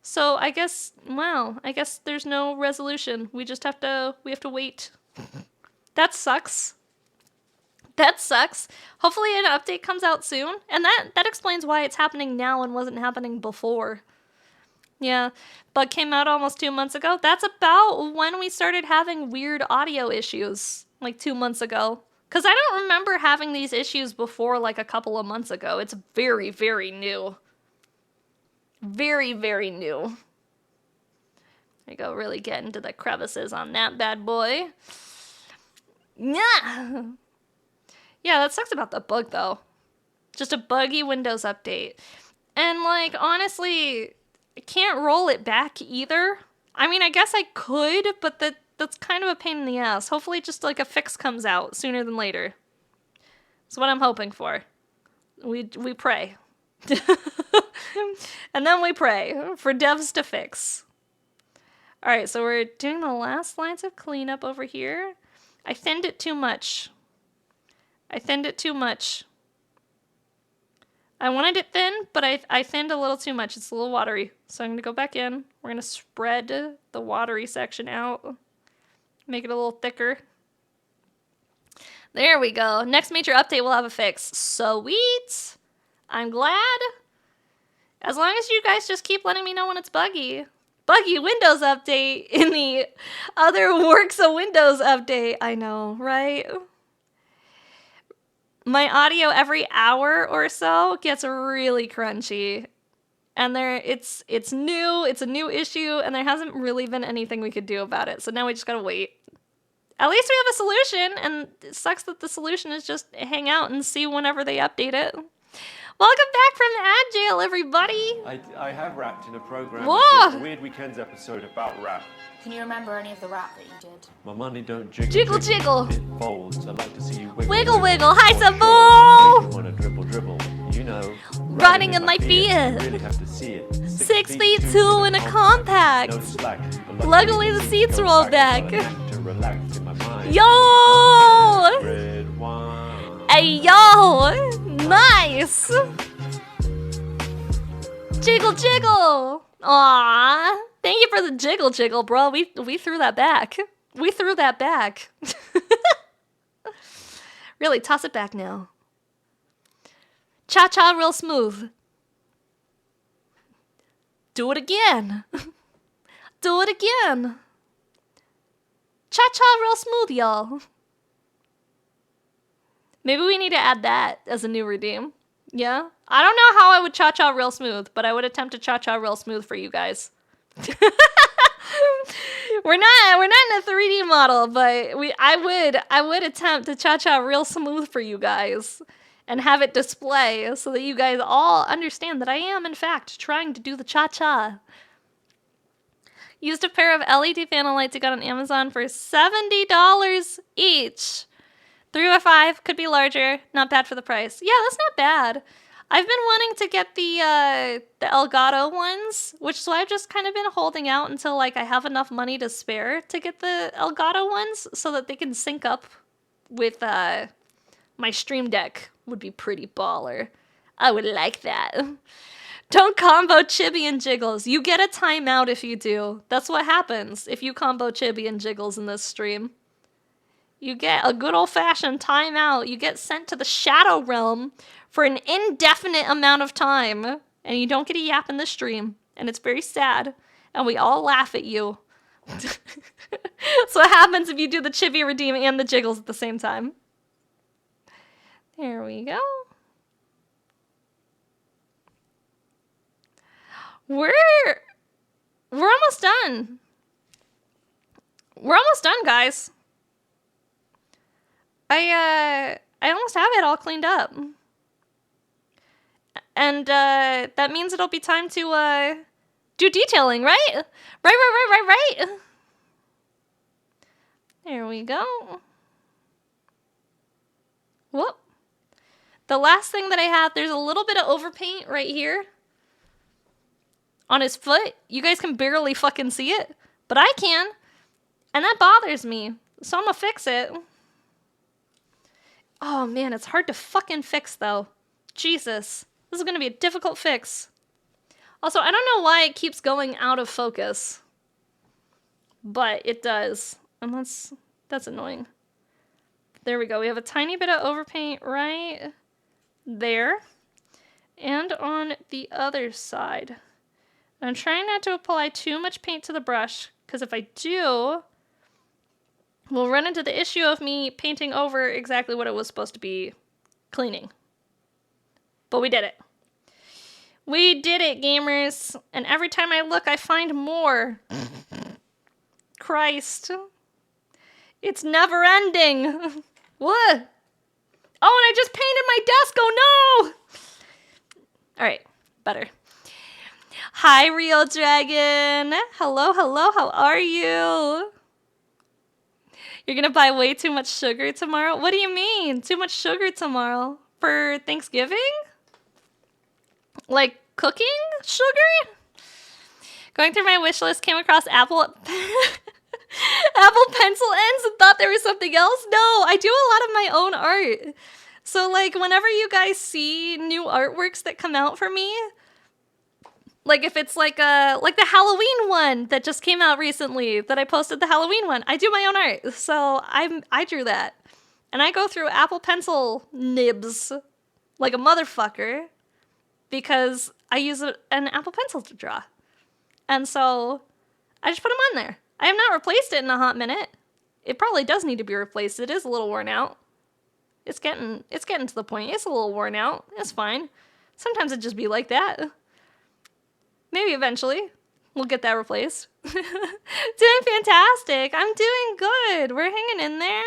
So I guess, well, I guess there's no resolution. We just have to wait. That sucks. That sucks. Hopefully an update comes out soon. And that explains why it's happening now and wasn't happening before. Yeah, bug came out almost 2 months ago. That's about when we started having weird audio issues, like 2 months ago. Because I don't remember having these issues before like a couple of months ago. It's very, very new. Very, very new. There you go, really get into the crevices on that bad boy. Yeah. Yeah, that sucks about the bug, though. Just a buggy Windows update. And, like, honestly, I can't roll it back either. I mean, I guess I could, but that's kind of a pain in the ass. Hopefully just, like, a fix comes out sooner than later. That's what I'm hoping for. We pray. And then we pray for devs to fix. Alright, so we're doing the last lines of cleanup over here. I thinned it too much. I wanted it thin, but I thinned a little too much. It's a little watery. So I'm going to go back in. We're going to spread the watery section out. Make it a little thicker. There we go. Next major update will have a fix. Sweet. I'm glad. As long as you guys just keep letting me know when it's buggy. Buggy Windows update in the other works of Windows update. I know, right? My audio every hour or so gets really crunchy. And it's new, it's a new issue, and there hasn't really been anything we could do about it. So now we just gotta wait. At least we have a solution, and it sucks that the solution is just hang out and see whenever they update it. Welcome back from the ad jail, everybody! I have rapped in a program, Whoa! a Weird Weekends episode about rap. Can you remember any of the rap that you did? My money don't jiggle, Jiggle, jiggle. It folds. I like to see you wiggle, Wiggle, wiggle. Hi, Not sure Sabo! if you wanna dribble, dribble. You know, Riding in my Fiat. Really have to see it. 6 feet 2 in a compact. No slack. Luckily the seats roll back. To relax in my mind. Yo! Red wine. Hey, yo! Nice! Jiggle, jiggle! Aww! Thank you for the jiggle, jiggle, bro. We threw that back. We threw that back. Really, toss it back now. Cha-cha real smooth. Do it again. Do it again. Cha-cha real smooth, y'all. Maybe we need to add that as a new redeem. Yeah? I don't know how I would cha-cha real smooth, but I would attempt to cha-cha real smooth for you guys. We're not in a 3D model, but I would attempt to cha-cha real smooth for you guys and have it display so that you guys all understand that I am in fact trying to do the cha-cha. Used a pair of LED panel lights I got on Amazon for $70 each. 3 or 5 could be larger. Not bad for the price. Yeah, that's not bad. I've been wanting to get the Elgato ones, which so I've just kind of been holding out until like I have enough money to spare to get the Elgato ones so that they can sync up with my Stream Deck. Would be pretty baller. I would like that. Don't combo Chibi and Jiggles. You get a timeout if you do. That's what happens if you combo Chibi and Jiggles in this stream. You get a good old-fashioned timeout. You get sent to the Shadow Realm for an indefinite amount of time. And you don't get a yap in the stream. And it's very sad. And we all laugh at you. That's what happens if you do the Chibi Redeem and the Jiggles at the same time. There we go. We're almost done. We're almost done, guys. I almost have it all cleaned up. And that means it'll be time to do detailing, right? Right. There we go. Whoop. The last thing that I have, there's a little bit of overpaint right here. On his foot. You guys can barely fucking see it. But I can. And that bothers me. So I'm gonna fix it. Oh man, it's hard to fucking fix though. Jesus. This is gonna be a difficult fix. Also, I don't know why it keeps going out of focus. But it does. And that's annoying. There we go. We have a tiny bit of overpaint right there. And on the other side. I'm trying not to apply too much paint to the brush, because if I do, we'll run into the issue of me painting over exactly what it was supposed to be cleaning. But we did it. We did it, gamers. And every time I look, I find more. Christ. It's never ending. What? Oh, and I just painted my desk. Oh, no. All right, better. Hi, Real Dragon. Hello, how are you? You're gonna buy way too much sugar tomorrow? What do you mean? Too much sugar tomorrow? For Thanksgiving? Like cooking sugar? Going through my wish list, came across Apple pencil ends and thought there was something else? No, I do a lot of my own art. So like whenever you guys see new artworks that come out for me, like if it's like the Halloween one that just came out recently that I posted the Halloween one, I do my own art. So I drew that. And I go through Apple Pencil nibs like a motherfucker because I use an Apple Pencil to draw. And so I just put them on there. I have not replaced it in a hot minute. It probably does need to be replaced. It is a little worn out. It's getting to the point. It's a little worn out. It's fine. Sometimes it just be like that. Maybe eventually we'll get that replaced. Doing fantastic. I'm doing good. We're hanging in there.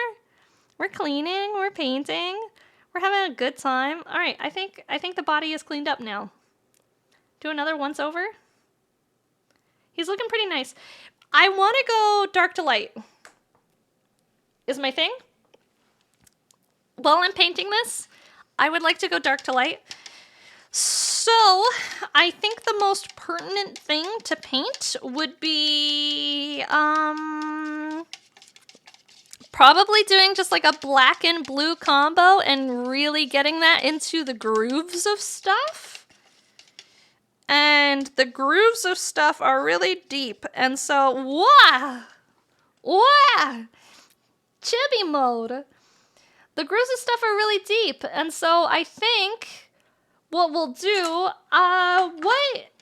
We're cleaning. We're painting. We're having a good time. All right. I think the body is cleaned up now. Do another once over. He's looking pretty nice. I want to go dark to light. Is my thing. While I'm painting this, I would like to go dark to light. So, I think the most pertinent thing to paint would be, probably doing just like a black and blue combo and really getting that into the grooves of stuff. And the grooves of stuff are really deep. And so, chibi mode. The grooves of stuff are really deep. And so I think what we'll do,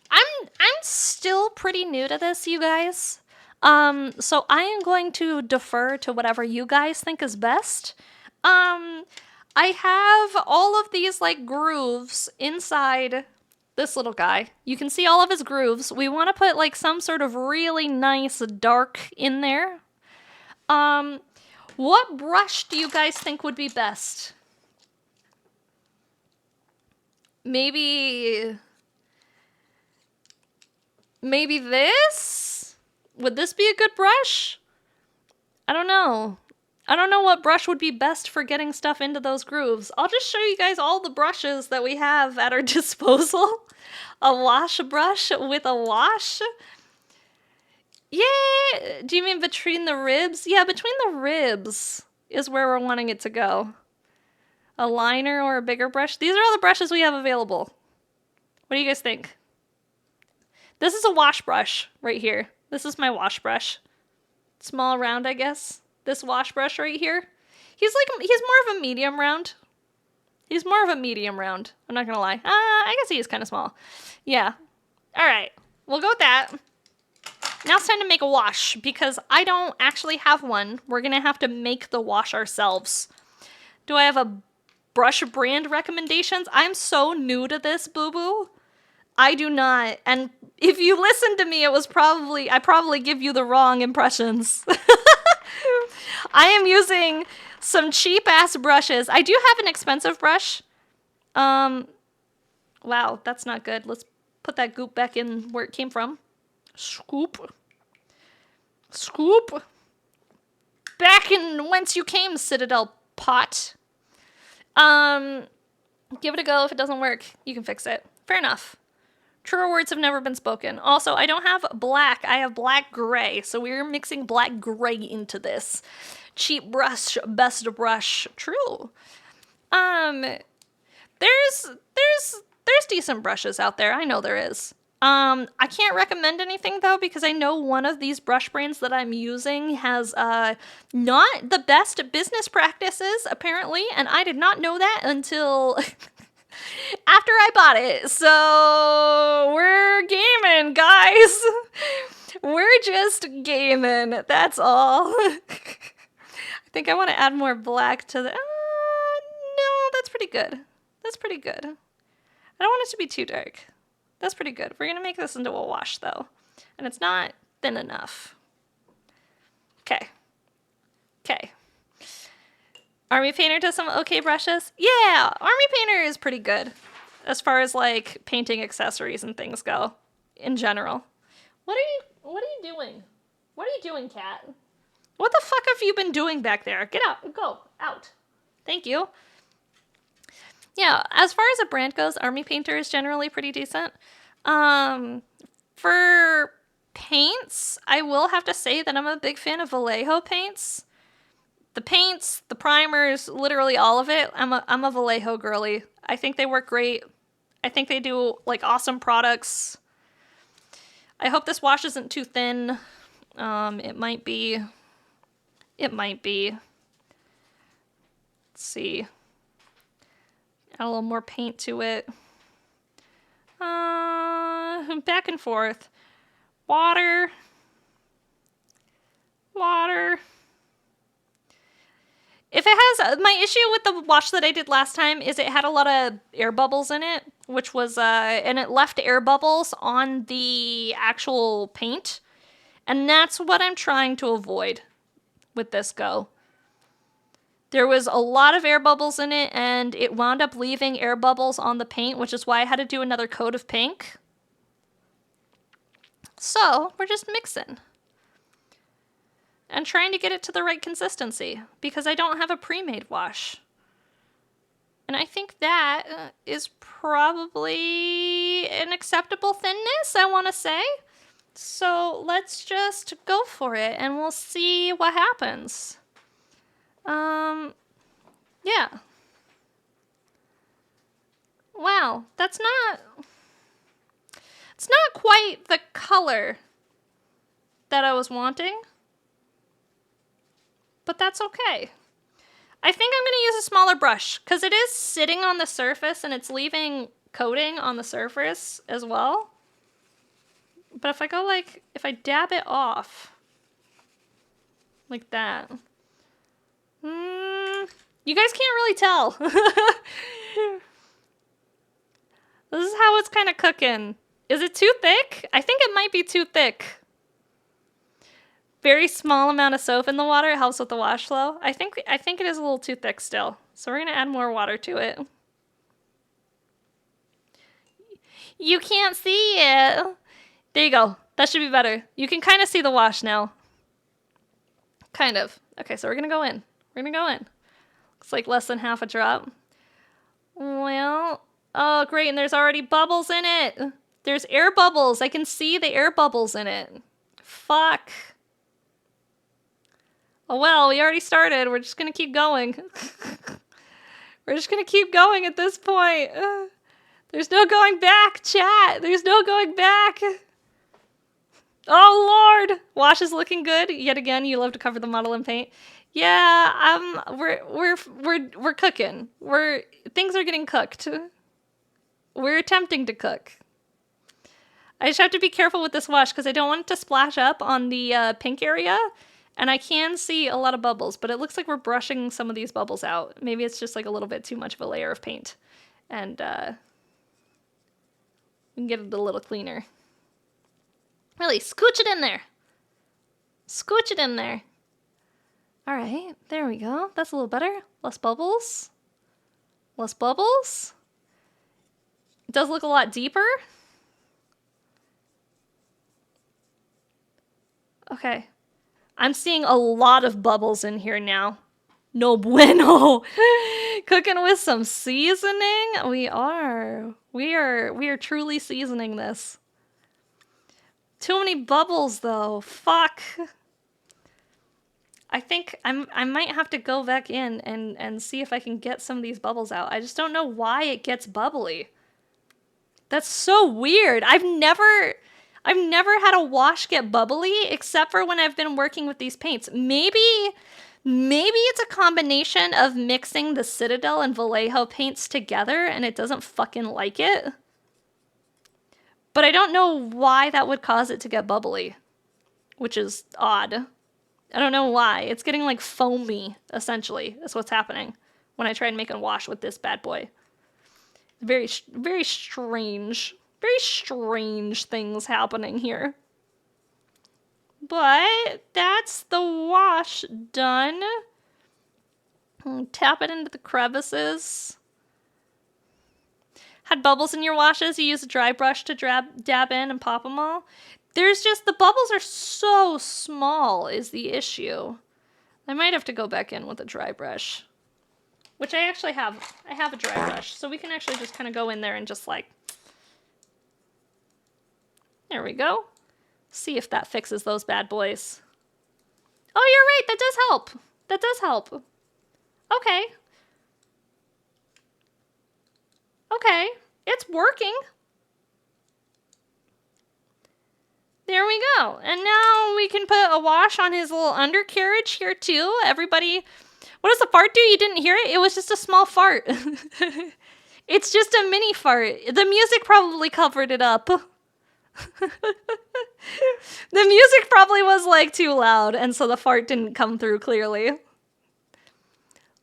I'm still pretty new to this, you guys. So I am going to defer to whatever you guys think is best. I have all of these like grooves inside this little guy. You can see all of his grooves. We want to put like some sort of really nice dark in there. What brush do you guys think would be best? Maybe this? Would this be a good brush? I don't know. I don't know what brush would be best for getting stuff into those grooves. I'll just show you guys all the brushes that we have at our disposal. A wash brush with a wash. Yeah, do you mean between the ribs? Yeah, between the ribs is where we're wanting it to go. A liner or a bigger brush. These are all the brushes we have available. What do you guys think? This is a wash brush right here. This is my wash brush. Small round, I guess. This wash brush right here. He's more of a medium round. He's more of a medium round. I'm not gonna lie. I guess he is kind of small. Yeah. All right. We'll go with that. Now it's time to make a wash because I don't actually have one. We're gonna have to make the wash ourselves. Do I have a brush brand recommendations? I'm so new to this, boo-boo. I do not. And if you listen to me, I probably give you the wrong impressions. I am using some cheap-ass brushes. I do have an expensive brush. Wow, that's not good. Let's put that goop back in where it came from. Scoop. Scoop. Back in whence you came, Citadel pot. Give it a go. If it doesn't work, you can fix it. Fair enough. Truer words have never been spoken. Also, I don't have black. I have black gray. So we're mixing black gray into this. Cheap brush, best brush. True. There's decent brushes out there. I know there is. I can't recommend anything though because I know one of these brush brands that I'm using has not the best business practices apparently, and I did not know that until after I bought it. So we're gaming, guys. We're just gaming. That's all. I think I want to add more black to the. No, that's pretty good. That's pretty good. I don't want it to be too dark. That's pretty good. We're gonna make this into a wash though, and it's not thin enough. Okay. Okay. Army Painter does some okay brushes. Yeah, Army Painter is pretty good as far as like painting accessories and things go in general. What are you doing? What are you doing, cat? What the fuck have you been doing back there? Get out. Go. Out. Thank you. Yeah, as far as a brand goes, Army Painter is generally pretty decent. For paints, I will have to say that I'm a big fan of Vallejo paints. The paints, the primers, literally all of it. I'm a Vallejo girly. I think they work great. I think they do like awesome products. I hope this wash isn't too thin. It might be. It might be. Let's see. Add a little more paint to it. Back and forth. Water. Water. If it has, my issue with the wash that I did last time is it had a lot of air bubbles in it, which was, and it left air bubbles on the actual paint. And that's what I'm trying to avoid with this go. There was a lot of air bubbles in it, and it wound up leaving air bubbles on the paint, which is why I had to do another coat of pink. So, we're just mixing. And trying to get it to the right consistency, because I don't have a pre-made wash. And I think that is probably an acceptable thinness, I want to say. So, let's just go for it, and we'll see what happens. Yeah. Wow, it's not quite the color that I was wanting, but that's okay. I think I'm going to use a smaller brush, because it is sitting on the surface, and it's leaving coating on the surface as well. But if I go like, if I dab it off, like that. You guys can't really tell. This is how it's kind of cooking. Is it too thick? I think it might be too thick. Very small amount of soap in the water. It helps with the wash flow. I think it is a little too thick still. So we're going to add more water to it. You can't see it. There you go. That should be better. You can kind of see the wash now. Kind of. Okay, so we're going to go in. We're going to go in. Looks like less than half a drop. Well, oh, great. And there's already bubbles in it. There's air bubbles. I can see the air bubbles in it. Fuck. Oh, well, we already started. We're just going to keep going. We're just going to keep going at this point. There's no going back, chat. There's no going back. Oh, Lord. Wash is looking good. Yet again, you love to cover the model in paint. Yeah, we're cooking. Things are getting cooked. We're attempting to cook. I just have to be careful with this wash because I don't want it to splash up on the pink area. And I can see a lot of bubbles, but it looks like we're brushing some of these bubbles out. Maybe it's just like a little bit too much of a layer of paint. And we can get it a little cleaner. Really, scooch it in there. Scooch it in there. All right, there we go. That's a little better. Less bubbles. Less bubbles. It does look a lot deeper. Okay. I'm seeing a lot of bubbles in here now. No bueno. Cooking with some seasoning. We are truly seasoning this. Too many bubbles though. Fuck. I think I might have to go back in and see if I can get some of these bubbles out. I just don't know why it gets bubbly. That's so weird. I've never had a wash get bubbly except for when I've been working with these paints. Maybe it's a combination of mixing the Citadel and Vallejo paints together and it doesn't fucking like it. But I don't know why that would cause it to get bubbly, which is odd. I don't know why. It's getting like foamy, essentially. That's what's happening when I try and make a wash with this bad boy. Very, very strange. Very strange things happening here. But that's the wash done. Tap it into the crevices. Had bubbles in your washes? You use a dry brush to dab in and pop them all? There's just, the bubbles are so small is the issue. I might have to go back in with a dry brush. Which I actually have. I have a dry brush. So we can actually just kind of go in there and just like... There we go. See if that fixes those bad boys. Oh, you're right. That does help. That does help. Okay. Okay. It's working. There we go. And now we can put a wash on his little undercarriage here too. Everybody, what does the fart do? You didn't hear it? It was just a small fart. It's just a mini fart. The music probably covered it up. The music probably was like too loud and so the fart didn't come through clearly.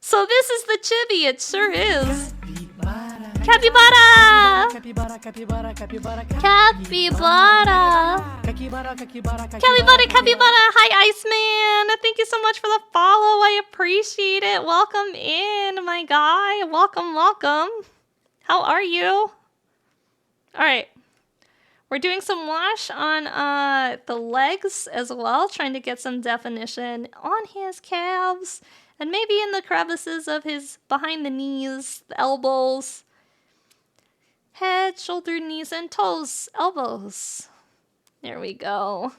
So this is the chibi, it sure is. Capybara! Capybara! Capybara! Capybara! Hi, Iceman! Thank you so much for the follow. I appreciate it. Welcome in, my guy. Welcome, welcome. How are you? Alright. We're doing some wash on the legs as well, trying to get some definition on his calves and maybe in the crevices of his behind the knees, the elbows, head, shoulder, knees, and toes, elbows. There we go.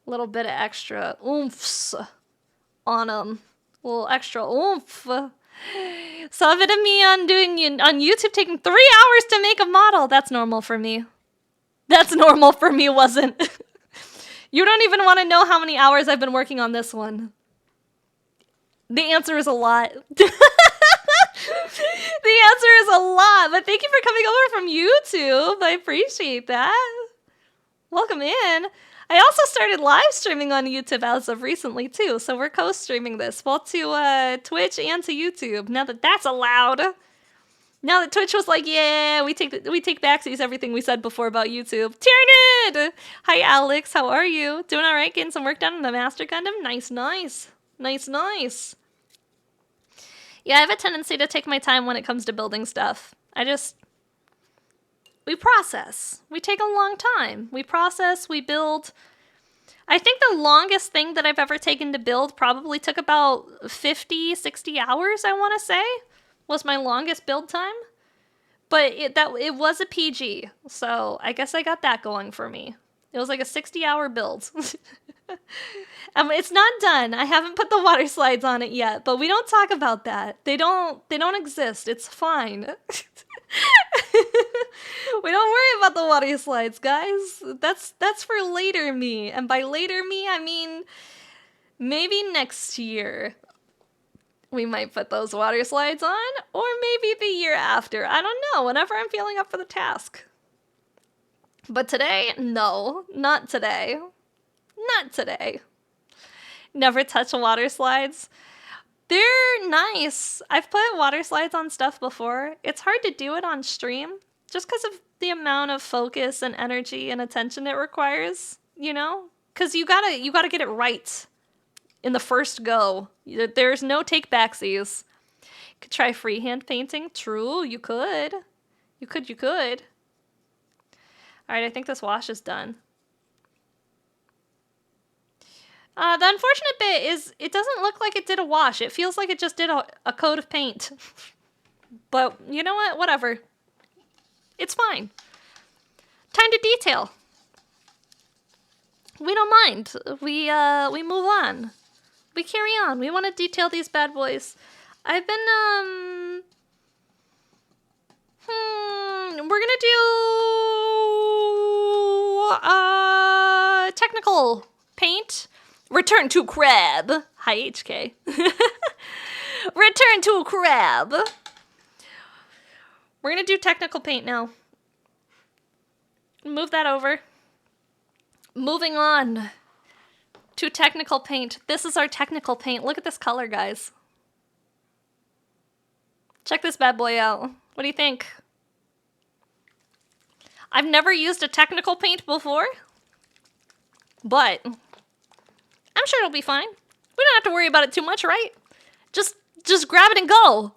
A little bit of extra oomphs on him. A little extra oomph. Saw a vid of me on YouTube taking 3 hours to make a model. That's normal for me. That's normal for me, wasn't. You don't even want to know how many hours I've been working on this one. The answer is a lot. The answer is a lot, but thank you for coming over from YouTube. I appreciate that. Welcome in. I also started live streaming on YouTube as of recently too, so we're co-streaming this both to Twitch and to YouTube. Now that that's allowed. Now that Twitch was like, yeah, we take backsies everything we said before about YouTube. Tyrannid! Hi Alex, how are you? Doing all right? Getting some work done on the Master Gundam? Nice. Yeah, I have a tendency to take my time when it comes to building stuff. We process. We take a long time. We process, we build. I think the longest thing that I've ever taken to build probably took about 50, 60 hours, I want to say, was my longest build time. But it was a PG, so I guess I got that going for me. It was like a 60-hour build. It's not done. I haven't put the water slides on it yet, but we don't talk about that. They don't exist. It's fine. We don't worry about the water slides, guys. That's for later me. And by later me, I mean maybe next year. We might put those water slides on, or maybe the year after. I don't know, whenever I'm feeling up for the task. But today, no, not today. Not today. Never touch water slides. They're nice. I've put water slides on stuff before. It's hard to do it on stream just because of the amount of focus and energy and attention it requires, you know? Because you gotta get it right in the first go. There's no take backsies. Could try freehand painting. True, you could. You could. Alright, I think this wash is done. The unfortunate bit is it doesn't look like it did a wash. It feels like it just did a coat of paint. But you know what? Whatever. It's fine. Time to detail. We don't mind. We move on. We carry on. We want to detail these bad boys. I've been, we're gonna do, technical paint. Return to crab. Hi, HK. Return to crab. We're gonna do technical paint now. Move that over. Moving on to technical paint. This is our technical paint. Look at this color, guys. Check this bad boy out. What do you think? I've never used a technical paint before, but I'm sure it'll be fine. We don't have to worry about it too much, right? Just grab it and go.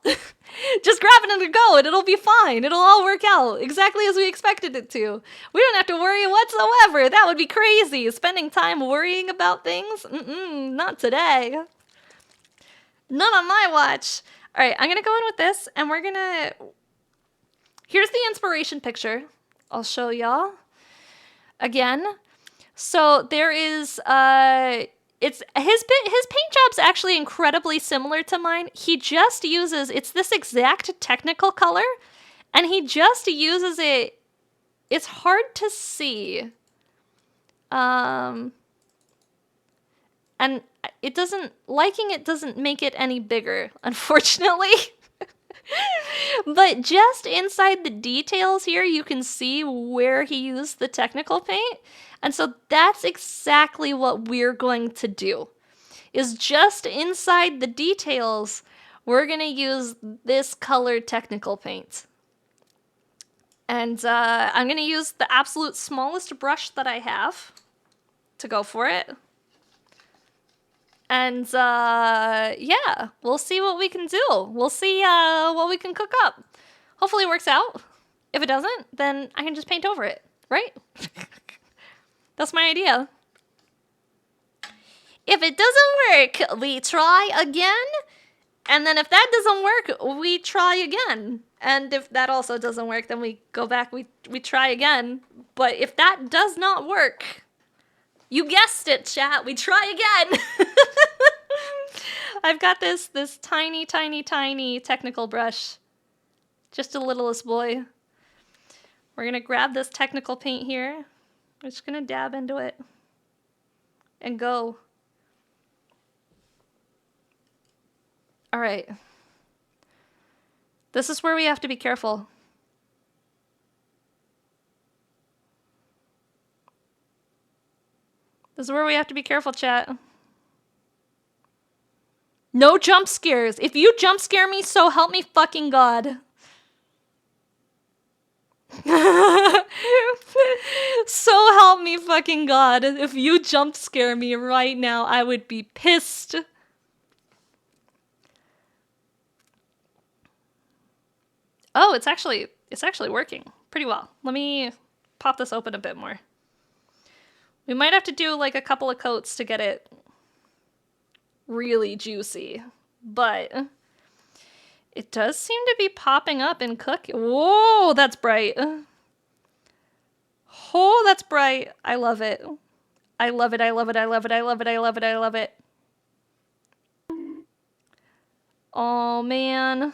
Just grab it and go, and it'll be fine. It'll all work out exactly as we expected it to. We don't have to worry whatsoever. That would be crazy. Spending time worrying about things? Not today. Not on my watch. All right, I'm going to go in with this, and we're going to... Here's the inspiration picture. I'll show y'all again. So there is... It's his paint job's actually incredibly similar to mine. He just uses, it's this exact technical color, and he just uses it. It's hard to see. And it doesn't, liking it doesn't make it any bigger, unfortunately. But just inside the details here, you can see where he used the technical paint. And so that's exactly what we're going to do. Is just inside the details, we're going to use this colored technical paint. And I'm going to use the absolute smallest brush that I have to go for it. And yeah, we'll see what we can do. We'll see what we can cook up. Hopefully it works out. If it doesn't, then I can just paint over it, right? That's my idea. If it doesn't work, we try again. And then if that doesn't work, we try again. And if that also doesn't work, then we go back, we try again. But if that does not work, you guessed it, chat, we try again. I've got this tiny, tiny, tiny technical brush. Just the littlest boy. We're going to grab this technical paint here. We're just going to dab into it. And go. Alright. This is where we have to be careful. This is where we have to be careful, chat. No jump scares. If you jump scare me, so help me fucking God. So help me fucking God. If you jump scare me right now, I would be pissed. Oh, it's actually working pretty well. Let me pop this open a bit more. We might have to do like a couple of coats to get it really juicy, but it does seem to be popping up and cooking. Whoa, that's bright. Oh, that's bright. I love it. I love it. I love it. I love it. I love it. I love it. I love it. Oh, man.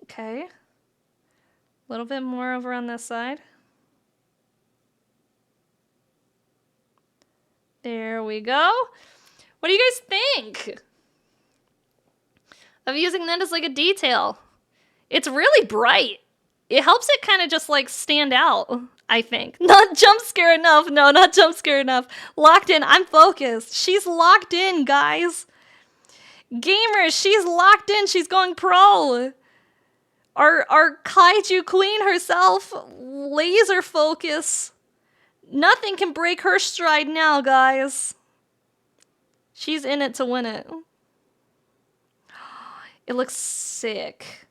Okay. A little bit more over on this side. There we go. What do you guys think of using that as like a detail? It's really bright. It helps it kind of just like stand out, I think. Not jump scare enough. No, not jump scare enough. Locked in. I'm focused. She's locked in, guys. Gamers, she's locked in. She's going pro. Our kaiju queen herself, laser focus. Nothing can break her stride now, guys. She's in it to win it. It looks sick.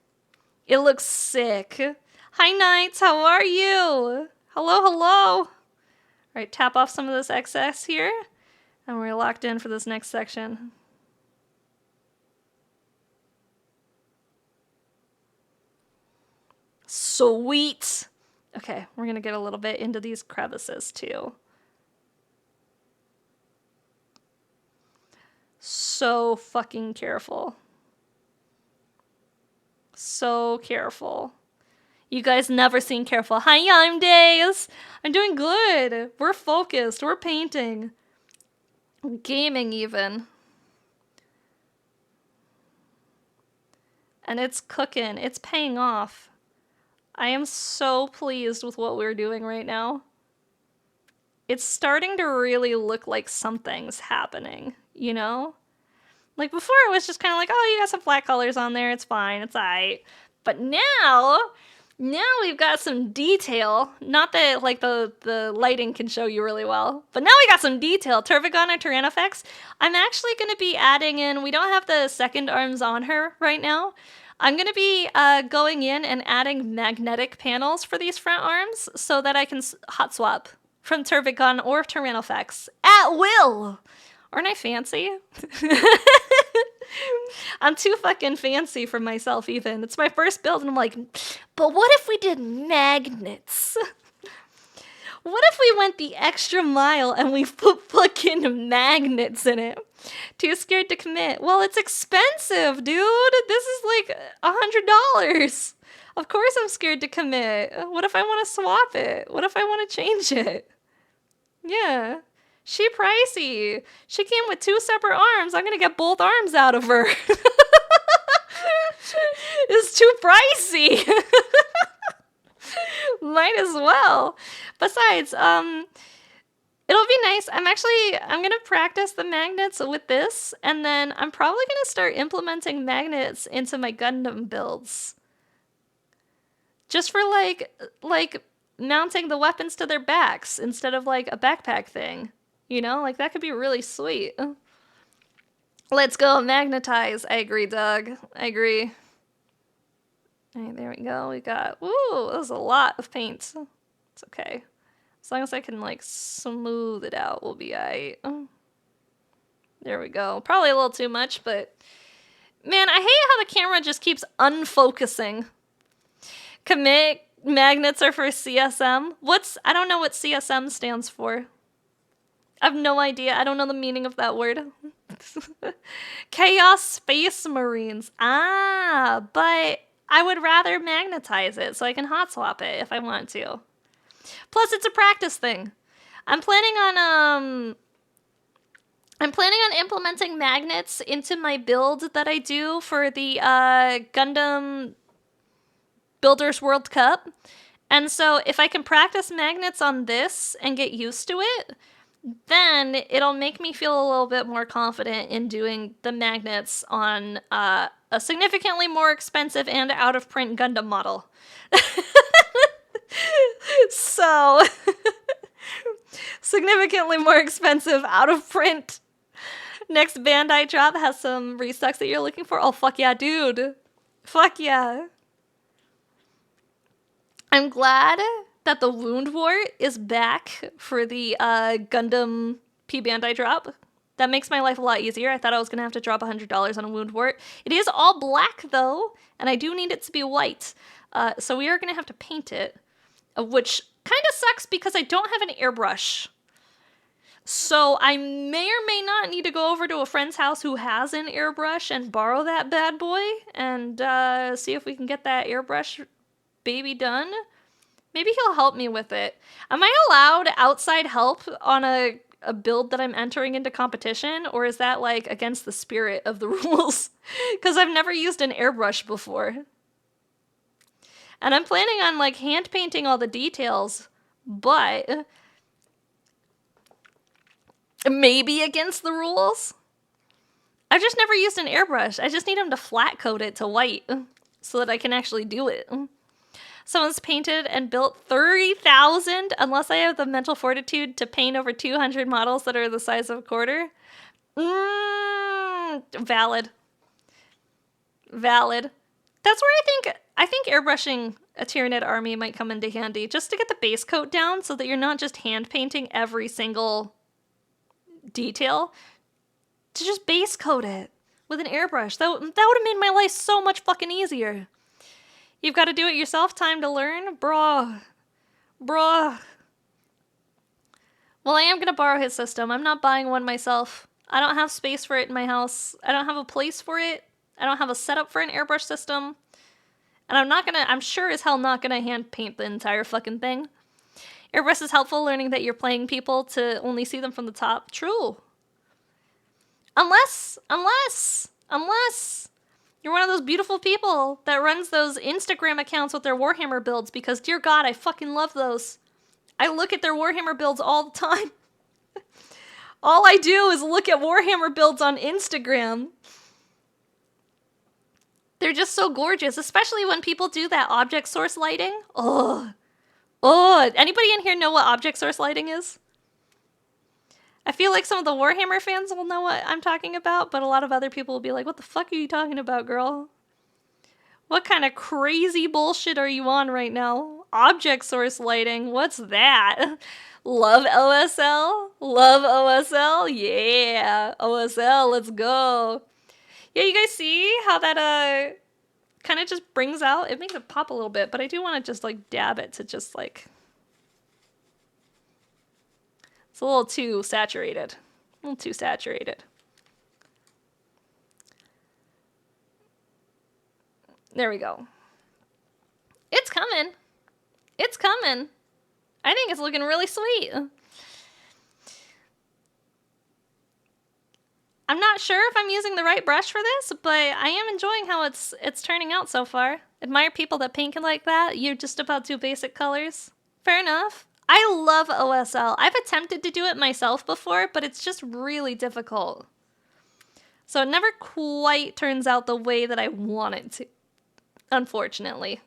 It looks sick. Hi, Knights, how are you? Hello, hello. All right, tap off some of this excess here, and we're locked in for this next section. Sweet. Okay, we're gonna get a little bit into these crevices too. So fucking careful. So careful. You guys never seem careful. Hi, I'm Days. I'm doing good. We're focused. We're painting. Gaming even. And it's cooking. It's paying off. I am so pleased with what we're doing right now. It's starting to really look like something's happening, you know? Like before it was just kind of like, oh, you got some flat colors on there, it's fine, it's alright. But now we've got some detail. Not that like the lighting can show you really well, but now we got some detail. Turvigon or Tyrannofex. I'm actually going to be adding in, we don't have the second arms on her right now. I'm going to be going in and adding magnetic panels for these front arms so that I can hot swap from Turvigon or Tyrannofex at will. Aren't I fancy? I'm too fucking fancy for myself even. It's my first build and I'm like, but what if we did magnets? What if we went the extra mile and we put fucking magnets in it? Too scared to commit. Well, it's expensive, dude. This is like $100. Of course I'm scared to commit. What if I want to swap it? What if I want to change it? Yeah. She pricey. She came with 2 separate arms. I'm gonna get both arms out of her. It's too pricey. Might as well. Besides, it'll be nice. I'm gonna practice the magnets with this, and then I'm probably gonna start implementing magnets into my Gundam builds. Just for like mounting the weapons to their backs instead of like a backpack thing. You know, like that could be really sweet. Let's go magnetize. I agree, Doug. I agree. All right, there we go. We got, ooh, that was a lot of paint. It's okay. As long as I can like smooth it out, we'll be alright. There we go. Probably a little too much, but man, I hate how the camera just keeps unfocusing. Commit magnets are for CSM. I don't know what CSM stands for. I have no idea. I don't know the meaning of that word. Chaos Space Marines. Ah, but I would rather magnetize it so I can hot swap it if I want to. Plus, it's a practice thing. I'm planning on implementing magnets into my build that I do for the Gundam Builders World Cup. And so if I can practice magnets on this and get used to it, then it'll make me feel a little bit more confident in doing the magnets on a significantly more expensive and out-of-print Gundam model. So, significantly more expensive, out-of-print. Next Bandai drop has some restocks that you're looking for. Oh, fuck yeah, dude. Fuck yeah. I'm glad that the Wound Wart is back for the Gundam P Bandai drop. That makes my life a lot easier. I thought I was going to have to drop $100 on a Wound Wart. It is all black, though, and I do need it to be white. So we are going to have to paint it, which kind of sucks because I don't have an airbrush. So I may or may not need to go over to a friend's house who has an airbrush and borrow that bad boy and see if we can get that airbrush baby done. Maybe he'll help me with it. Am I allowed outside help on a build that I'm entering into competition, or is that like against the spirit of the rules? Because I've never used an airbrush before. And I'm planning on like hand painting all the details, but maybe against the rules? I've just never used an airbrush. I just need him to flat coat it to white so that I can actually do it. Someone's painted and built 30,000 unless I have the mental fortitude to paint over 200 models that are the size of a quarter. Valid. Valid. That's where I think airbrushing a Tyranid army might come into handy, just to get the base coat down so that you're not just hand painting every single detail. To just base coat it with an airbrush. That would have made my life so much fucking easier. You've got to do it yourself, time to learn? Bruh. Well, I am going to borrow his system. I'm not buying one myself. I don't have space for it in my house. I don't have a place for it. I don't have a setup for an airbrush system. And I'm sure as hell not gonna hand paint the entire fucking thing. Airbrush is helpful learning that you're playing people to only see them from the top. True. Unless you're one of those beautiful people that runs those Instagram accounts with their Warhammer builds, because dear God, I fucking love those. I look at their Warhammer builds all the time. All I do is look at Warhammer builds on Instagram. They're just so gorgeous, especially when people do that object source lighting. Oh, anybody in here know what object source lighting is? I feel like some of the Warhammer fans will know what I'm talking about, but a lot of other people will be like, what the fuck are you talking about, girl? What kind of crazy bullshit are you on right now? Object source lighting, what's that? Love OSL? Love OSL? Yeah, OSL, let's go. Yeah, you guys see how that kind of just brings out, it makes it pop a little bit, but I do want to just like dab it to just like, it's a little too saturated. A little too saturated. There we go. It's coming. It's coming. I think it's looking really sweet. I'm not sure if I'm using the right brush for this, but I am enjoying how it's turning out so far. Admire people that paint like that. You're just about two basic colors. Fair enough. I love OSL. I've attempted to do it myself before, but it's just really difficult. So it never quite turns out the way that I want it to, unfortunately.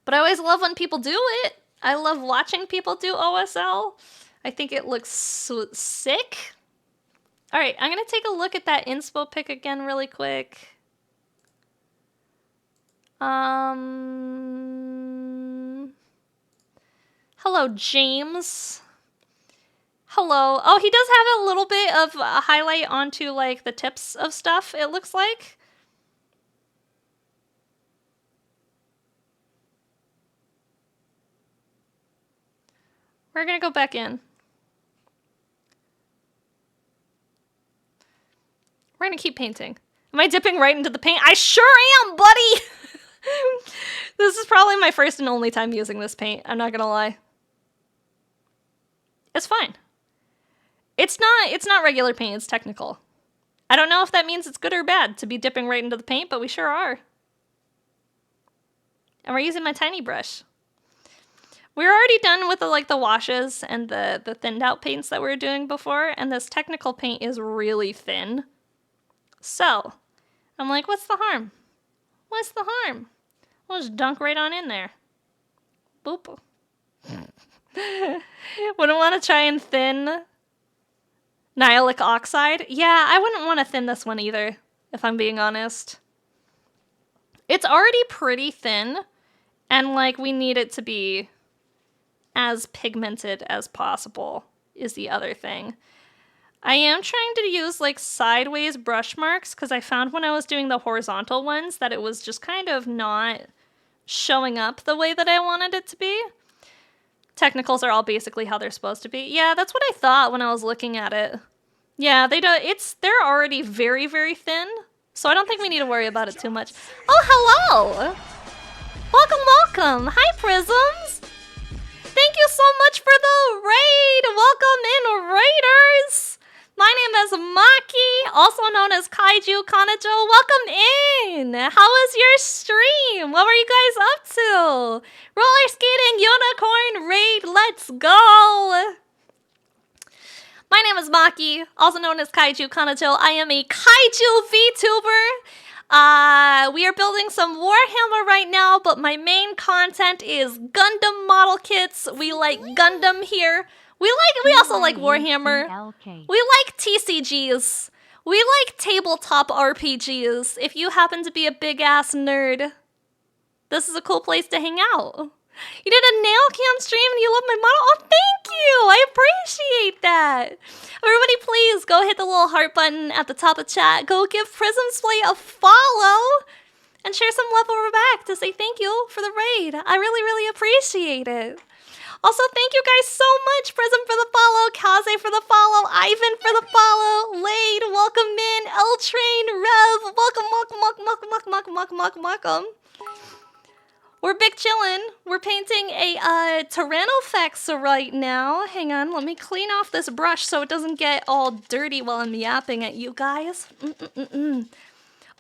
But I always love when people do it. I love watching people do OSL. I think it looks so sick. All right, I'm going to take a look at that inspo pic again really quick. Hello, James. Hello. Oh, he does have a little bit of a highlight onto, like, the tips of stuff, it looks like. We're going to go back in. We're going to keep painting. Am I dipping right into the paint? I sure am, buddy! This is probably my first and only time using this paint. I'm not going to lie. It's fine. It's not regular paint, it's technical. I don't know if that means it's good or bad to be dipping right into the paint, but we sure are. And we're using my tiny brush. We're already done with the washes and the thinned out paints that we were doing before, and this technical paint is really thin. So, I'm like, what's the harm? What's the harm? We'll just dunk right on in there. Boop. Wouldn't want to try and thin Nihilic Oxide? Yeah, I wouldn't want to thin this one either, if I'm being honest. It's already pretty thin, and like we need it to be as pigmented as possible is the other thing. I am trying to use like sideways brush marks because I found when I was doing the horizontal ones that it was just kind of not showing up the way that I wanted it to be. Technicals are all basically how they're supposed to be. Yeah, that's what I thought when I was looking at it. Yeah, they're already very, very thin, so I don't think we need to worry about it too much. Oh, hello! Welcome! Hi, Prisms! Thank you so much for the raid! Welcome in, raiders! My name is Maki, also known as Kaiju Kanajo. Welcome in! How was your stream? What were you guys up to? Roller skating, unicorn, raid, let's go! My name is Maki, also known as Kaiju Kanajo. I am a Kaiju VTuber. We are building some Warhammer right now, but my main content is Gundam model kits. We like Gundam here. We also like Warhammer. We like TCGs. We like tabletop RPGs. If you happen to be a big ass nerd, this is a cool place to hang out. You did a nail cam stream and you love my model? Oh, thank you! I appreciate that! Everybody please go hit the little heart button at the top of chat. Go give Prismsplay a follow and share some love over back to say thank you for the raid. I really, really appreciate it. Also, thank you guys so much. Prism for the follow, Kaze for the follow, Ivan for the follow, Lade, welcome in, L-Train, Rev, welcome. We're big chillin'. We're painting a Tyrannofex right now. Hang on, let me clean off this brush so it doesn't get all dirty while I'm yapping at you guys.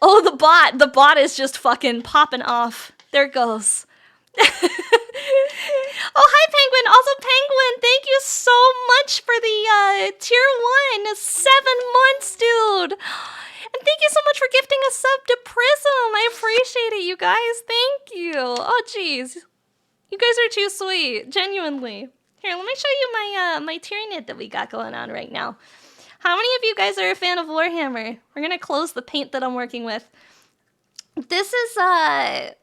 Oh, the bot is just fucking popping off. There it goes. Oh, hi, Penguin. Also, Penguin, thank you so much for the tier 1. 7 months, dude. And thank you so much for gifting a sub to Prism. I appreciate it, you guys. Thank you. Oh, jeez. You guys are too sweet. Genuinely. Here, let me show you my Tyranid that we got going on right now. How many of you guys are a fan of Warhammer? We're going to close the paint that I'm working with. This is my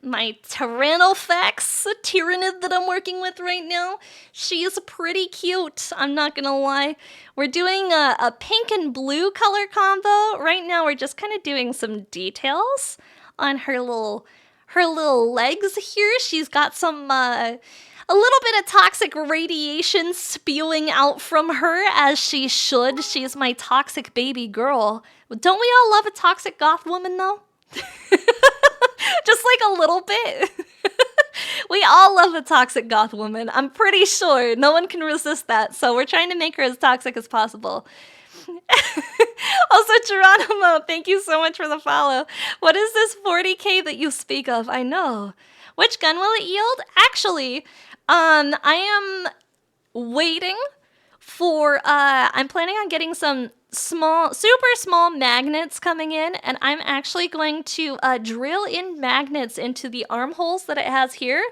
Tyrannofex Tyrannid that I'm working with right now. She is pretty cute, I'm not gonna lie. We're doing a pink and blue color combo. Right now we're just kind of doing some details on her little legs here. She's got some a little bit of toxic radiation spewing out from her, as she should. She's my toxic baby girl. Don't we all love a toxic goth woman though? Just like a little bit. We all love a toxic goth woman. I'm pretty sure no one can resist that. So we're trying to make her as toxic as possible. Also, Geronimo, thank you so much for the follow. What is this 40k that you speak of? I know. Which gun will it yield? Actually, I am waiting for, I'm planning on getting some super small magnets coming in, and I'm actually going to drill in magnets into the armholes that it has here,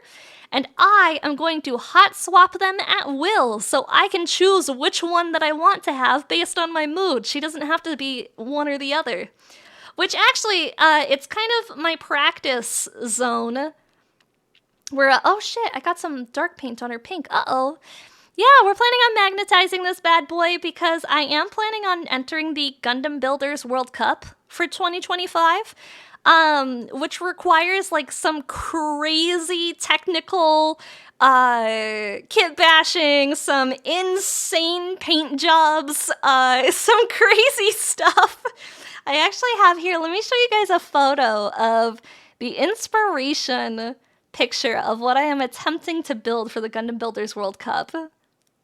and I am going to hot swap them at will, so I can choose which one that I want to have based on my mood. She doesn't have to be one or the other. Which actually, it's kind of my practice zone, where, oh shit, I got some dark paint on her pink, uh-oh. Yeah, we're planning on magnetizing this bad boy because I am planning on entering the Gundam Builders World Cup for 2025, which requires like some crazy technical kit bashing, some insane paint jobs, some crazy stuff. I actually have here, let me show you guys a photo of the inspiration picture of what I am attempting to build for the Gundam Builders World Cup.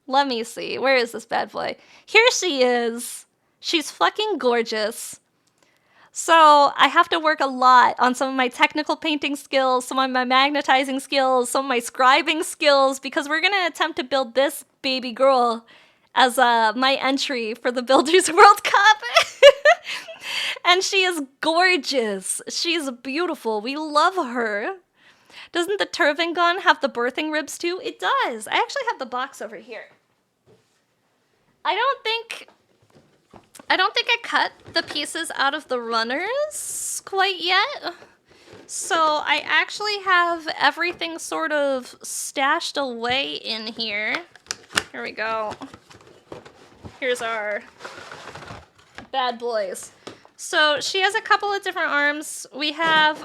Let me see. Where is this bad boy? Here she is. She's fucking gorgeous. So I have to work a lot on some of my technical painting skills, some of my magnetizing skills, some of my scribing skills, because we're going to attempt to build this baby girl as my entry for the Builders World Cup. And she is gorgeous. She's beautiful. We love her. Doesn't the Turvan gun have the birthing ribs too? It does. I actually have the box over here. I don't think I cut the pieces out of the runners quite yet. So I actually have everything sort of stashed away in here. Here we go. Here's our bad boys. So she has a couple of different arms. We have,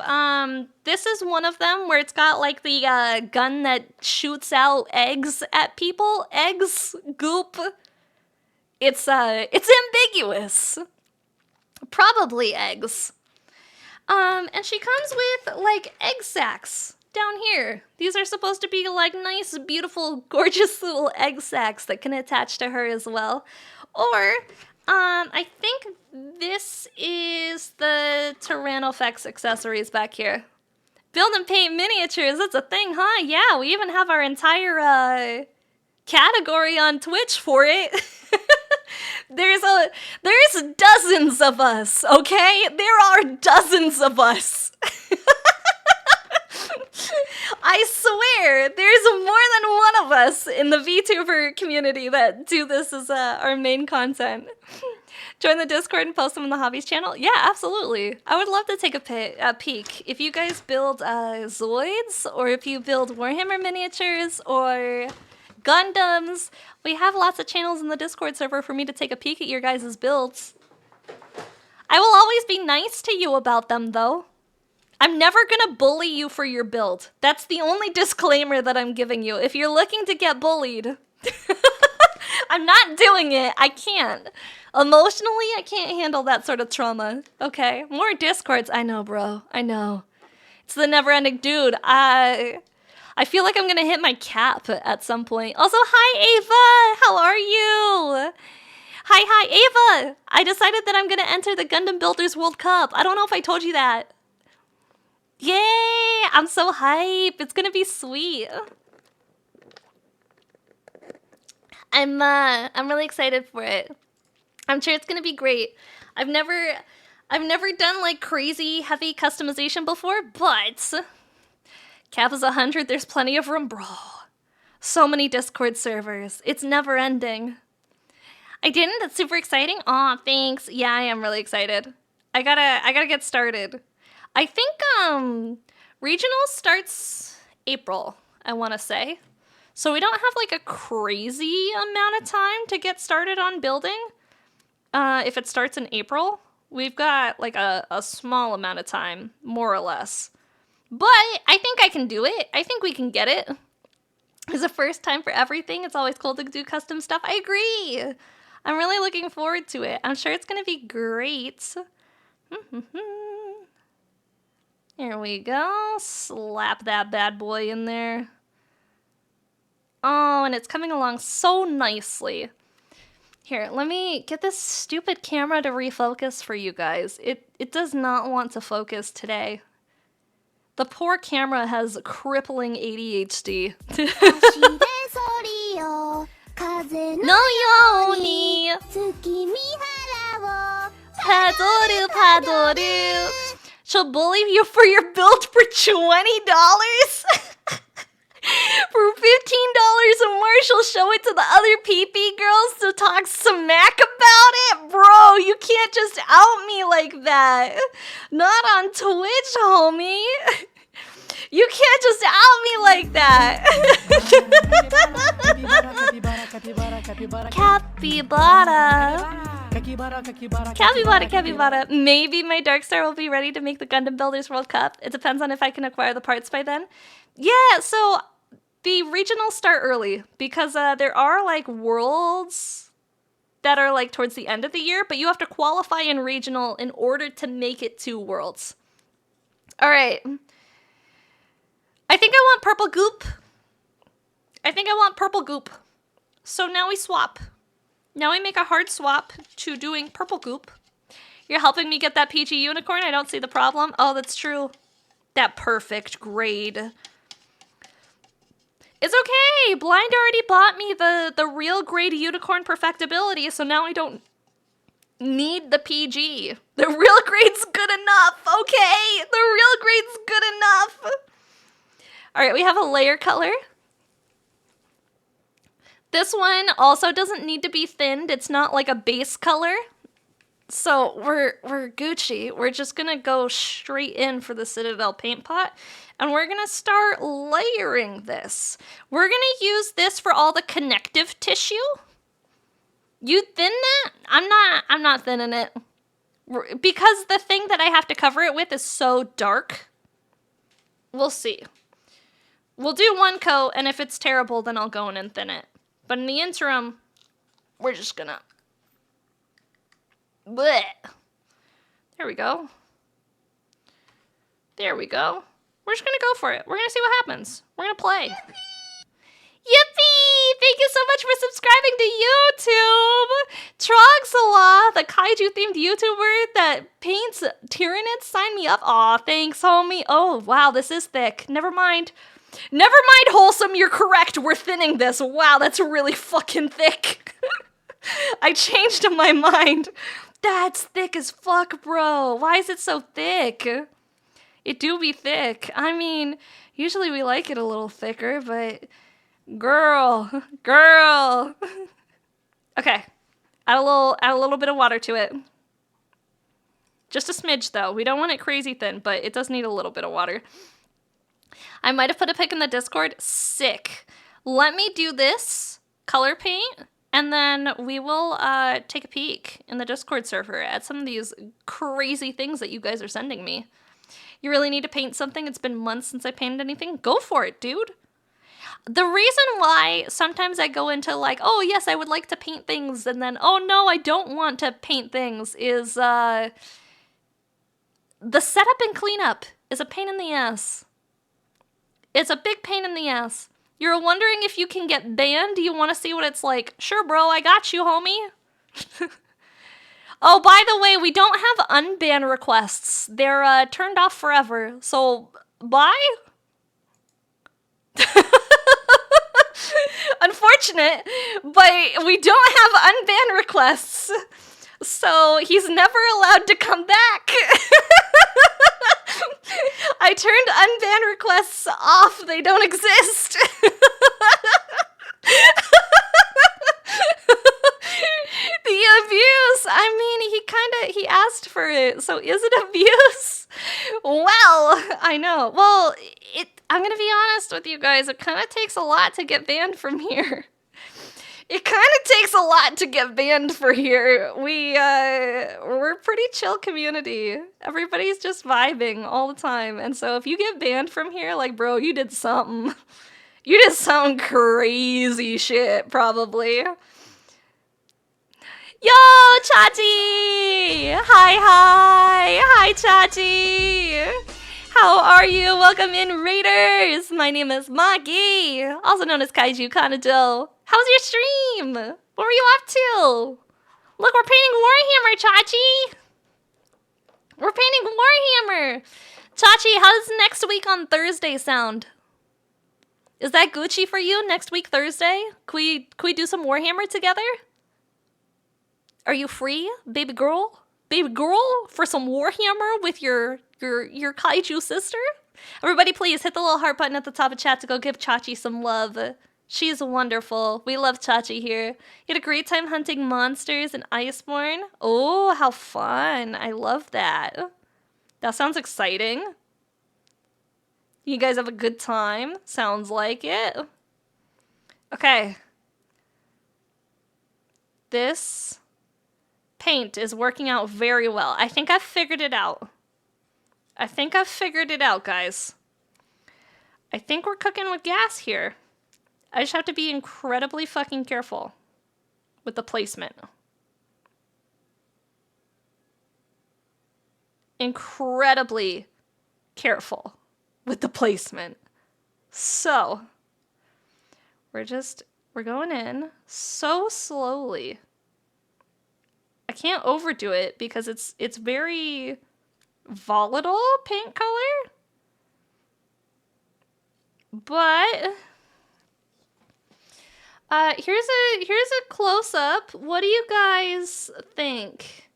this is one of them where it's got like the gun that shoots out eggs at people. Eggs, goop. It's ambiguous. Probably eggs. And she comes with like egg sacs down here. These are supposed to be like nice, beautiful, gorgeous little egg sacs that can attach to her as well. Or, I think this is the Tyrannofex accessories back here. Build and paint miniatures, that's a thing, huh? Yeah, we even have our entire, category on Twitch for it. There's dozens of us, okay? There are dozens of us. I swear, there's more than one of us in the VTuber community that do this as our main content. Join the Discord and post them in the Hobbies channel? Yeah, absolutely. I would love to take a peek. If you guys build Zoids, or if you build Warhammer miniatures, or Gundams, we have lots of channels in the Discord server for me to take a peek at your guys' builds. I will always be nice to you about them, though. I'm never gonna bully you for your build. That's the only disclaimer that I'm giving you. If you're looking to get bullied, I'm not doing it. I can't. Emotionally, I can't handle that sort of trauma. Okay? More Discords. I know, bro. I know. It's the never-ending dude. I feel like I'm gonna hit my cap at some point. Also, hi, Ava! How are you? Hi, Ava! I decided that I'm gonna enter the Gundam Builders World Cup. I don't know if I told you that. Yay! I'm so hype. It's gonna be sweet. I'm really excited for it. I'm sure it's gonna be great. I've never done like crazy heavy customization before, but cap is 100. There's plenty of room, bro. So many Discord servers. It's never ending. I didn't. That's super exciting. Aw, thanks. Yeah, I am really excited. I gotta get started. I think regional starts April, I want to say. So we don't have like a crazy amount of time to get started on building. If it starts in April, we've got like a small amount of time, more or less. But I think I can do it. I think we can get it. It's the first time for everything. It's always cool to do custom stuff. I agree. I'm really looking forward to it. I'm sure it's going to be great. Here we go. Slap that bad boy in there. Oh, and it's coming along so nicely. Here, let me get this stupid camera to refocus for you guys. It does not want to focus today. The poor camera has crippling ADHD. No yoni. Padoru, padoru. She'll bully you for your build for $20? For $15 or more, she'll show it to the other PP girls to talk smack about it? Bro, you can't just out me like that. Not on Twitch, homie. You can't just out me like that. Capybara. Maybe my Darkstar will be ready to make the Gundam Builders World Cup. It depends on if I can acquire the parts by then. Yeah, so the regionals start early because there are like worlds that are like towards the end of the year, but you have to qualify in regional in order to make it to worlds. All right. I think I want purple goop. So now we swap. Now we make a hard swap to doing purple goop. You're helping me get that PG unicorn? I don't see the problem. Oh, that's true. That perfect grade. It's okay. Blind already bought me the real grade unicorn perfectibility, so now I don't need the PG. The real grade's good enough, okay? The real grade's good enough. All right, we have a layer color. This one also doesn't need to be thinned. It's not like a base color. So we're Gucci. We're just gonna go straight in for the Citadel paint pot, and we're gonna start layering this. We're gonna use this for all the connective tissue. You thin that? I'm not thinning it. Because the thing that I have to cover it with is so dark. We'll see. We'll do one coat, and if it's terrible, then I'll go in and thin it. But in the interim, we're just gonna... Blech. There we go. There we go. We're just gonna go for it. We're gonna see what happens. We're gonna play. Yippee! Thank you so much for subscribing to YouTube! Trogsala, the kaiju-themed YouTuber that paints Tyranids, sign me up. Aw, thanks, homie. Oh, wow, this is thick. Never mind. Never mind, Wholesome, you're correct. We're thinning this. Wow, that's really fucking thick. I changed my mind. That's thick as fuck, bro. Why is it so thick? It do be thick. I mean, usually we like it a little thicker, but... Girl. Okay. Add a little bit of water to it. Just a smidge, though. We don't want it crazy thin, but it does need a little bit of water. I might have put a pic in the Discord. Sick. Let me do this color paint, and then we will take a peek in the Discord server at some of these crazy things that you guys are sending me. You really need to paint something? It's been months since I painted anything? Go for it, dude. The reason why sometimes I go into like, oh yes, I would like to paint things, and then, oh no, I don't want to paint things, is the setup and cleanup is a pain in the ass. It's a big pain in the ass. You're wondering if you can get banned? Do you want to see what it's like? Sure, bro, I got you, homie. Oh, by the way, we don't have unban requests. They're turned off forever, so bye? Unfortunate, but we don't have unban requests, so he's never allowed to come back. I turned unban requests off. They don't exist. The abuse. I mean, he asked for it, so is it abuse? Well, I know. Well, I'm gonna be honest with you guys. It kind of takes a lot to get banned from here. It kind of takes a lot to get banned for here. We're a pretty chill community. Everybody's just vibing all the time. And so if you get banned from here, like, bro, you did something. You did some crazy shit, probably. Yo, Chachi! Hi, Chachi! How are you? Welcome in, Raiders! My name is Magi, also known as Kaiju Kanado. How's your stream? What were you up to? Look, we're painting Warhammer, Chachi! We're painting Warhammer! Chachi, how does next week on Thursday sound? Is that Gucci for you, next week Thursday? Can we do some Warhammer together? Are you free, baby girl? Baby girl, for some Warhammer with your kaiju sister? Everybody please hit the little heart button at the top of chat to go give Chachi some love. She's wonderful. We love Chachi here. You had a great time hunting monsters in Iceborne? Oh, how fun. I love that. That sounds exciting. You guys have a good time? Sounds like it. Okay. This paint is working out very well. I think I've figured it out. Guys. I think we're cooking with gas here. I just have to be incredibly fucking careful with the placement. Incredibly careful with the placement. So, we're going in so slowly. overdo it because it's very volatile paint color. But here's a close up. What do you guys think?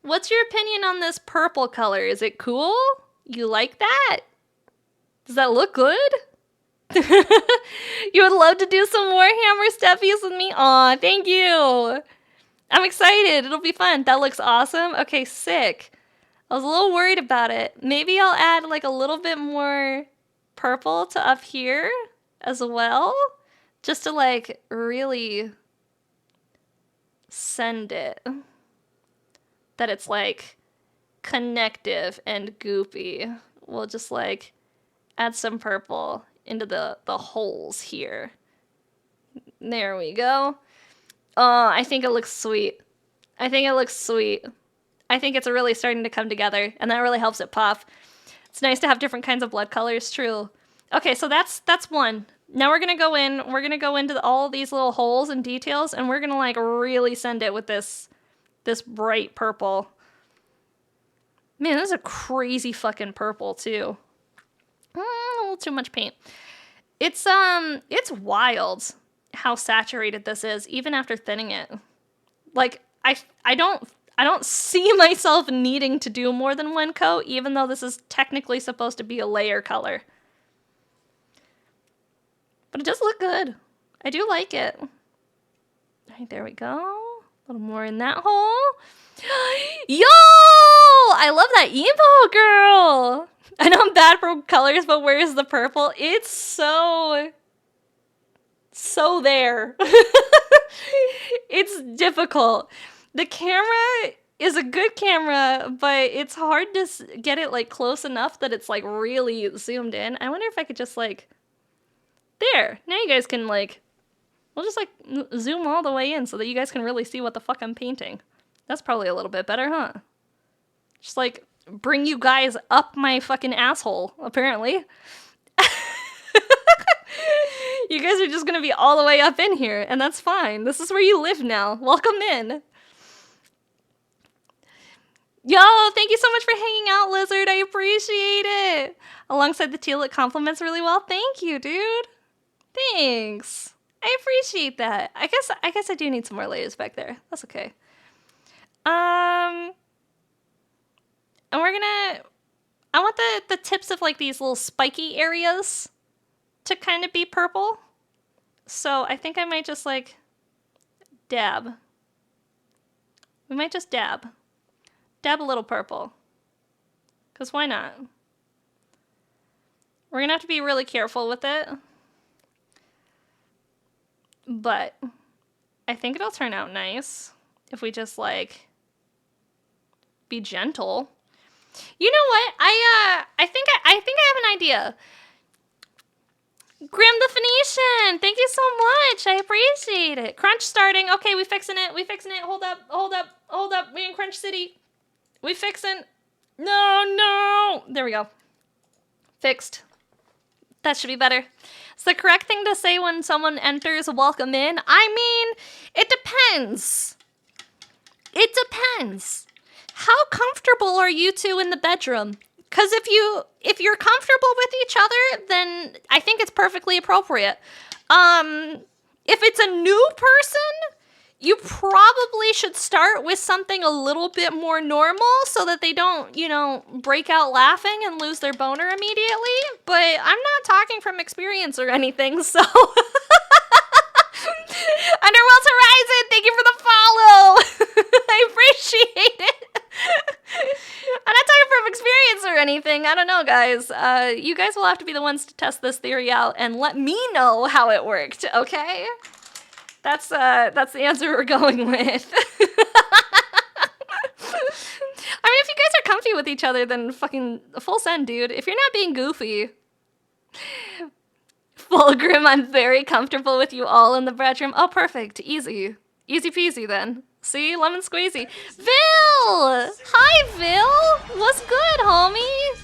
What's your opinion on this purple color? Is it cool? You like that? Does that look good? You would love to do some Warhammer stuffies with me? Aw, thank you. I'm excited. It'll be fun. That looks awesome. Okay, sick. I was a little worried about it. Maybe I'll add like a little bit more purple to up here as well. Just to like really send it. That it's like connective and goopy. We'll just like add some purple into the holes here. There we go. Oh, I think it looks sweet. I think it looks sweet. I think it's really starting to come together, and that really helps it pop. It's nice to have different kinds of blood colors, true. Okay, so that's one. Now we're gonna go in. We're gonna go into all these little holes and details, and we're gonna like really send it with this bright purple. Man, this is a crazy fucking purple too. A little too much paint. It's wild how saturated this is, even after thinning it. Like, I don't see myself needing to do more than one coat, even though this is technically supposed to be a layer color. But it does look good. I do like it. All right, there we go. A little more in that hole. Yo! I love that emo girl! I know I'm bad for colors, but where's the purple? It's so there. It's difficult. The camera is a good camera, but it's hard to get it like close enough that it's like really zoomed in. I wonder if I could just like, there. Now you guys can like, we'll just like zoom all the way in so that you guys can really see what the fuck I'm painting. That's probably a little bit better, huh? Just like bring you guys up my fucking asshole, apparently. You guys are just gonna be all the way up in here, and that's fine. This is where you live now. Welcome in. Yo, thank you so much for hanging out, Lizard. I appreciate it. Alongside the teal, it complements really well. Thank you, dude. Thanks. I appreciate that. I guess I do need some more layers back there. That's okay. And I want the tips of like these little spiky areas to kind of be purple. So I think I might just like dab. We might just dab. Dab a little purple. Because why not? We're going to have to be really careful with it. But I think it'll turn out nice if we just like be gentle. You know what? I think I have an idea. Grim the Phoenician, thank you so much. I appreciate it. Crunch starting. Okay, we fixing it. Hold up. We in Crunch City. We fixing. No. There we go. Fixed. That should be better. It's the correct thing to say when someone enters welcome in. I mean, it depends. It depends. How comfortable are you two in the bedroom? Because if you're comfortable with each other, then I think it's perfectly appropriate. If it's a new person, you probably should start with something a little bit more normal so that they don't, break out laughing and lose their boner immediately. But I'm not talking from experience or anything, so... Underworld's Horizon, thank you for the follow! I appreciate it! I'm not talking from experience or anything. I don't know, guys. You guys will have to be the ones to test this theory out and let me know how it worked, okay? That's the answer we're going with. I mean, if you guys are comfy with each other, then fucking full send, dude. If you're not being goofy... Fulgrim, I'm very comfortable with you all in the bedroom. Oh, perfect. Easy. Easy peasy, then. See? Lemon squeezy. Vil! Hi, Vil! What's good, homie?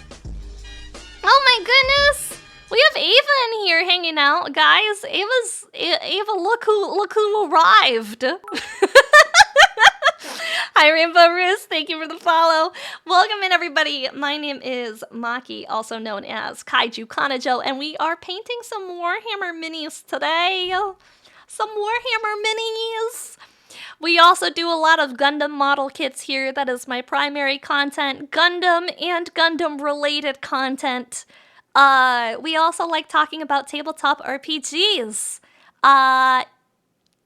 Oh my goodness! We have Ava in here hanging out, guys. Ava, look who arrived. Hi, Rainbow Roost. Thank you for the follow. Welcome in, everybody. My name is Maki, also known as Kaiju Kanajo, and we are painting some Warhammer minis today. Some Warhammer minis. We also do a lot of Gundam model kits here. That is my primary content. Gundam and Gundam-related content. We also like talking about tabletop RPGs.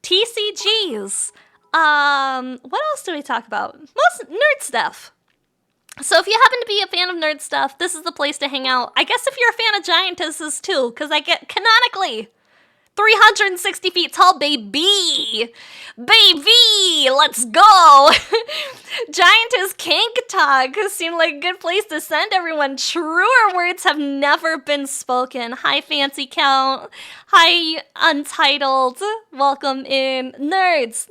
TCGs. What else do we talk about? Most nerd stuff. So if you happen to be a fan of nerd stuff, this is the place to hang out. I guess if you're a fan of giantesses too, because I get canonically 360 feet tall, baby! Baby! Let's go! Giantess Kink Talk seemed like a good place to send everyone. Truer words have never been spoken. Hi, Fancy Count. Hi, Untitled. Welcome in. Nerds.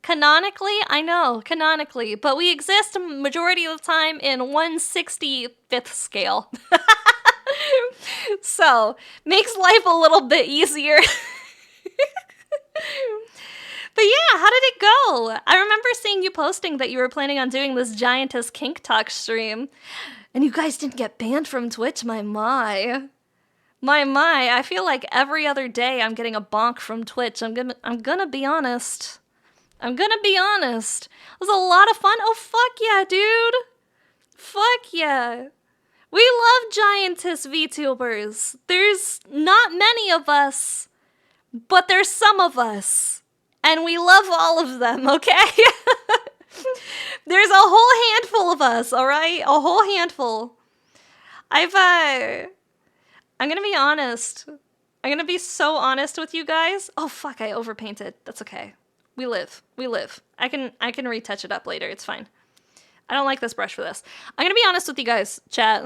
Canonically, I know, canonically, but we exist majority of the time in 1/65th scale. So, makes life a little bit easier. But yeah, how did it go? I remember seeing you posting that you were planning on doing this Giantess Kink Talk stream. And you guys didn't get banned from Twitch, my. I feel like every other day I'm getting a bonk from Twitch. I'm gonna be honest. It was a lot of fun. Oh, fuck yeah, dude. Fuck yeah. We love Giantess VTubers. There's not many of us, but there's some of us. And we love all of them, okay? There's a whole handful of us, alright? A whole handful. I'm gonna be honest. I'm gonna be so honest with you guys. Oh fuck, I overpainted. That's okay. We live. I can retouch it up later, it's fine. I don't like this brush for this. I'm gonna be honest with you guys, chat.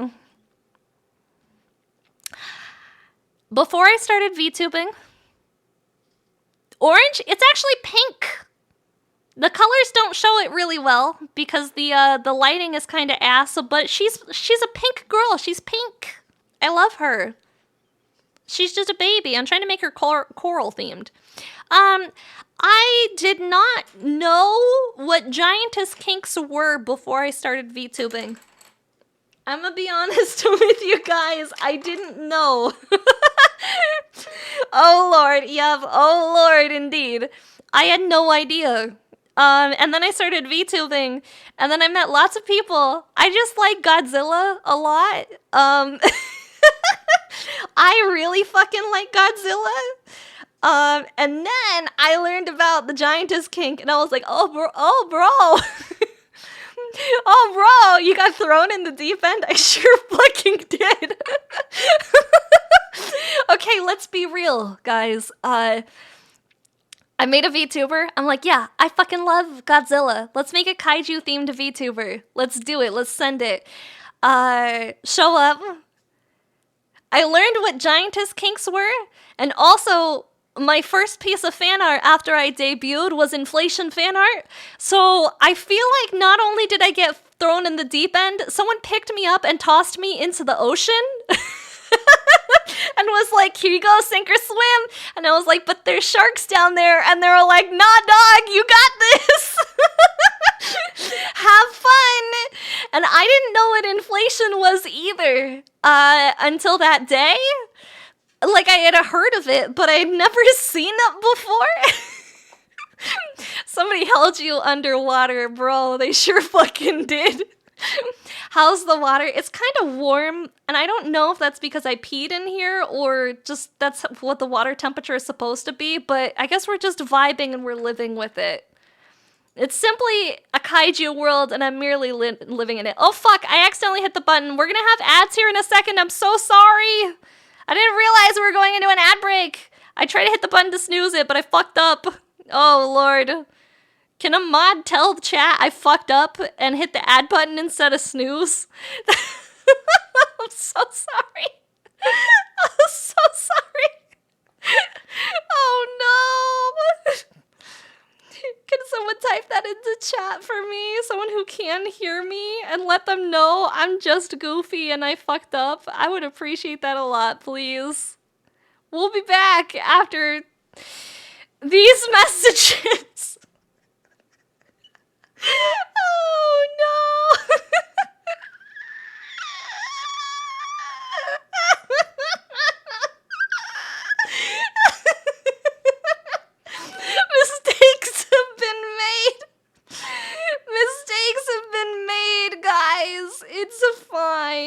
Before I started VTubing, orange, it's actually pink. The colors don't show it really well because the lighting is kind of ass, but she's a pink girl. She's pink. I love her. She's just a baby. I'm trying to make her coral themed. I did not know what Giantess kinks were before I started VTubing. I'm gonna be honest with you guys. I didn't know. Oh lord, yep. Oh lord, indeed. I had no idea. And then I started VTubing, and then I met lots of people. I just like Godzilla a lot. I really fucking like Godzilla. And then I learned about the Giantess kink, and I was like, oh bro. Oh bro, you got thrown in the deep end? I sure fucking did. Okay, let's be real, guys. I made a VTuber. I'm like, yeah, I fucking love Godzilla. Let's make a kaiju themed VTuber. Let's do it. Let's send it. Show up. I learned what Giantess kinks were, and also my first piece of fan art after I debuted was inflation fan art. So I feel like not only did I get thrown in the deep end, someone picked me up and tossed me into the ocean. And was like, here you go, sink or swim. And I was like, but there's sharks down there. And they were like, nah, dog, you got this. Have fun. And I didn't know what inflation was either until that day. Like, I had heard of it, but I had never seen it before. Somebody held you underwater, bro. They sure fucking did. How's the water? It's kind of warm, and I don't know if that's because I peed in here or just that's what the water temperature is supposed to be, but I guess we're just vibing and we're living with it. It's simply a kaiju world, and I'm merely living in it. Oh fuck, I accidentally hit the button. We're gonna have ads here in a second. I'm so sorry. I didn't realize we were going into an ad break. I tried to hit the button to snooze it, but I fucked up. Oh lord. Can a mod tell the chat I fucked up and hit the ad button instead of snooze? I'm so sorry. I'm so sorry. Oh no. Can someone type that into chat for me? Someone who can hear me and let them know I'm just goofy and I fucked up. I would appreciate that a lot, please. We'll be back after these messages.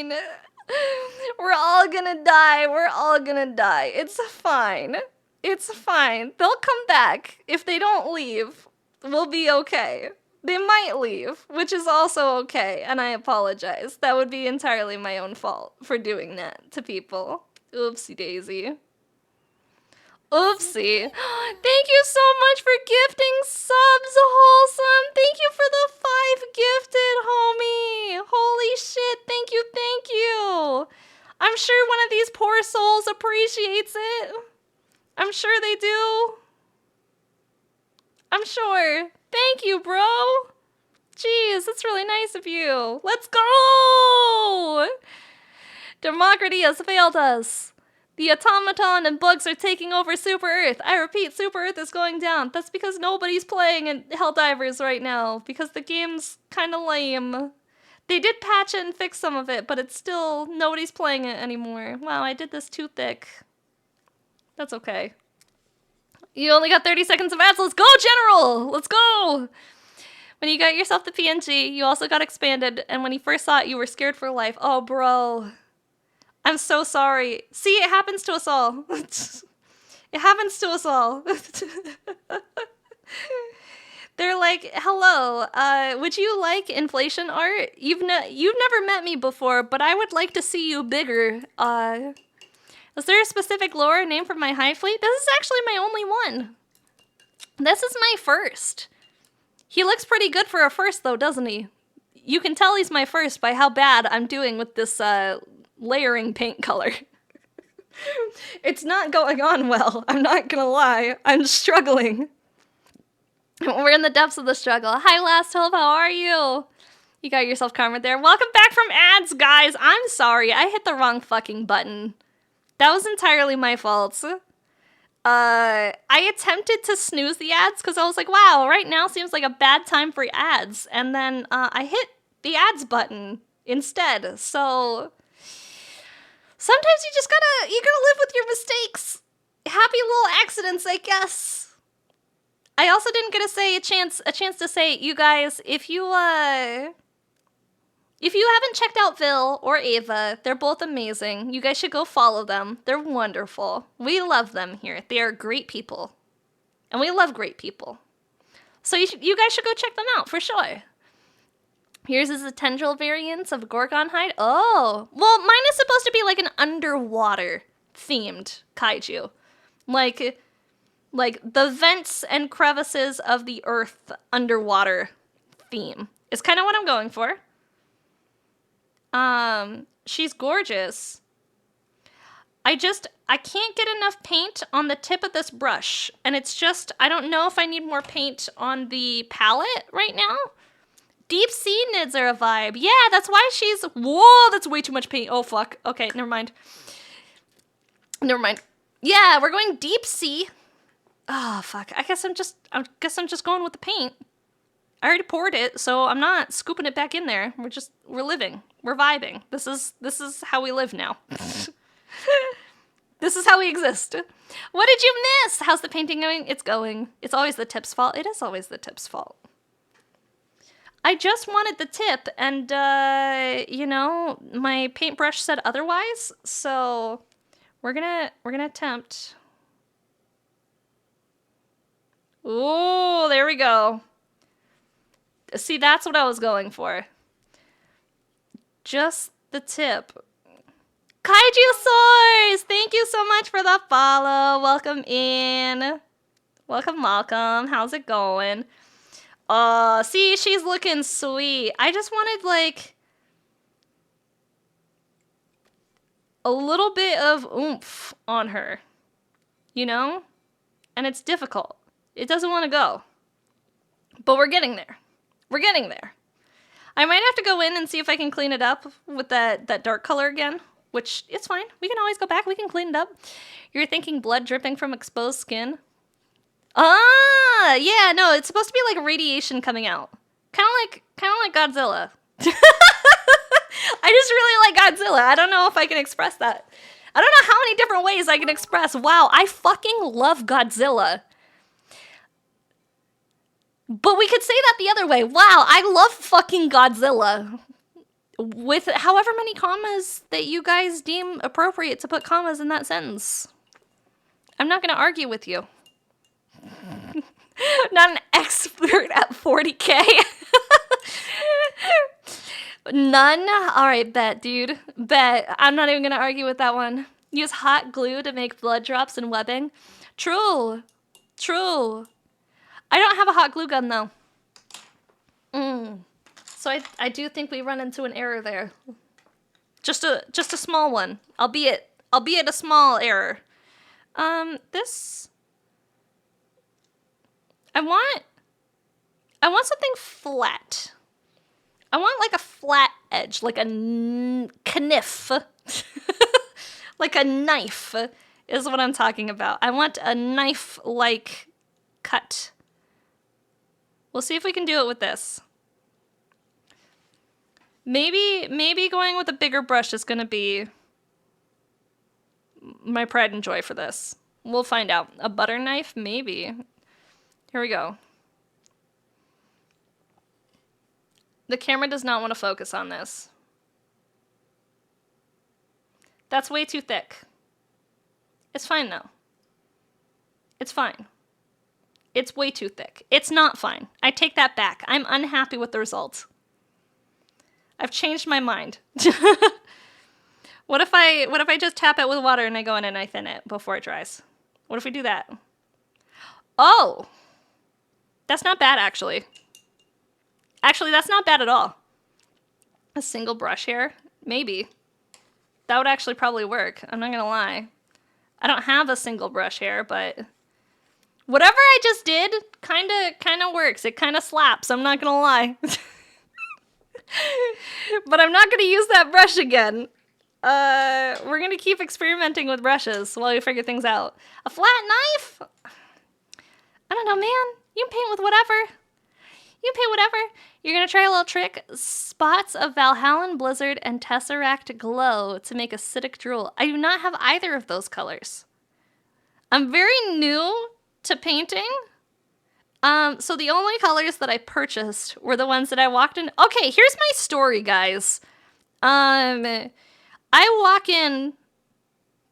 fine. We're all gonna die. We're all gonna die. It's fine. It's fine. They'll come back. If they don't leave, we'll be okay. They might leave, which is also okay, and I apologize. That would be entirely my own fault for doing that to people. Oopsie daisy. Oopsie. Thank you so much for gifting subs, Wholesome. Thank you for the 5 gifted, homie. Holy shit. Thank you, thank you. I'm sure one of these poor souls appreciates it. I'm sure they do. I'm sure. Thank you, bro. Jeez, that's really nice of you. Let's go! Democracy has failed us. The automaton and bugs are taking over Super Earth. I repeat, Super Earth is going down. That's because nobody's playing in Helldivers right now, because the game's kind of lame. They did patch it and fix some of it, but it's still, nobody's playing it anymore. Wow, I did this too thick. That's okay. You only got 30 seconds of ads. Let's go, General! Let's go! When you got yourself the PNG, you also got expanded, and when you first saw it, you were scared for life. Oh, bro. I'm so sorry. See, it happens to us all. It happens to us all. They're like, hello, would you like inflation art? You've never met me before, but I would like to see you bigger. Is there a specific lore name for my hive fleet? This is actually my only one. This is my first. He looks pretty good for a first, though, doesn't he? You can tell he's my first by how bad I'm doing with this layering paint color. It's not going on well. I'm not gonna lie. I'm struggling. We're in the depths of the struggle. Hi, Last Hope. How are you? You got yourself karma there. Welcome back from ads, guys. I'm sorry. I hit the wrong fucking button. That was entirely my fault. I attempted to snooze the ads because I was like, wow, right now seems like a bad time for ads. And then I hit the ads button instead. So sometimes you gotta live with your mistakes. Happy little accidents, I guess. I also didn't get to say a chance to say, you guys, if you haven't checked out Vil or Ava, they're both amazing. You guys should go follow them. They're wonderful. We love them here. They are great people. And we love great people. So you guys should go check them out, for sure. Here's a tendril variant of Gorgon hide. Oh, well, mine is supposed to be like an underwater themed kaiju. Like the vents and crevices of the earth underwater theme is kind of what I'm going for. She's gorgeous. I can't get enough paint on the tip of this brush. And it's just, I don't know if I need more paint on the palette right now. Deep sea nids are a vibe. Yeah, that's why she's, whoa, that's way too much paint. Oh, fuck. Okay, never mind. Yeah, we're going deep sea. Oh, fuck. I guess I'm just going with the paint. I already poured it, so I'm not scooping it back in there. We're living. We're vibing. This is how we live now. This is how we exist. What did you miss? How's the painting going? It's going. It's always the tip's fault. It is always the tip's fault. I just wanted the tip, and, my paintbrush said otherwise, so we're gonna attempt. Ooh, there we go. See, that's what I was going for. Just the tip. Kaiju Source! Thank you so much for the follow. Welcome in. Welcome. How's it going? See, she's looking sweet. I just wanted, like, a little bit of oomph on her. You know? And it's difficult. It doesn't want to go. But we're getting there. We're getting there. I might have to go in and see if I can clean it up with that dark color again, which it's fine. We can always go back. We can clean it up. You're thinking blood dripping from exposed skin? Ah, yeah, no, it's supposed to be like radiation coming out. Kind of like Godzilla. I just really like Godzilla. I don't know if I can express that. I don't know how many different ways I can express, wow, I fucking love Godzilla. But we could say that the other way. Wow, I love fucking Godzilla. with however many commas that you guys deem appropriate to put commas in that sentence. I'm not going to argue with you. I'm not an expert at 40K. None? Alright, bet, dude. Bet. I'm not even going to argue with that one. Use hot glue to make blood drops and webbing. True. True. I don't have a hot glue gun, though. So I do think we run into an error there. Just a small one. Albeit a small error. This... I want something flat. I want like a flat edge, like a kniff. Like a knife is what I'm talking about. I want a knife-like cut. We'll see if we can do it with this. Maybe going with a bigger brush is going to be my pride and joy for this. We'll find out. A butter knife? Maybe. Here we go. The camera does not want to focus on this. That's way too thick. It's fine, though. It's fine. It's way too thick. It's not fine. I take that back. I'm unhappy with the result. I've changed my mind. What if I just tap it with water and I go in and I thin it before it dries? What if we do that? Oh! That's not bad, actually. Actually, that's not bad at all. A single brush here? Maybe. That would actually probably work. I'm not gonna lie. I don't have a single brush here, but whatever I just did kinda works. It kinda slaps, I'm not gonna lie. But I'm not gonna use that brush again. We're gonna keep experimenting with brushes while we figure things out. A flat knife? I don't know, man. You can paint with whatever. You can paint whatever. You're gonna try a little trick. Spots of Valhallan Blizzard and Tesseract Glow to make acidic drool. I do not have either of those colors. I'm very new to painting. So the only colors that I purchased were the ones that I walked in. Okay, here's my story, guys. I walk in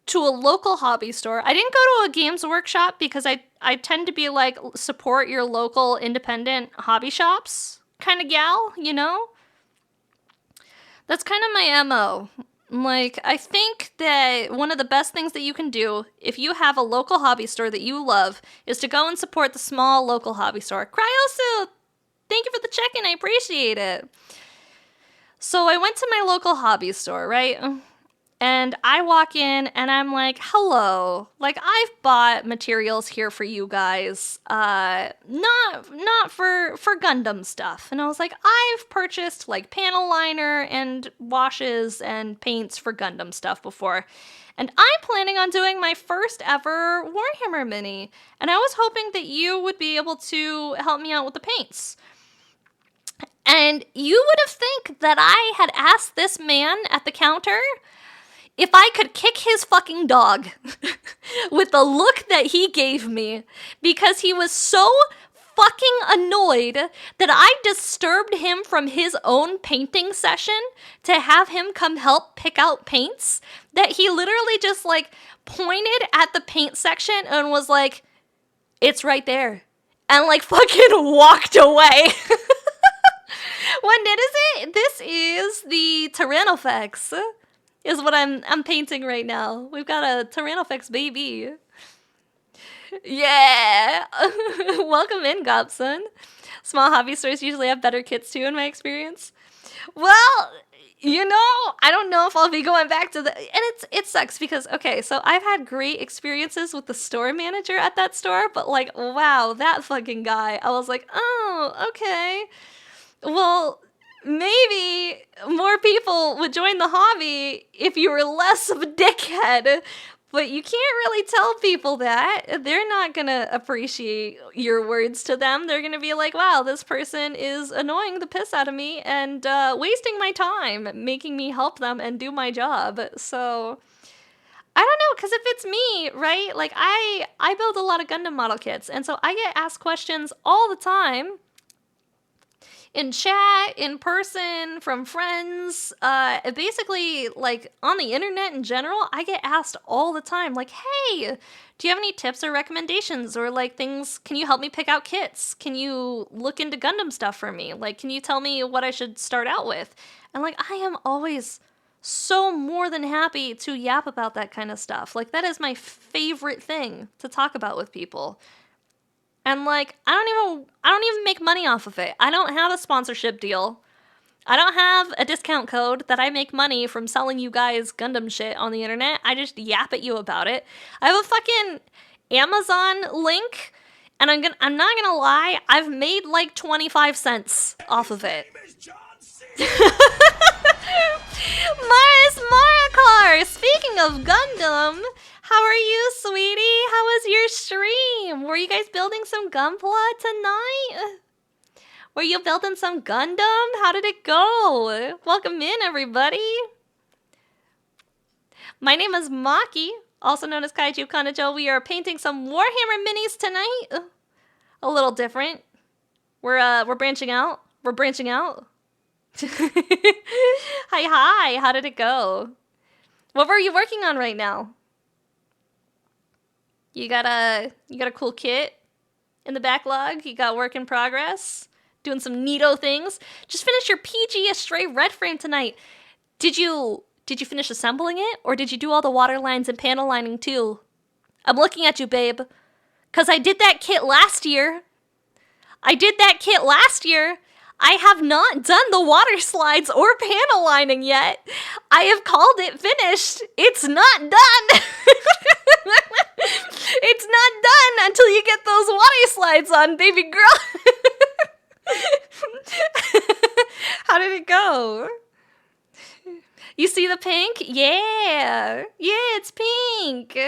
to a local hobby store. I didn't go to a games workshop because I tend to be like, support your local independent hobby shops kind of gal, you know? That's kind of my MO. Like, I think that one of the best things that you can do if you have a local hobby store that you love is to go and support the small local hobby store. Cryosu, thank you for the check-in. I appreciate it. So I went to my local hobby store, right? And I walk in and I'm like, hello, like I've bought materials here for you guys, not for Gundam stuff. And I was like, I've purchased like panel liner and washes and paints for Gundam stuff before. And I'm planning on doing my first ever Warhammer mini. And I was hoping that you would be able to help me out with the paints. And you would have think that I had asked this man at the counter if I could kick his fucking dog with the look that he gave me, because he was so fucking annoyed that I disturbed him from his own painting session to have him come help pick out paints, that he literally just like pointed at the paint section and was like, it's right there, and like fucking walked away. When did it? This is the Tyrannofex. Is what I'm painting right now. We've got a Tyrannofex baby. Yeah! Welcome in, Gobson. Small hobby stores usually have better kits too, in my experience. Well, you know, I don't know if I'll be going back to the... And it sucks because, okay, so I've had great experiences with the store manager at that store, but like, wow, that fucking guy. I was like, oh, okay. Well, maybe more people would join the hobby if you were less of a dickhead, but you can't really tell people that. They're not gonna appreciate your words to them. They're gonna be like, wow, this person is annoying the piss out of me and wasting my time, making me help them and do my job. So, I don't know, because if it's me, right, like I build a lot of Gundam model kits, and so I get asked questions all the time in chat, in person, from friends, basically, like, on the internet in general, I get asked all the time, like, hey, do you have any tips or recommendations? Or, like, things, can you help me pick out kits? Can you look into Gundam stuff for me? Like, can you tell me what I should start out with? And, like, I am always so more than happy to yap about that kind of stuff. Like, that is my favorite thing to talk about with people. And, like, I don't even make money off of it. I don't have a sponsorship deal. I don't have a discount code that I make money from selling you guys Gundam shit on the internet. I just yap at you about it. I have a fucking Amazon link, and I'm not gonna lie, I've made like 25 cents off of it. Mars Maricar, speaking of Gundam, how are you, sweetie? How was your stream? Were you guys building some Gunpla tonight? Were you building some Gundam? How did it go? Welcome in, everybody. My name is Maki, also known as Kaiju Kanajo. We are painting some Warhammer minis tonight. A little different. We're branching out. We're branching out. Hi, how did it go? What were you working on right now? You got a cool kit in the backlog? You got work in progress? Doing some neato things? Just finished your PG Astray Red frame tonight. Did you finish assembling it? Or did you do all the water lines and panel lining too? I'm looking at you, babe. 'Cause I did that kit last year. I have not done the water slides or panel lining yet. I have called it finished. It's not done. It's not done until you get those water slides on, baby girl. How did it go? You see the pink? Yeah, it's pink.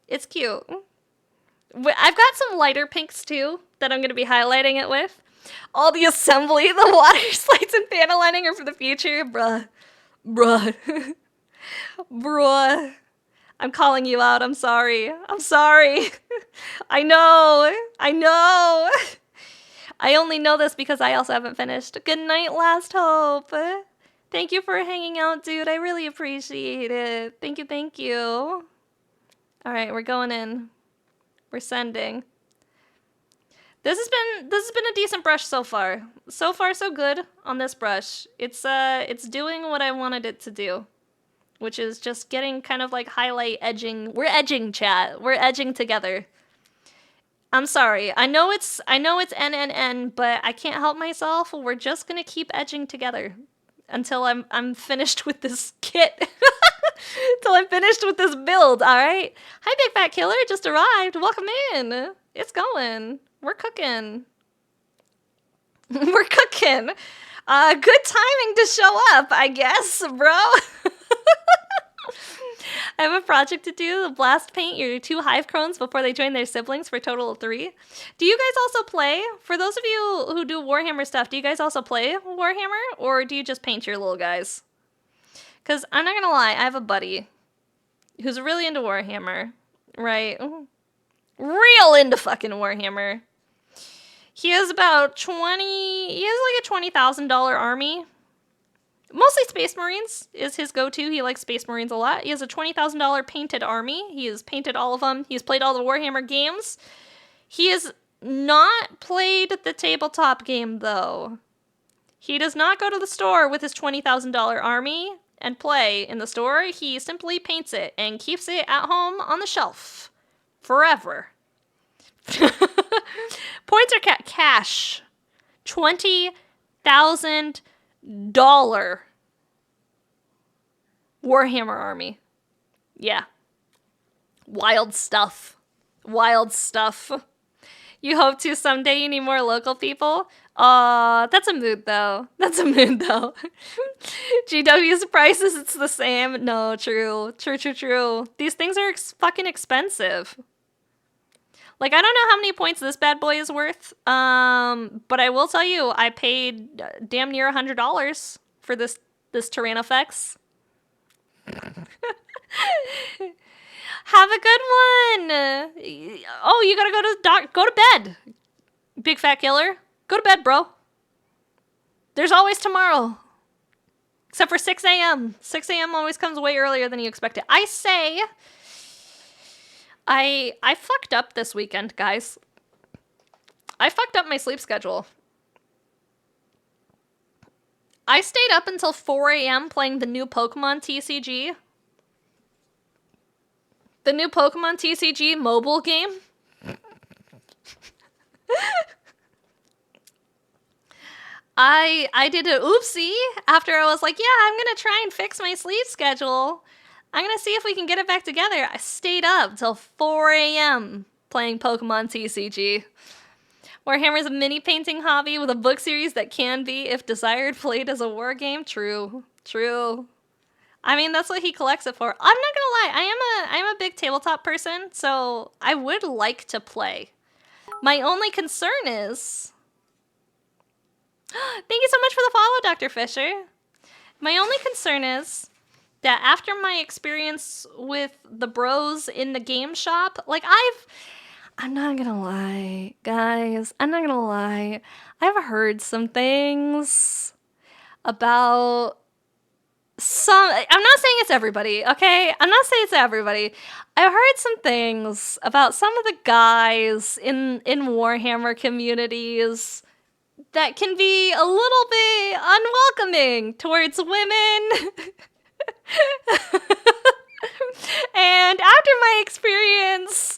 It's cute. I've got some lighter pinks too that I'm going to be highlighting it with. All the assembly, the water slides and panel lining are for the future. Bruh. I'm calling you out. I'm sorry. I know. I only know this because I also haven't finished. Good night, Last Hope. Thank you for hanging out, dude. I really appreciate it. Thank you. All right, we're going in. We're sending. This has been a decent brush so far. So far, so good on this brush. It's doing what I wanted it to do, which is just getting kind of like highlight edging. We're edging, chat. We're edging together. I'm sorry. I know it's NNN, but I can't help myself. We're just gonna keep edging together until I'm finished with this kit. Until I'm finished with this build. All right. Hi, Big Fat Killer. Just arrived. Welcome in. It's going. We're cooking. We're cooking. Good timing to show up, I guess, bro. I have a project to do. Blast paint your 2 hive crones before they join their siblings for a total of 3. Do you guys also play? For those of you who do Warhammer stuff, do you guys also play Warhammer? Or do you just paint your little guys? Because I'm not going to lie, I have a buddy who's really into Warhammer, right? Real into fucking Warhammer. He has about he has like a $20,000 army. Mostly Space Marines is his go-to. He likes Space Marines a lot. He has a $20,000 painted army. He has painted all of them. He's played all the Warhammer games. He has not played the tabletop game, though. He does not go to the store with his $20,000 army and play in the store. He simply paints it and keeps it at home on the shelf. Forever. Points are cash. $20,000 Warhammer army. Yeah. Wild stuff. You hope to someday you need more local people? That's a mood though. GW's prices, it's the same. No, true. These things are fucking expensive. Like, I don't know how many points this bad boy is worth, but I will tell you, I paid damn near $100 for this Tyrannofex. Have a good one! Oh, you gotta go to bed! Big Fat Killer. Go to bed, bro. There's always tomorrow. Except for 6 a.m. 6 a.m. always comes way earlier than you expect it. I say, I fucked up this weekend, guys. I fucked up my sleep schedule. I stayed up until 4 a.m. playing the new Pokemon TCG. The new Pokemon TCG mobile game. I did an oopsie after I was like, yeah, I'm going to try and fix my sleep schedule. I'm going to see if we can get it back together. I stayed up till 4 a.m. playing Pokemon TCG. Warhammer's a mini painting hobby with a book series that can be, if desired, played as a war game. True. True. I mean, that's what he collects it for. I'm not gonna lie, I am a big tabletop person, so I would like to play. My only concern is... Thank you so much for the follow, Dr. Fisher. My only concern is that after my experience with the bros in the game shop, like I'm not gonna lie, guys, I'm not gonna lie. I've heard some things about some, I'm not saying it's everybody, okay? I'm not saying it's everybody. I've heard some things about some of the guys in Warhammer communities that can be a little bit unwelcoming towards women. And after my experience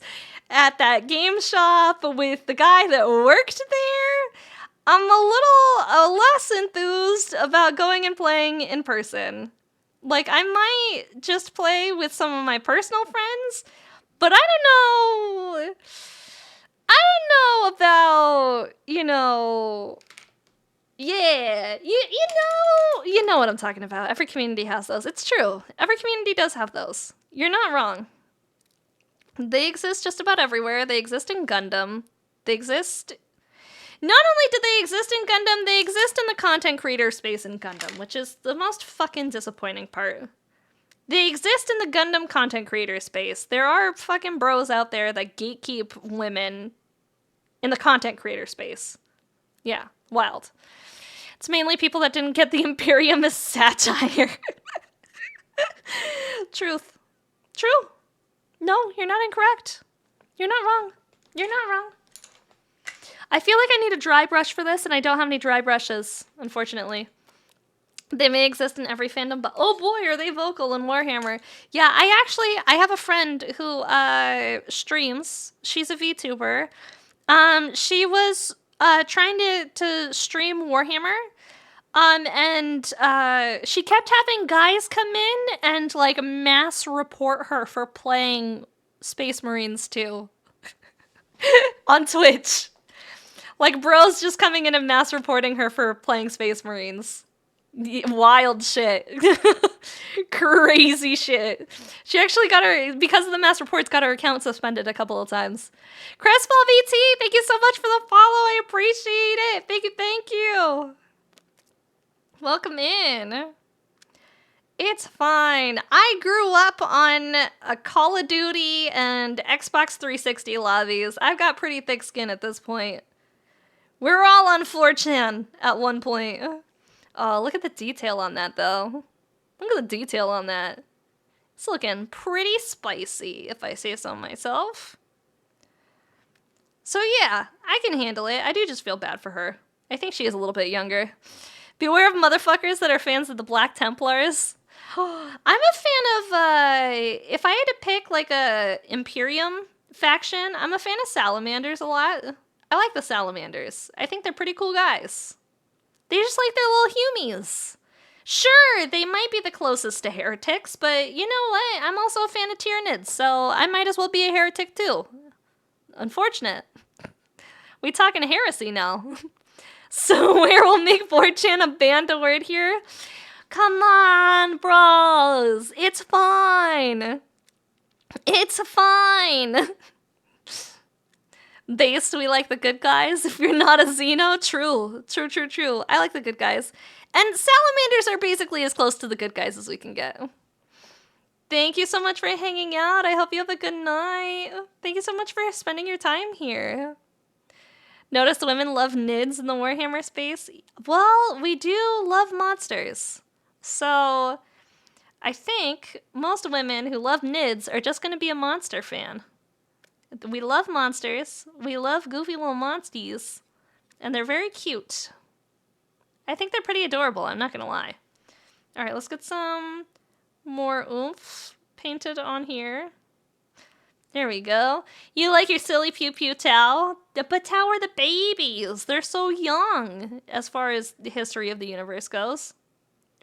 at that game shop with the guy that worked there, I'm a little less enthused about going and playing in person. Like, I might just play with some of my personal friends, but I don't know about, yeah, you know what I'm talking about. Every community has those. It's true. Every community does have those. You're not wrong. They exist just about everywhere. They exist in Gundam. They exist... Not only do they exist in Gundam, they exist in the content creator space in Gundam, which is the most fucking disappointing part. They exist in the Gundam content creator space. There are fucking bros out there that gatekeep women in the content creator space. Yeah, wild. It's mainly people that didn't get the Imperium as satire. Truth. True. No, you're not incorrect. You're not wrong. You're not wrong. I feel like I need a dry brush for this, and I don't have any dry brushes, unfortunately. They may exist in every fandom, but oh boy, are they vocal in Warhammer. Yeah, I have a friend who streams. She's a VTuber. She was trying to stream Warhammer. And she kept having guys come in and, like, mass report her for playing Space Marines 2 on Twitch. Like, bros just coming in and mass reporting her for playing Space Marines. Wild shit. Crazy shit. She actually got her, because of the mass reports, got her account suspended a couple of times. Crestfall VT, thank you so much for the follow. I appreciate it. Thank you. Welcome in. It's fine. I grew up on a Call of Duty and Xbox 360 lobbies. I've got pretty thick skin at this point. We're all on 4chan at one point. Oh, look at the detail on that, though. Look at the detail on that. It's looking pretty spicy, if I say so myself. So yeah, I can handle it. I do just feel bad for her. I think she is a little bit younger. Beware of motherfuckers that are fans of the Black Templars. I'm a fan of, if I had to pick, like, a Imperium faction, I'm a fan of Salamanders a lot. I like the Salamanders. I think they're pretty cool guys. They just like their little humies. Sure, they might be the closest to heretics, but you know what? I'm also a fan of Tyranids, so I might as well be a heretic too. Unfortunate. We talking heresy now. So where will make 4chan a banned word here? Come on, bros. It's fine. It's fine. Based, we like the good guys. If you're not a Xeno, true. I like the good guys. And salamanders are basically as close to the good guys as we can get. Thank you so much for hanging out. I hope you have a good night. Thank you so much for spending your time here. Notice women love nids in the Warhammer space. Well, we do love monsters. So I think most women who love nids are just going to be a monster fan. We love monsters. We love goofy little monsties. And they're very cute. I think they're pretty adorable, I'm not going to lie. All right, let's get some more oomph painted on here. There we go. You like your silly pew pew Tau? But Tau are the babies. They're so young as far as the history of the universe goes.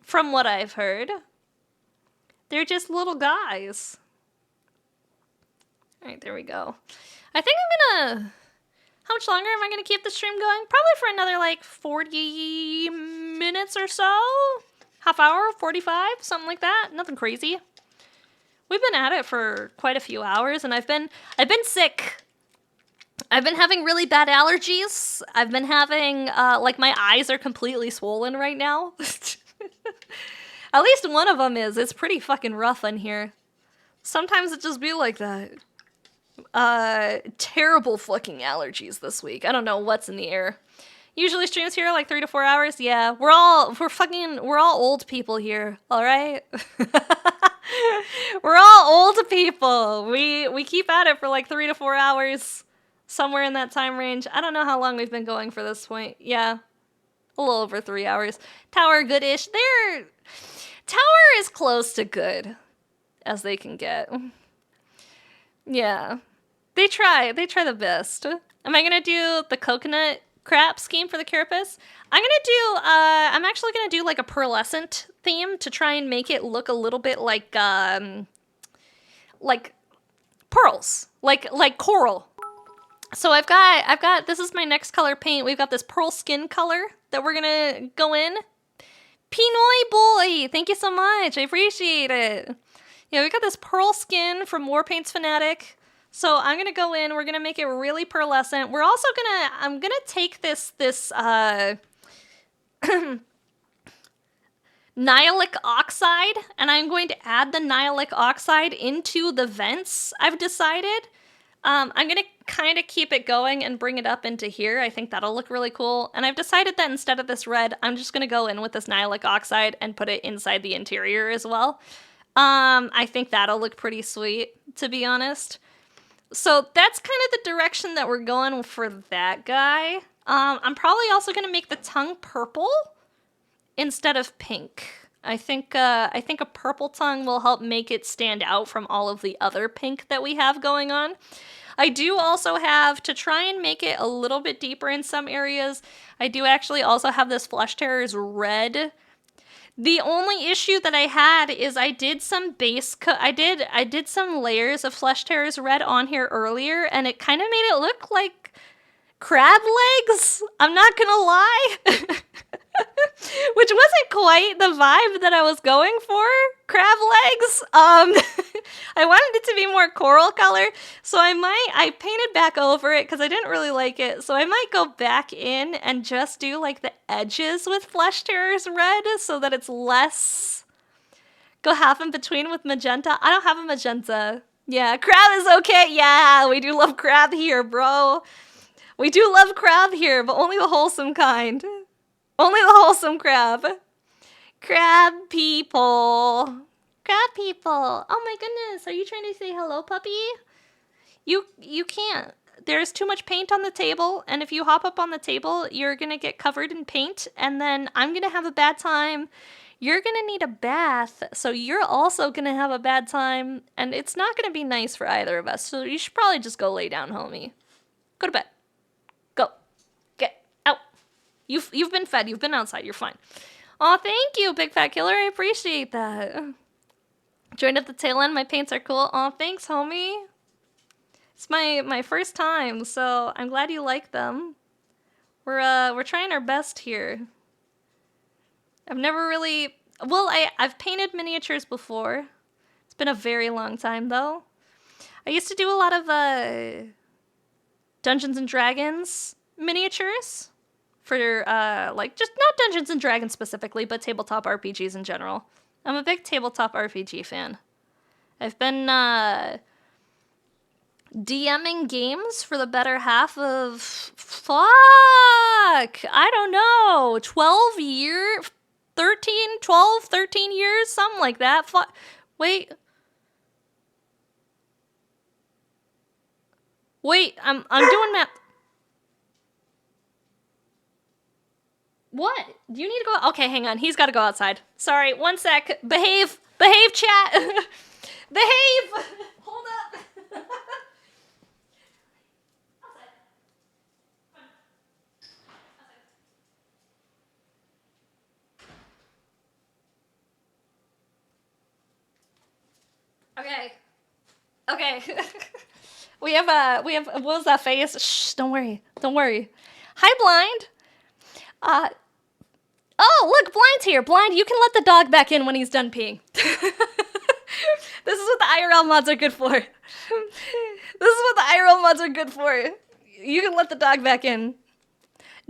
From what I've heard. They're just little guys. All right, there we go. I think I'm gonna... How much longer am I gonna keep the stream going? Probably for another like 40 minutes or so. Half hour, 45, something like that. Nothing crazy. We've been at it for quite a few hours, and I've been sick. I've been having really bad allergies. I've been having, like, my eyes are completely swollen right now. At least one of them is. It's pretty fucking rough in here. Sometimes it just be like that. Terrible fucking allergies this week. I don't know what's in the air. Usually streams here like 3 to 4 hours. Yeah, we're all old people here, all right? We're all old people. We keep at it for like 3 to 4 hours, somewhere in that time range. I don't know how long we've been going for this point. Yeah, a little over 3 hours. Tower good-ish. Tower is close to good as they can get. Yeah, they try the best. Am I gonna do the coconut crap scheme for the carapace? I'm actually gonna do like a pearlescent theme to try and make it look a little bit like pearls, like coral. So I've got this is my next color paint. We've got this pearl skin color that we're gonna go in. Pinoy boy, thank you so much. I appreciate it. Yeah, we got this pearl skin from Warpaints Fanatic. So I'm gonna go in, we're gonna make it really pearlescent. We're also I'm gonna take this nihilic oxide, and I'm going to add the nihilic oxide into the vents, I've decided. I'm gonna kind of keep it going and bring it up into here. I think that'll look really cool. And I've decided that instead of this red, I'm just gonna go in with this nihilic oxide and put it inside the interior as well. I think that'll look pretty sweet, to be honest. So that's kind of the direction that we're going for that guy. I'm probably also going to make the tongue purple instead of pink. I think a purple tongue will help make it stand out from all of the other pink that we have going on. I do also have, to try and make it a little bit deeper in some areas, I do actually also have this Flesh Terrors red. The only issue that I had is I did some I did some layers of Flesh Terrors red on here earlier, and it kind of made it look like crab legs. I'm not gonna lie. Which wasn't quite the vibe that I was going for. Crab legs. I wanted it to be more coral color, so I painted back over it because I didn't really like it. So I might go back in and just do like the edges with Flesh Terrors red so that it's less. Go half in between with magenta. I don't have a magenta. Yeah, crab is okay. Yeah, we do love crab here, bro. We do love crab here, but only the wholesome kind. Only the wholesome crab. Crab people. Crab people. Oh my goodness. Are you trying to say hello, puppy? You can't. There's too much paint on the table, and if you hop up on the table, you're gonna get covered in paint, and then I'm gonna have a bad time. You're gonna need a bath, so you're also gonna have a bad time, and it's not gonna be nice for either of us, so you should probably just go lay down, homie. Go to bed. Go. Get out. You've been fed. You've been outside. You're fine. Aw, thank you, Big Fat Killer. I appreciate that. Joined at the tail end. My paints are cool. Aw, thanks, homie. It's my first time, so I'm glad you like them. We're trying our best here. I've never really... Well, I've painted miniatures before. It's been a very long time, though. I used to do a lot of Dungeons and Dragons miniatures. For, like, just not Dungeons and Dragons specifically, but tabletop RPGs in general. I'm a big tabletop RPG fan. I've been, DMing games for the better half of, fuck, I don't know, 13 years, something like that. Wait, I'm doing math. What? Do you need to go? Okay, hang on. He's got to go outside. Sorry, one sec. Behave, chat. Behave. Hold up. Okay. we have what was that face? Shh, don't worry. Hi, Blind. Oh, look, Blind's here. Blind, you can let the dog back in when he's done peeing. This is what the IRL mods are good for. You can let the dog back in.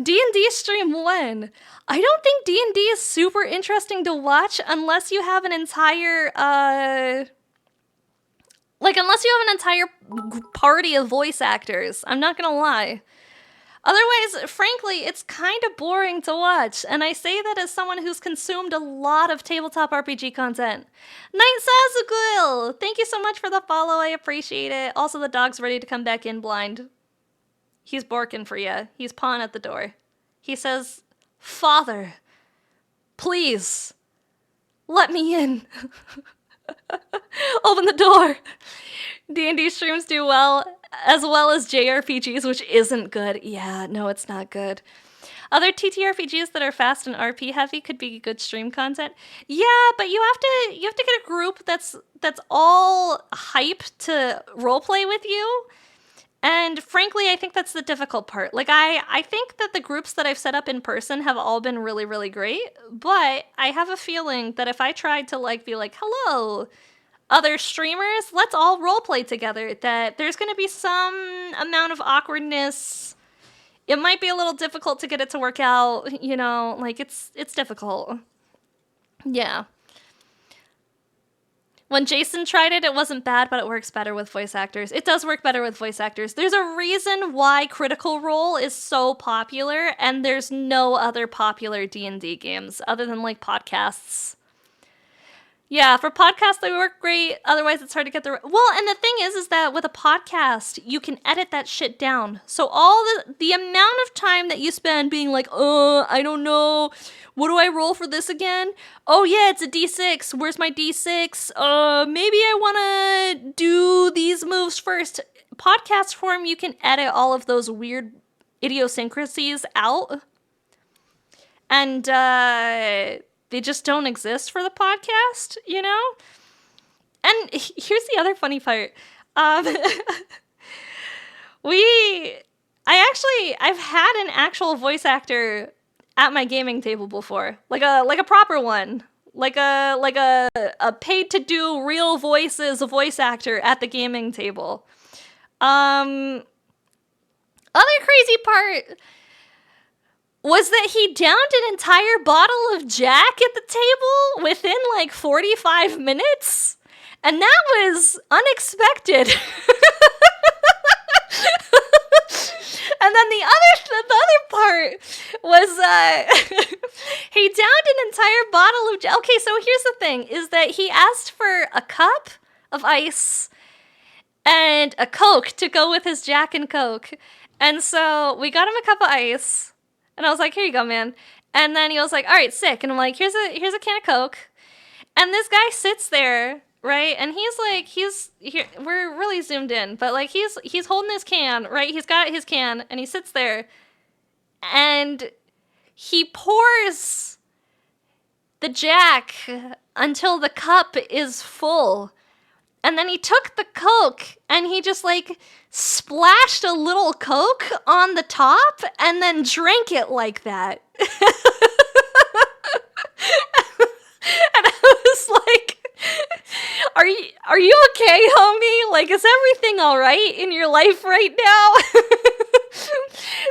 D&D stream when? I don't think D&D is super interesting to watch unless you have an entire, party of voice actors. I'm not gonna lie. Otherwise, frankly, it's kind of boring to watch, and I say that as someone who's consumed a lot of tabletop RPG content. Night Sazagul! Thank you so much for the follow, I appreciate it. Also, the dog's ready to come back in, Blind. He's borking for you. He's pawing at the door. He says, Father, please, let me in. Open the door. D&D streams do well as JRPGs, which isn't good. Yeah, no, it's not good. Other TTRPGs that are fast and RP heavy could be good stream content. Yeah, but you have to get a group that's all hype to roleplay with you. And frankly, I think that's the difficult part. Like, I think that the groups that I've set up in person have all been really, really great. But I have a feeling that if I tried to, be like, hello, other streamers, let's all roleplay together, that there's going to be some amount of awkwardness. It might be a little difficult to get it to work out, it's difficult. Yeah. When Jason tried it, it wasn't bad, but it works better with voice actors. It does work better with voice actors. There's a reason why Critical Role is so popular, and there's no other popular D&D games other than, podcasts. Yeah, for podcasts, they work great. Otherwise, it's hard to get the... Well, and the thing is that with a podcast, you can edit that shit down. So all the amount of time that you spend being like, I don't know, what do I roll for this again? Oh yeah, it's a D6. Where's my D6? Maybe I want to do these moves first. Podcast form, you can edit all of those weird idiosyncrasies out. And, they just don't exist for the podcast, And here's the other funny part. I've had an actual voice actor at my gaming table before, like a proper one, like a paid to do real voices voice actor at the gaming table. Other crazy part was that he downed an entire bottle of Jack at the table within 45 minutes. And that was unexpected. And then the other part was he downed an entire bottle of Jack. Okay, so here's the thing, is that he asked for a cup of ice and a Coke to go with his Jack and Coke. And so we got him a cup of ice. And I was like, here you go, man. And then he was like, all right, sick. And I'm like, here's a can of Coke. And this guy sits there, right? And he's like, here. We're really zoomed in, but he's holding his can, right? He's got his can, and he sits there, and he pours the Jack until the cup is full. And then he took the Coke and he just splashed a little Coke on the top and then drank it like that. And I was like, are you okay, homie? Is everything all right in your life right now?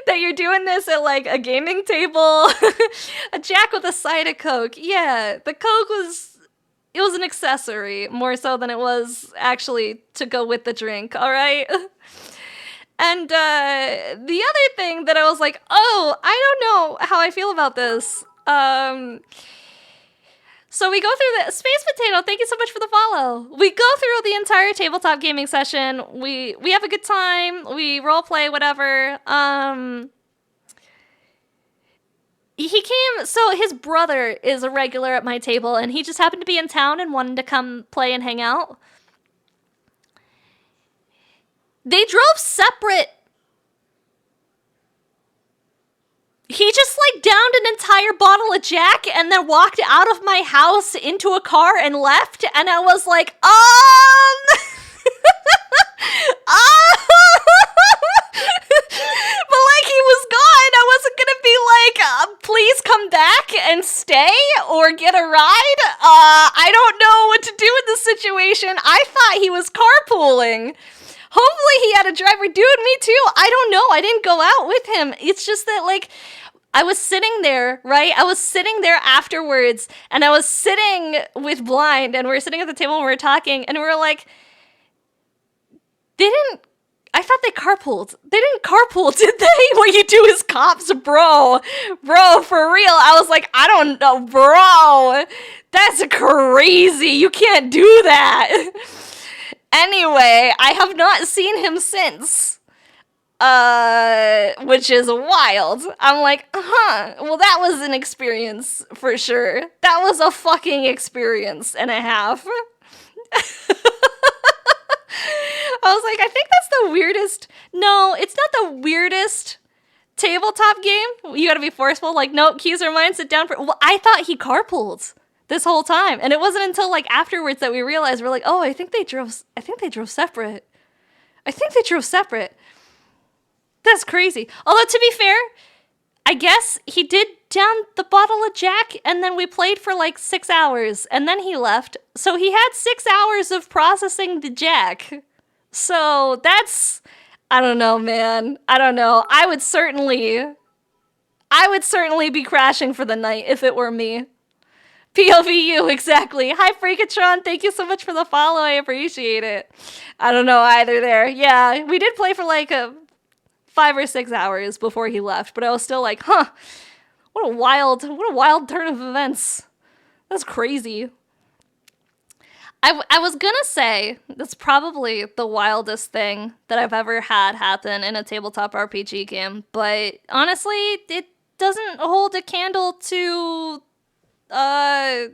That you're doing this at a gaming table? A Jack with a side of Coke. Yeah, the Coke was an accessory more so than it was actually to go with the drink, all right? And the other thing that I was like, oh, I don't know how I feel about this. So we go through the Space Potato. Thank you so much for the follow. We go through the entire tabletop gaming session. We have a good time. We role play, whatever. He came. So his brother is a regular at my table, and he just happened to be in town and wanted to come play and hang out. They drove separate. He just like downed an entire bottle of Jack and then walked out of my house into a car and left. And I was like, But like he was gone. I wasn't gonna be like, please come back and stay or get a ride. I don't know what to do in this situation. I thought he was carpooling. Hopefully he had a driver. Dude, me too. I don't know. I didn't go out with him. It's just that, like, I was sitting there, right? I was sitting there afterwards, and I was sitting with Blind, and we were sitting at the table and we were talking, and we were like, I thought they carpooled. They didn't carpool, did they? What you do is cops, bro. Bro, for real. I was like, I don't know, bro. That's crazy. You can't do that. Anyway, I have not seen him since, which is wild. I'm like, well, that was an experience for sure. That was a fucking experience and a half. I was like, I think that's the weirdest. No, it's not the weirdest tabletop game. You gotta be forceful. Like, no, keys are mine. Sit down for. Well, I thought he carpooled this whole time, and it wasn't until like afterwards that we realized we're like, oh, I think they drove separate. That's crazy. Although to be fair, I guess he did down the bottle of Jack, and then we played for like 6 hours, and then he left. So he had 6 hours of processing the Jack. So that's, I don't know, man. I don't know. I would certainly be crashing for the night if it were me. POVU, exactly. Hi, Freakatron. Thank you so much for the follow. I appreciate it. I don't know either there. Yeah, we did play for like 5 or 6 hours before he left, but I was still like, what a wild turn of events. That's crazy. I was gonna say, that's probably the wildest thing that I've ever had happen in a tabletop RPG game, but honestly, it doesn't hold a candle to the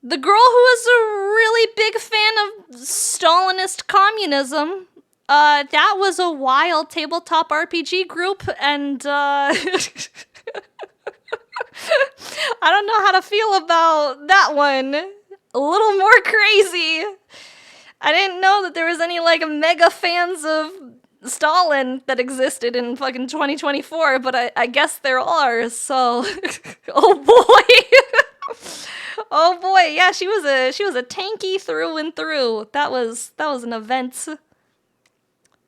girl who was a really big fan of Stalinist communism. That was a wild tabletop RPG group, and I don't know how to feel about that one. A little more crazy. I didn't know that there was any, like, mega fans of Stalin that existed in fucking 2024, but I guess there are, so... Oh boy! Oh boy, yeah, she was a tanky through and through. That was an event.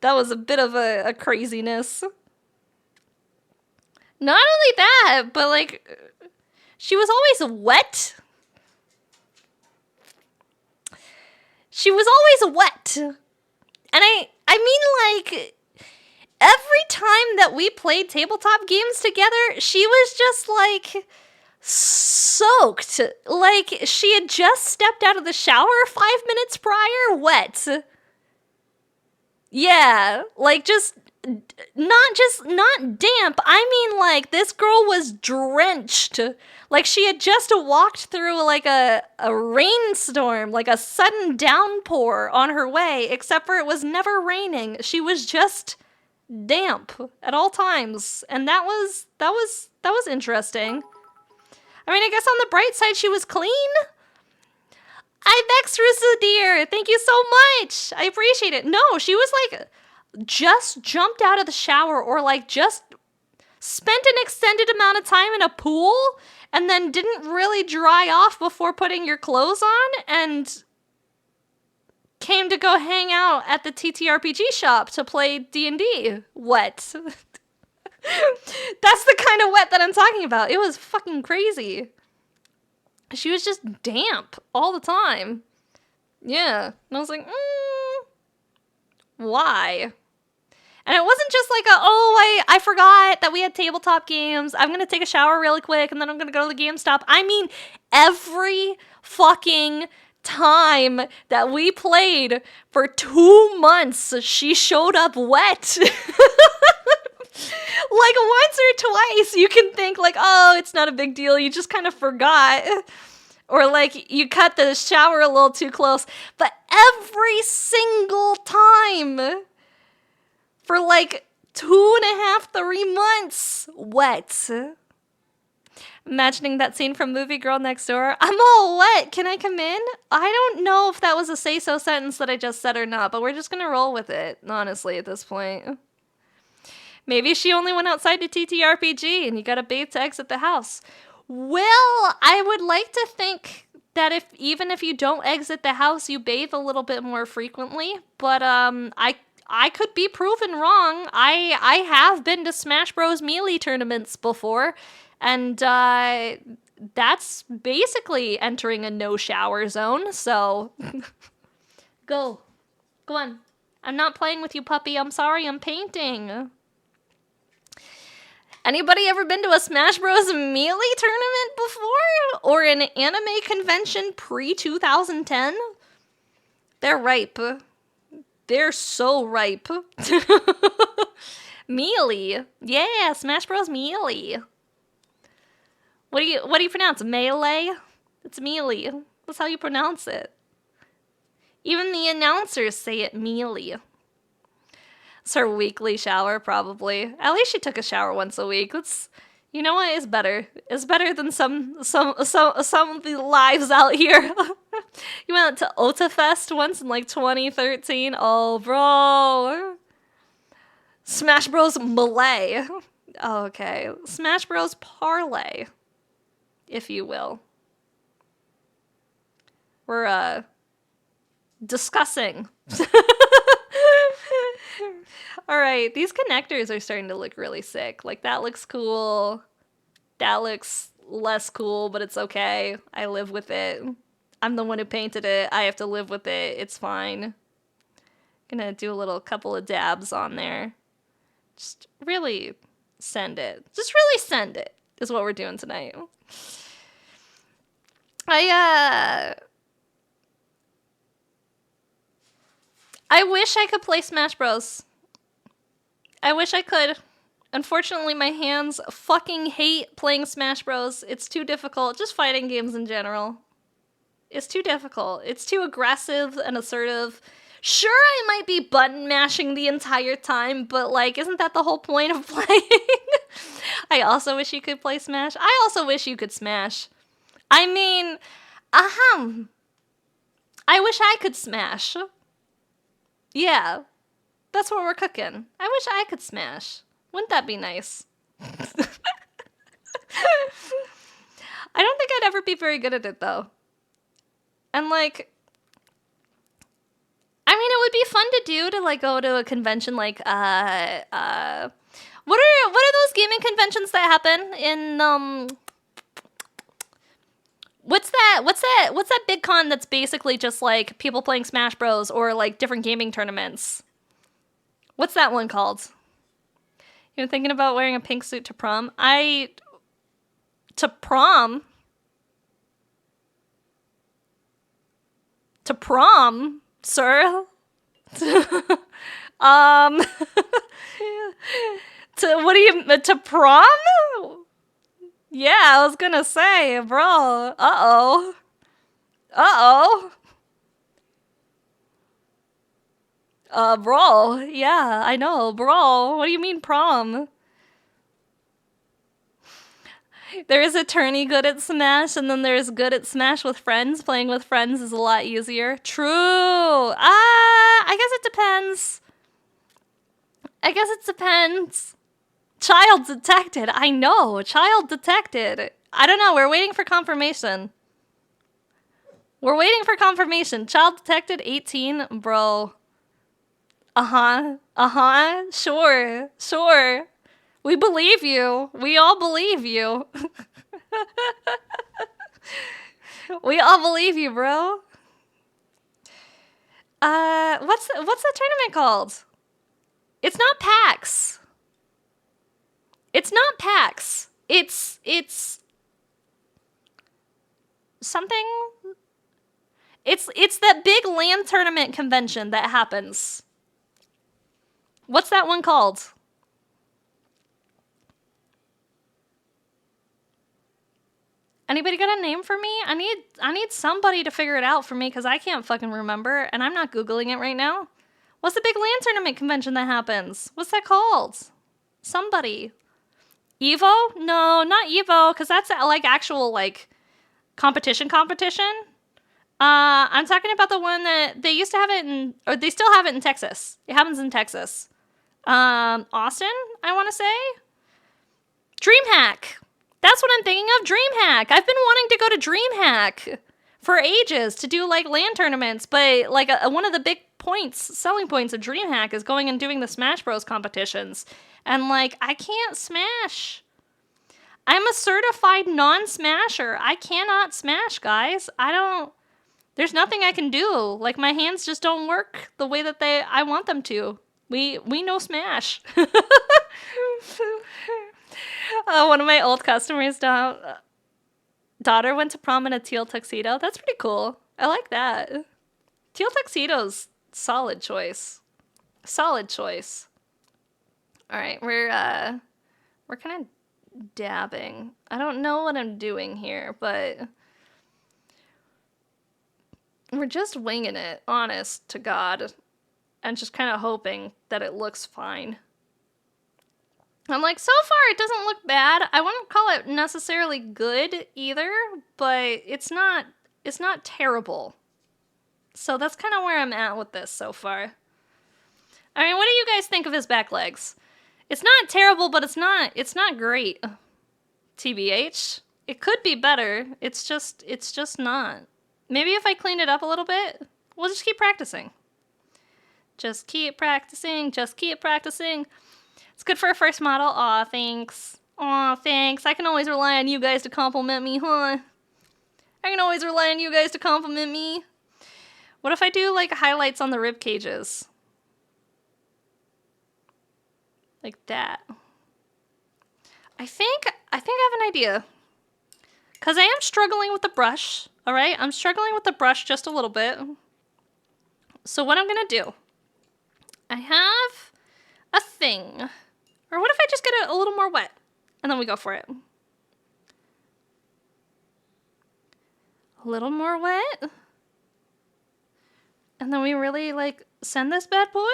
That was a bit of a craziness. Not only that, but, like, she was always wet. She was always wet. And I mean, like, every time that we played tabletop games together, she was just, like, soaked. Like, she had just stepped out of the shower 5 minutes prior, wet. Yeah, like, not damp. I mean, like, this girl was drenched. Like, she had just walked through, like, a rainstorm, like a sudden downpour on her way, except for it was never raining. She was just damp at all times, and that was interesting. I mean, I guess on the bright side, she was clean. I Vexrusa, dear. Thank you so much. I appreciate it. No, she was, like, just jumped out of the shower, or, like, just spent an extended amount of time in a pool and then didn't really dry off before putting your clothes on and came to go hang out at the TTRPG shop to play D&D. Wet. That's the kind of wet that I'm talking about. It was fucking crazy. She was just damp all the time. Yeah. And I was like, why? And it wasn't just like I forgot that we had tabletop games. I'm going to take a shower really quick and then I'm going to go to the GameStop. I mean, every fucking time that we played for 2 months, she showed up wet. Like once or twice, you can think like, oh, it's not a big deal. You just kind of forgot. Or like you cut the shower a little too close. But every single time for like 2.5, 3 months, wet. Imagining that scene from Movie Girl Next Door. I'm all wet. Can I come in? I don't know if that was a say-so sentence that I just said or not, but we're just going to roll with it, honestly, at this point. Maybe she only went outside to TTRPG and you got to bathe to exit the house. Well, I would like to think that even if you don't exit the house, you bathe a little bit more frequently. But I could be proven wrong. I have been to Smash Bros. Melee tournaments before, and that's basically entering a no shower zone. So go on. I'm not playing with you, puppy. I'm sorry. I'm painting. Anybody ever been to a Smash Bros. Melee tournament before? Or an anime convention pre-2010? They're ripe. They're so ripe. Melee. Yeah, Smash Bros. Melee. What do you pronounce? Melee? It's Melee. That's how you pronounce it. Even the announcers say it Melee. It's her weekly shower, probably. At least she took a shower once a week. You know what? It's better. It's better than some of the lives out here. You went to Otafest once in like 2013. Oh, bro. Smash Bros. Melee. Oh, okay. Smash Bros. Parlay, if you will. We're discussing. All right, these connectors are starting to look really sick. Like, that looks cool. That looks less cool, but it's okay. I live with it. I'm the one who painted it. I have to live with it. It's fine. Gonna do a couple of dabs on there. Just really send it. Just really send it is what we're doing tonight. I wish I could play Smash Bros. I wish I could. Unfortunately, my hands fucking hate playing Smash Bros. It's too difficult. Just fighting games in general. It's too difficult. It's too aggressive and assertive. Sure, I might be button mashing the entire time, but like, isn't that the whole point of playing? I also wish you could play Smash. I also wish you could Smash. I mean, I wish I could Smash. Yeah, that's what we're cooking. I wish I could Smash. Wouldn't that be nice? I don't think I'd ever be very good at it, though. And, like, I mean, it would be fun to do, to, like, go to a convention, like, what are those gaming conventions that happen in, What's that big con that's basically just like people playing Smash Bros or like different gaming tournaments? What's that one called? You're thinking about wearing a pink suit to prom? To prom? To prom, sir? To prom? Yeah, I was gonna say, bro. Uh-oh. Bro. Yeah, I know, bro. What do you mean prom? There is a tourney good at Smash, and then there's good at Smash with friends. Playing with friends is a lot easier. True. I guess it depends. Child detected. I know. Child detected. I don't know. We're waiting for confirmation. Child detected 18. Bro. Sure. We believe you. We all believe you. We all believe you, bro. What's the tournament called? It's not PAX. It's not PAX. It's something. It's that big LAN tournament convention that happens. What's that one called? Anybody got a name for me? I need somebody to figure it out for me because I can't fucking remember and I'm not Googling it right now. What's the big LAN tournament convention that happens? What's that called? Somebody. Evo? No, not Evo, because that's like actual like competition. I'm talking about the one that they used to have it in, or they still have it in Texas. It happens in Texas. Austin, I want to say. DreamHack. That's what I'm thinking of, DreamHack. I've been wanting to go to DreamHack for ages to do like LAN tournaments, but like one of the big selling points of DreamHack is going and doing the Smash Bros competitions. And like, I can't smash. I'm a certified non-smasher. I cannot smash, guys. There's nothing I can do. Like, my hands just don't work the way that I want them to. We know smash. One of my old customers' daughter went to prom in a teal tuxedo. That's pretty cool. I like that. Teal tuxedo's solid choice. Solid choice. All right, we're kind of dabbing. I don't know what I'm doing here, but we're just winging it, honest to God, and just kind of hoping that it looks fine. I'm like, so far it doesn't look bad. I wouldn't call it necessarily good either, but it's not terrible. So that's kind of where I'm at with this so far. I mean, what do you guys think of his back legs? It's not terrible, but it's not great. TBH. It could be better. It's just not. Maybe if I clean it up a little bit, we'll just keep practicing. Just keep practicing. It's good for a first model. Aw, thanks. Aw, thanks. I can always rely on you guys to compliment me, huh? I can always rely on you guys to compliment me. What if I do, like, highlights on the rib cages? Like that. I think I have an idea. Because I am struggling with the brush, alright? I'm struggling with the brush just a little bit. So what I'm going to do, I have a thing. Or what if I just get it a little more wet? And then we go for it. A little more wet. And then we really, like, send this bad boy.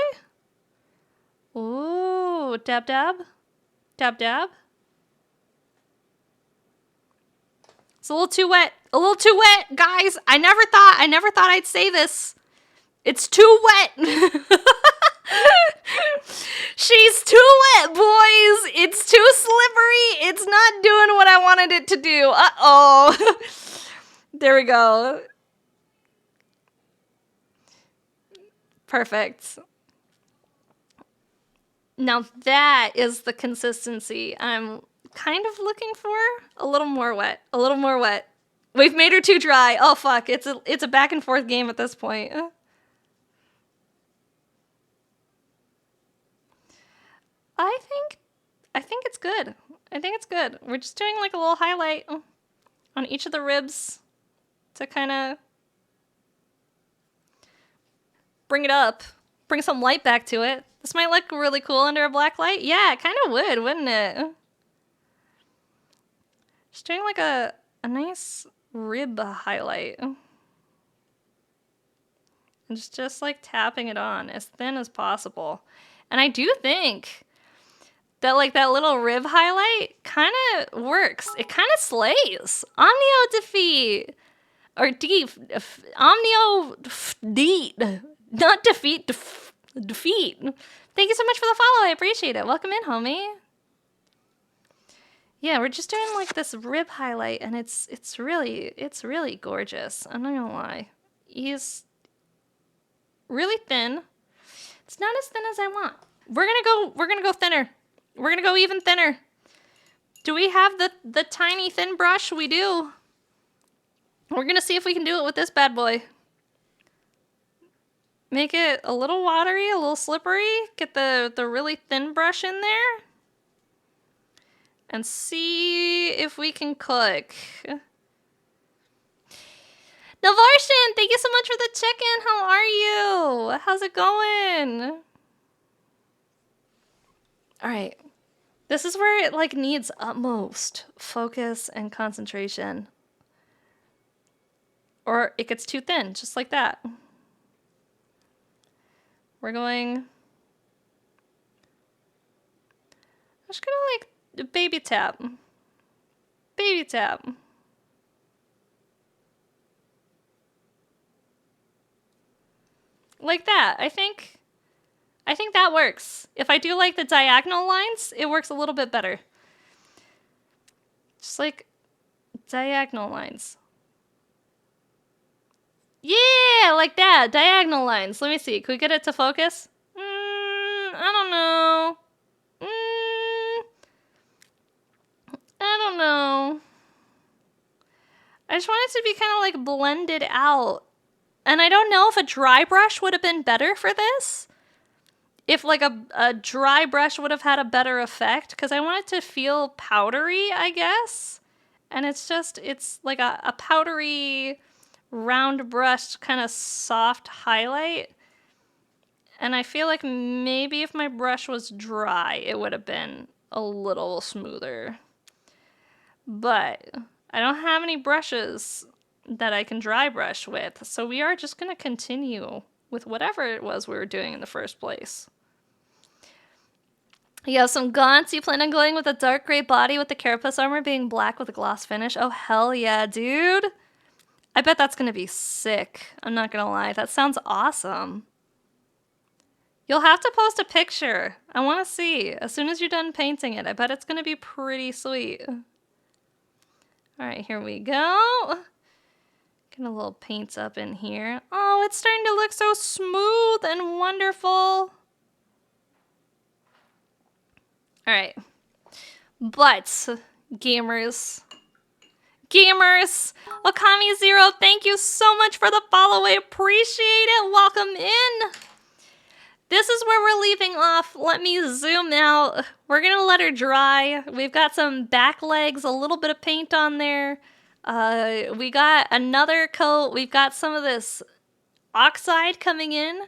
Ooh, dab dab. Dab dab. It's a little too wet. A little too wet, guys. I never thought I'd say this. It's too wet. She's too wet, boys. It's too slippery. It's not doing what I wanted it to do. Uh-oh. There we go. Perfect. Now that is the consistency I'm kind of looking for. A little more wet. A little more wet. We've made her too dry. Oh fuck, it's a back and forth game at this point. I think it's good. I think it's good. We're just doing like a little highlight on each of the ribs to kind of bring it up. Bring some light back to it. This might look really cool under a black light. Yeah, it kind of would, wouldn't it? Just doing like a nice rib highlight. And just like tapping it on as thin as possible. And I do think that like that little rib highlight kind of works. It kind of slays. Omnio defeat. Or Omnio deet. Not defeat, defeat. Thank you so much for the follow. I appreciate it. Welcome in, homie. Yeah, we're just doing like this rib highlight, and it's really gorgeous. I'm not gonna lie. He's really thin. It's not as thin as I want. We're gonna go thinner. We're gonna go even thinner. Do we have the tiny thin brush? We do. We're gonna see if we can do it with this bad boy. Make it a little watery, a little slippery. Get the really thin brush in there. And see if we can cook. Navarshan, thank you so much for the check-in. How are you? How's it going? All right. This is where it like needs utmost focus and concentration. Or it gets too thin, just like that. We're going... I'm just gonna like baby tap. Baby tap. Like that. I think that works. If I do like the diagonal lines, it works a little bit better. Just like diagonal lines. Yeah, like that. Diagonal lines. Let me see. Can we get it to focus? I don't know. I don't know. I just want it to be kind of like blended out. And I don't know if a dry brush would have been better for this. If like a dry brush would have had a better effect. Because I want it to feel powdery, I guess. And it's like a powdery, round brushed kind of soft highlight. And I feel like maybe if my brush was dry, it would have been a little smoother. But I don't have any brushes that I can dry brush with. So we are just going to continue with whatever it was we were doing in the first place. You have some gaunts. You plan on going with a dark gray body with the carapace armor being black with a gloss finish. Oh, hell yeah, dude. I bet that's going to be sick. I'm not going to lie. That sounds awesome. You'll have to post a picture. I want to see. As soon as you're done painting it, I bet it's going to be pretty sweet. All right, here we go. Get a little paints up in here. Oh, it's starting to look so smooth and wonderful. All right. But, gamers, Okami0, thank you so much for the follow. I appreciate it. Welcome in. This is where we're leaving off. Let me zoom out. We're going to let her dry. We've got some back legs, a little bit of paint on there. We got another coat. We've got some of this oxide coming in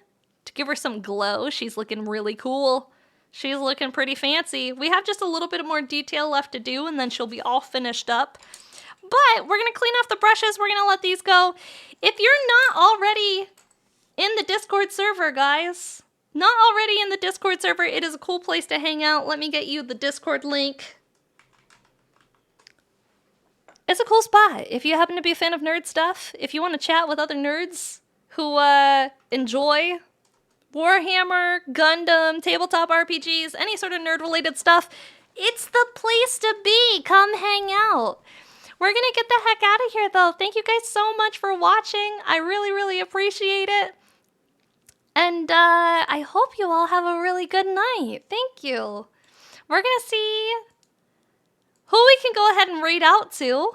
to give her some glow. She's looking really cool. She's looking pretty fancy. We have just a little bit more detail left to do, and then she'll be all finished up. But we're going to clean off the brushes. We're going to let these go. If you're not already in the Discord server, guys... Not already in the Discord server, it is a cool place to hang out. Let me get you the Discord link. It's a cool spot. If you happen to be a fan of nerd stuff, if you want to chat with other nerds who enjoy Warhammer, Gundam, tabletop RPGs, any sort of nerd-related stuff, it's the place to be. Come hang out. We're going to get the heck out of here, though. Thank you guys so much for watching. I really, really appreciate it. And I hope you all have a really good night. Thank you. We're going to see who we can go ahead and read out to.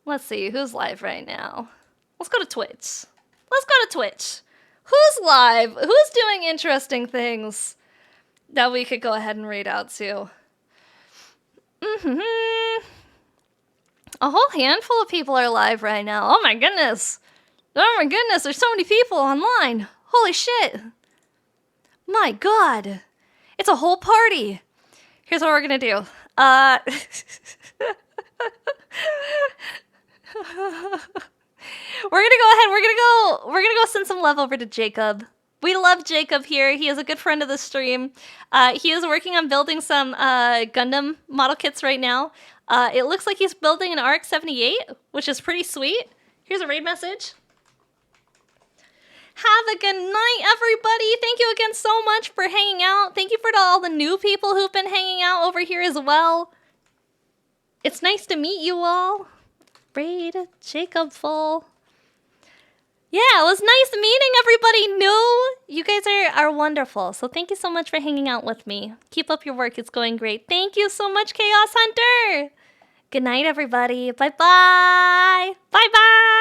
Let's see, who's live right now? Let's go to Twitch. Let's go to Twitch. Who's live? Who's doing interesting things that we could go ahead and read out to? A whole handful of people are live right now. Oh my goodness. Oh my goodness, there's so many people online. Holy shit. My god. It's a whole party. Here's what we're gonna do. We're gonna go ahead, we're gonna go send some love over to Jacob. We love Jacob here. He is a good friend of the stream. He is working on building some Gundam model kits right now. It looks like he's building an RX-78, which is pretty sweet. Here's a raid message. Have a good night, everybody. Thank you again so much for hanging out. Thank you for all the new people who've been hanging out over here as well. It's nice to meet you all. Raid Jacob full. Yeah, it was nice meeting everybody new. You guys are wonderful. So thank you so much for hanging out with me. Keep up your work. It's going great. Thank you so much, Chaos Hunter. Good night, everybody. Bye-bye. Bye-bye.